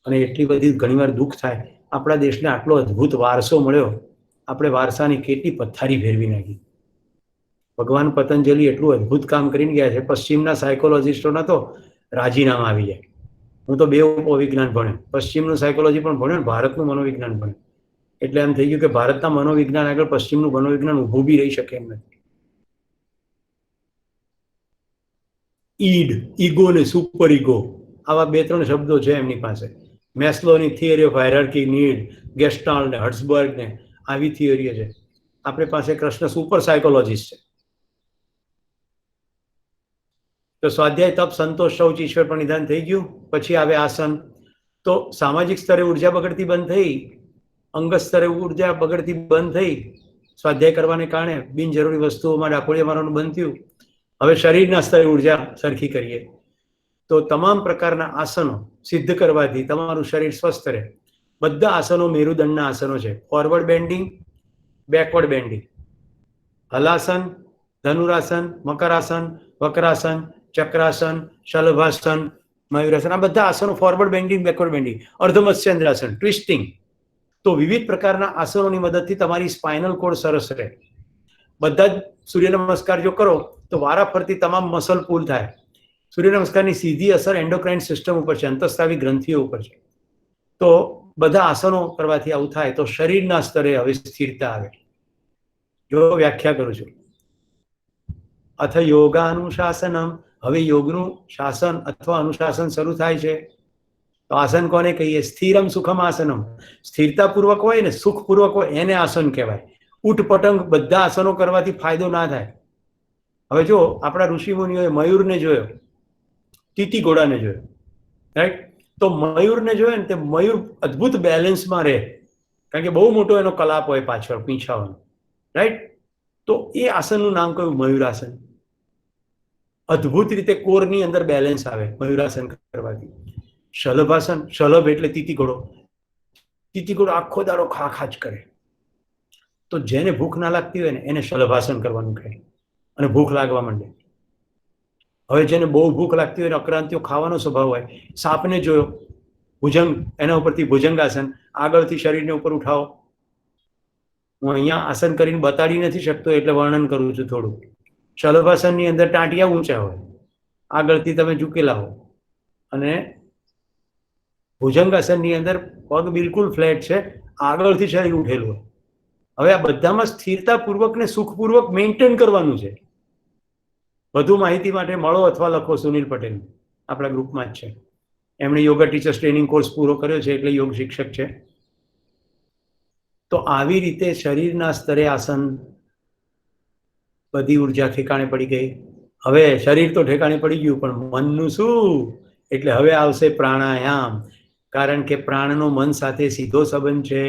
અને એટલી બધી ઘણીવાર દુઃખ થાય, આપણા દેશને આટલો અદ્ભુત વારસો મળ્યો, આપણે વારસાની કેટલી પથ્થારી ફેરવી નાખી. ભગવાન પતંજલિ એટલું અદ્ભુત કામ કરીને ગયા છે, પશ્ચિમના સાયકોલોજીસ્ટોના તો રાજીનામા આવી જાય. હું તો બે વિજ્ઞાન ભણ્યો, પશ્ચિમનું સાયકોલોજી પણ ભણ્યો ને ભારતનું મનોવિજ્ઞાન ભણ્યું. એટલે એમ થઈ ગયું કે ભારતના મનોવિજ્ઞાન આગળ પશ્ચિમનું મનોવિજ્ઞાન ઊભું બી રહી શકે એમ નથી. ઈડ, ઈગો ને સુપર ઈગો, આવા 2-3 શબ્દો છે એમની પાસે. મેસ્લોની theory of hierarchy need, gestalt ને હર્ટ્ઝબર્ગ ને આવી થિયરીઓ છે. આપણી પાસે કૃષ્ણ સુપર સાયકોલોજીસ્ટ છે. તો સ્વાધ્યાય, તપ, સંતોષ, શૌચ, ઈશ્વર પ્રણિધાન થઈ ગયું. પછી આવે આસન. તો સામાજિક સ્તરે ઉર્જા બગડતી બંધ થઈ, અંગત સ્તરે ઉર્જા બગડતી બંધ થઈ, સ્વાધ્યાય કરવાને કારણે બિનજરૂરી વસ્તુઓમાં ડાકોળિયા મારવાનું બંધ થયું. હવે શરીરના સ્તરે ઉર્જા સરખી કરીએ તો તમામ પ્રકારના આસનો સિદ્ધ કરવાથી તમારું શરીર સ્વસ્થ રહે. બધા આસનો મેરુદંડના આસનો છે. Forward bending, backward bending, halasana, dhanurasana, makarasana, vakrasana, chakrasana, shalabhasana, mayurasana, આ બધા આસનો forward bending, backward bending, ardhamatsyendrasana, twisting. તો વિવિધ પ્રકારના આસનોની મદદથી તમારી સ્પાઇનલ કોડ સરસ રહે. બધા જ સૂર્ય નમસ્કાર જો કરો તો વારાફરતી તમામ મસલ પુલ થાય. સૂર્ય નમસ્કારની સીધી અસર એન્ડોક્રાઇન સિસ્ટમ ઉપર છે, અંતઃસ્રાવી ગ્રંથિઓ ઉપર છે. તો બધા આસનો કરવાથી આવું થાય તો શરીરના સ્તરે હવે સ્થિરતા આવે. જો વ્યાખ્યા કરું છું, અથ યોગાનુશાસનમ, હવે યોગનું શાસન અથવા અનુશાસન શરૂ થાય છે. તો આસન કોને કહીએ? સ્થિરમ સુખમ આસનમ. સ્થિરતાપૂર્વક હોય ને સુખપૂર્વક હોય એને આસન કહેવાય. ઊઠ પટંગ બધા આસનો કરવાથી ફાયદો ના થાય. હવે જો આપણા ઋષિ મુનિઓએ મયુરને જોયો, તીતી ઘોડાને જોયો, રાઈટ? તો મયુરને જોયો ને તે મયુર અદ્ભુત બેલેન્સમાં રહે, કારણ કે બહુ મોટો એનો કલાપ હોય પાછળ પીંછાવાનો, રાઈટ? તો એ આસનનું નામ કયું? મયુરાસન. અદ્ભુત રીતે કોરની અંદર બેલેન્સ આવે મયુરાસન કરવાથી. શલભાસન, શલભ એટલે તીતી ઘોડો. તીતી ઘોડો આખો દાડો ખા ખા જ કરે. તો જેને ભૂખ ના લાગતી હોય ને એને શલભાસન કરવાનું કહે અને ભૂખ લાગવા માંડે. હવે જેને બહુ ભૂખ લાગતી હોય, અક્રાંતિઓ ખાવાનો સ્વભાવ હોય, સાપને જોયો, ભુજંગ, એના ઉપરથી ભુજંગાસન, આગળથી શરીરને ઉપર ઉઠાવો. હું અહીંયા આસન કરીને બતાડી નથી શકતો એટલે વર્ણન કરું છું થોડું. શલભાસનની અંદર ટાંટિયા ઊંચા હોય, આગળથી તમે ઝૂકેલા હો, અને ભુજંગાસનની અંદર પગ બિલકુલ ફ્લેટ છે, આગળથી શરીર ઉઠેલું હોય. હવે આ બધામાં સ્થિરતાપૂર્વક ને સુખપૂર્વક મેન્ટેન કરવાનું છે. વધુ માહિતી માટે મળો અથવા લખો સુનિલ પટેલ, આપણા ગ્રુપમાં જ છે. એમણે યોગા ટીચર્સ ટ્રેનિંગ કોર્સ પૂરો કર્યો છે એટલે યોગ શિક્ષક છે. તો આવી રીતે શરીરના સ્તરે આસન, બધી ઉર્જા ઠેકાણે પડી ગઈ. હવે શરીર તો ઠેકાણે પડી ગયું, પણ મનનું શું? એટલે હવે આવશે પ્રાણાયામ, કારણ કે પ્રાણનો મન સાથે સીધો સંબંધ છે.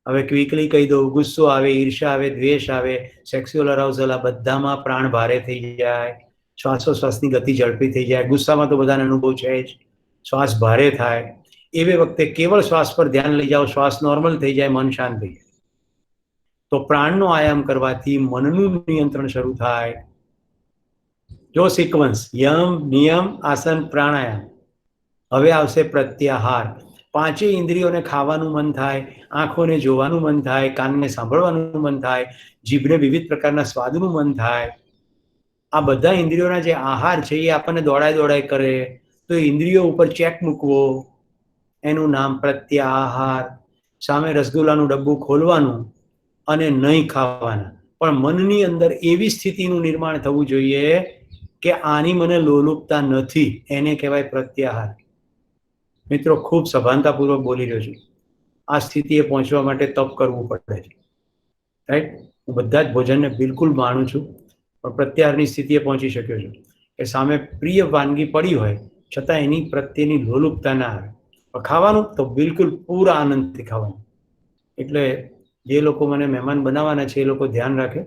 હવે ક્વિકલી કહી દઉં, ગુસ્સો આવે, ઈર્ષા આવે, દ્વેષ આવે, સેક્સ્યુઅલ અરાઉઝલ, આ બધામાં પ્રાણ ભારે થઈ જાય, શ્વાસોશ્વાસની ગતિ ઝડપી થઈ જાય. ગુસ્સામાં તો બધાને અનુભવ છે જ, શ્વાસ ભારે થાય. એવી વખતે કેવળ શ્વાસ પર ધ્યાન લઈ જાઓ, શ્વાસ નોર્મલ થઈ જાય, મન શાંત થઈ જાય. તો પ્રાણનો આયામ કરવાથી મનનું નિયંત્રણ શરૂ થાય. જો સિક્વન્સ યમ, નિયમ, આસન, પ્રાણાયામ. હવે આવશે પ્રત્યાહાર. પાંચેય ઇન્દ્રિયોને ખાવાનું મન થાય, આંખોને જોવાનું મન થાય, કાનને સાંભળવાનું મન થાય, જીભને વિવિધ પ્રકારના સ્વાદનું મન થાય. આ બધા ઇન્દ્રિયોના જે આહાર છે એ આપણને દોડાય કરે, તો ઇન્દ્રિયો ઉપર ચેક મૂકવો, એનું નામ પ્રત્યાહાર. સામે રસગુલ્લાનું ડબ્બું ખોલવાનું અને નહીં ખાવાના, પણ મનની અંદર એવી સ્થિતિનું નિર્માણ થવું જોઈએ કે આની મને લોલુપતા નથી, એને કહેવાય પ્રત્યાહાર. મિત્રો, ખૂબ સભાનતાપૂર્વક બોલી રહ્યો છું. આ સ્થિતિએ પહોંચવા માટે તપ કરવું પડે છે, રાઈટ? હું બધા જ ભોજનને બિલકુલ માનું છું, પણ પ્રત્યાહારની સ્થિતિએ પહોંચી શક્યો છું કે સામે પ્રિય વાનગી પડી હોય છતાં એની પ્રત્યેની લોલુપતા ના આવે. પણ ખાવાનું તો બિલકુલ પૂરા આનંદથી ખાવાનું. એટલે જે લોકો મને મહેમાન બનાવવાના છે એ લોકો ધ્યાન રાખે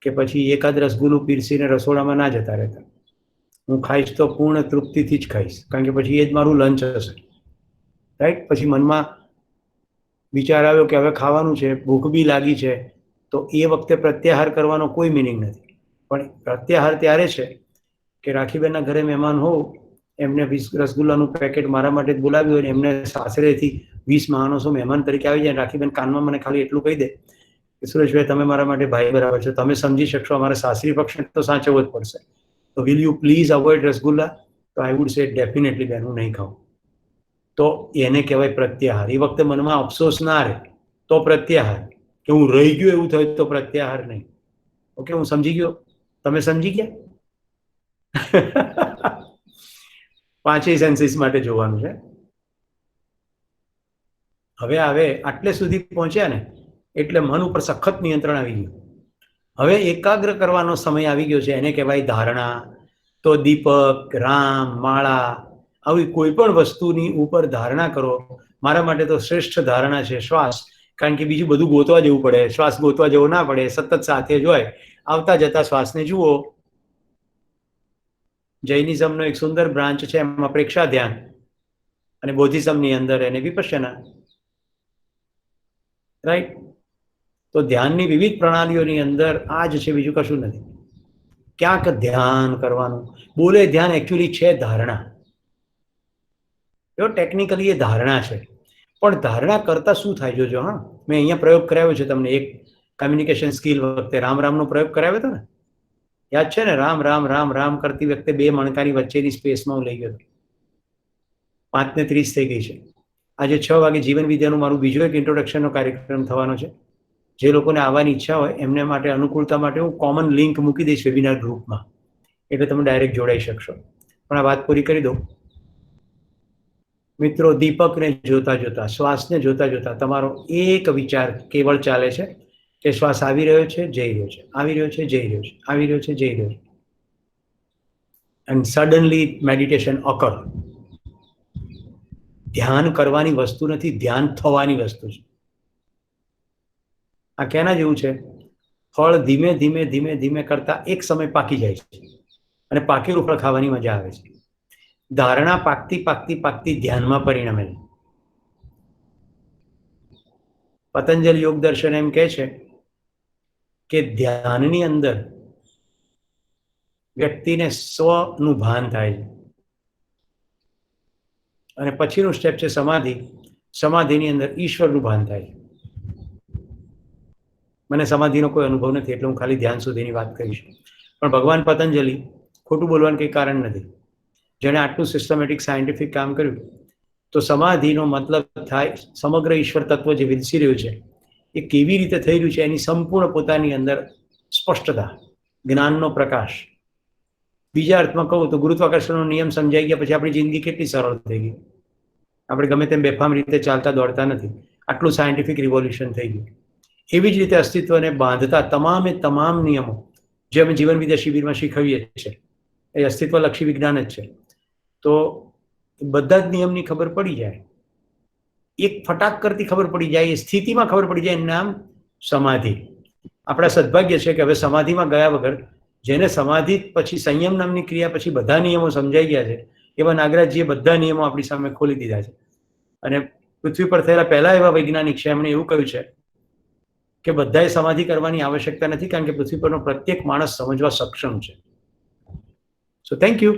કે પછી એકાદ રસગુલ્લું પીરસીને રસોડામાં ના જતા રહેતા. હું ખાઈશ તો પૂર્ણ તૃપ્તિથી જ ખાઈશ, કારણ કે પછી એ જ મારું લંચ હશે, રાઈટ? પછી મનમાં વિચાર આવ્યો કે હવે ખાવાનું છે, ભૂખ બી લાગી છે, તો એ વખતે પ્રત્યાહાર કરવાનો કોઈ મિનિંગ નથી. પણ પ્રત્યાહાર ત્યારે છે કે રાખીબેનના ઘરે મહેમાન હોવ, એમને 20 રસગુલ્લાનું પેકેટ મારા માટે જ બોલાવ્યું હોય ને એમને સાસરેથી 20 માણસો મહેમાન તરીકે આવી જાય, રાખીબેન કાનમાં મને ખાલી એટલું કહી દે કે સુરેશભાઈ તમે મારા માટે ભાઈ બરાબર છો, તમે સમજી શકશો, અમારા સાસરી પક્ષને તો સાચવવો જ પડશે, તો will you please avoid rasgulla? તો આઈ વુડ સે ડેફિનેટલી બેન, હું નહીં ખાઉં. તો એને કહેવાય પ્રત્યાહાર. એ વખતે મનમાં અફસોસ ના રહે તો પ્રત્યાહાર, કે હું રહી ગયો એવું થયું તો પ્રત્યાહાર નહીં. ઓકે, હું સમજી ગયો, તમે સમજી ગયા? પાંચેય સેન્સીસ માટે જોવાનું છે. હવે આટલે સુધી પહોંચ્યા ને એટલે મન ઉપર સખત નિયંત્રણ આવી ગયું. હવે એકાગ્ર કરવાનો સમય આવી ગયો છે, એને કહેવાય ધારણા. તો દીપક, રામ, માળા, આવી કોઈ પણ વસ્તુની ઉપર ધારણા કરો. મારા માટે તો શ્રેષ્ઠ ધારણા છે શ્વાસ, કારણ કે બીજું બધું ગોતવા જવું પડે, શ્વાસ ગોતવા જવો ના પડે, સતત સાથે જ હોય, આવતા જતા શ્વાસને જુઓ. જૈનિઝમનો એક સુંદર બ્રાન્ચ છે, એમાં પ્રેક્ષા ધ્યાન, અને બોધિસમની અંદર એને વિપશ્યના, રાઈટ? તો ધ્યાનની વિવિધ પ્રણાલીઓની અંદર આ જ છે, બીજું કશું નથી. ક્યાંક ધ્યાન કરવાનું, બોલે ધ્યાન એકચ્યુઅલી છે ધારણા. જો ટેકનિકલી એ ધારણા છે, પણ ધારણા કરતા શું થાય જોજો. હા, મેં અહીંયા પ્રયોગ કરાવ્યો છે તમને, એક કમ્યુનિકેશન સ્કિલ વખતે રામનો પ્રયોગ કરાવ્યો હતો ને, યાદ છે ને? રામ રામ રામ રામ કરતી વખતે 2 મણકાની વચ્ચેની સ્પેસમાં હું લઈ ગયો હતો. 5:30 થઈ ગઈ છે. આજે 6 વાગે જીવન વિદ્યાનું મારું બીજો એક ઇન્ટ્રોડક્શનનો કાર્યક્રમ થવાનો છે. જે લોકોને આવવાની ઈચ્છા હોય એમને માટે અનુકૂળતા માટે હું કોમન લિંક મૂકી દઈશ વેબિનાર ગ્રુપમાં, એટલે તમે ડાયરેક્ટ જોડાઈ શકશો. પણ આ વાત પૂરી કરી દઉં. મિત્રો, દીપકને જોતા જોતા, શ્વાસને જોતા જોતા તમારો એક વિચાર કેવળ ચાલે છે કે શ્વાસ આવી રહ્યો છે, જઈ રહ્યો છે, આવી રહ્યો છે, જઈ રહ્યો છે, આવી રહ્યો છે, જઈ રહ્યો છે. And suddenly meditation occur. ધ્યાન કરવાની વસ્તુ નથી, ધ્યાન થવાની વસ્તુ છે. આ કેના જેવું છે? ફળ ધીમે ધીમે ધીમે ધીમે કરતા એક સમય પાકી જાય છે અને પાકેલું ફળ ખાવાની મજા આવે છે. ધારણા પાકતી પાકતી પાકતી ધ્યાનમાં પરિણમે છે. પતંજલિ યોગ દર્શન એમ કહે છે કે ધ્યાનની અંદર વ્યક્તિને સ્વનું ભાન થાય છે અને પછીનું સ્ટેપ છે સમાધિ. સમાધિની અંદર ઈશ્વરનું ભાન થાય છે. મને સમાધિનો કોઈ અનુભવ નથી એટલે હું ખાલી ધ્યાન સુધીની વાત કરીશ. પણ ભગવાન પતંજલિ, ખોટું બોલવાનું કંઈ કારણ નથી, જેણે આટલું સિસ્ટમેટિક સાયન્ટિફિક કામ કર્યું, તો સમાધિનો મતલબ થાય સમગ્ર ઈશ્વર તત્વ જે વિલસી રહ્યું છે એ કેવી રીતે થઈ રહ્યું છે એની સંપૂર્ણ પોતાની અંદર સ્પષ્ટતા, જ્ઞાનનો પ્રકાશ. બીજા અર્થમાં કહું તો ગુરુત્વાકર્ષણનો નિયમ સમજાઈ ગયા પછી આપણી જિંદગી કેટલી સરળ થઈ ગઈ. આપણે ગમે તેમ બેફામ રીતે ચાલતા દોડતા નથી. આટલું સાયન્ટિફિક રિવોલ્યુશન થઈ ગયું. એવી જ રીતે અસ્તિત્વને બાંધતા તમામ નિયમો જે અમે જીવન વિદ્યા શિબિરમાં શીખવીએ છીએ એ અસ્તિત્વલક્ષી વિજ્ઞાન જ છે. તો બધા જ નિયમની ખબર પડી જાય, એક ફટાક કરતી ખબર પડી જાય, એ સ્થિતિમાં ખબર પડી જાય. એનું નામ સમાધિ. આપણા સદભાગ્ય છે કે હવે સમાધિમાં ગયા વગર, જેને સમાધિ પછી સંયમ નામની ક્રિયા પછી બધા નિયમો સમજાઈ ગયા છે, એવા નાગરાજજીએ બધા નિયમો આપણી સામે ખોલી દીધા છે. અને પૃથ્વી પર થયેલા પહેલા એવા વૈજ્ઞાનિક છે, એમણે એવું કહ્યું છે કે બધાએ સમાધિ કરવાની આવશ્યકતા નથી, કારણ કે પૃથ્વી પરનો પ્રત્યેક માણસ સમજવા સક્ષમ છે. So thank you.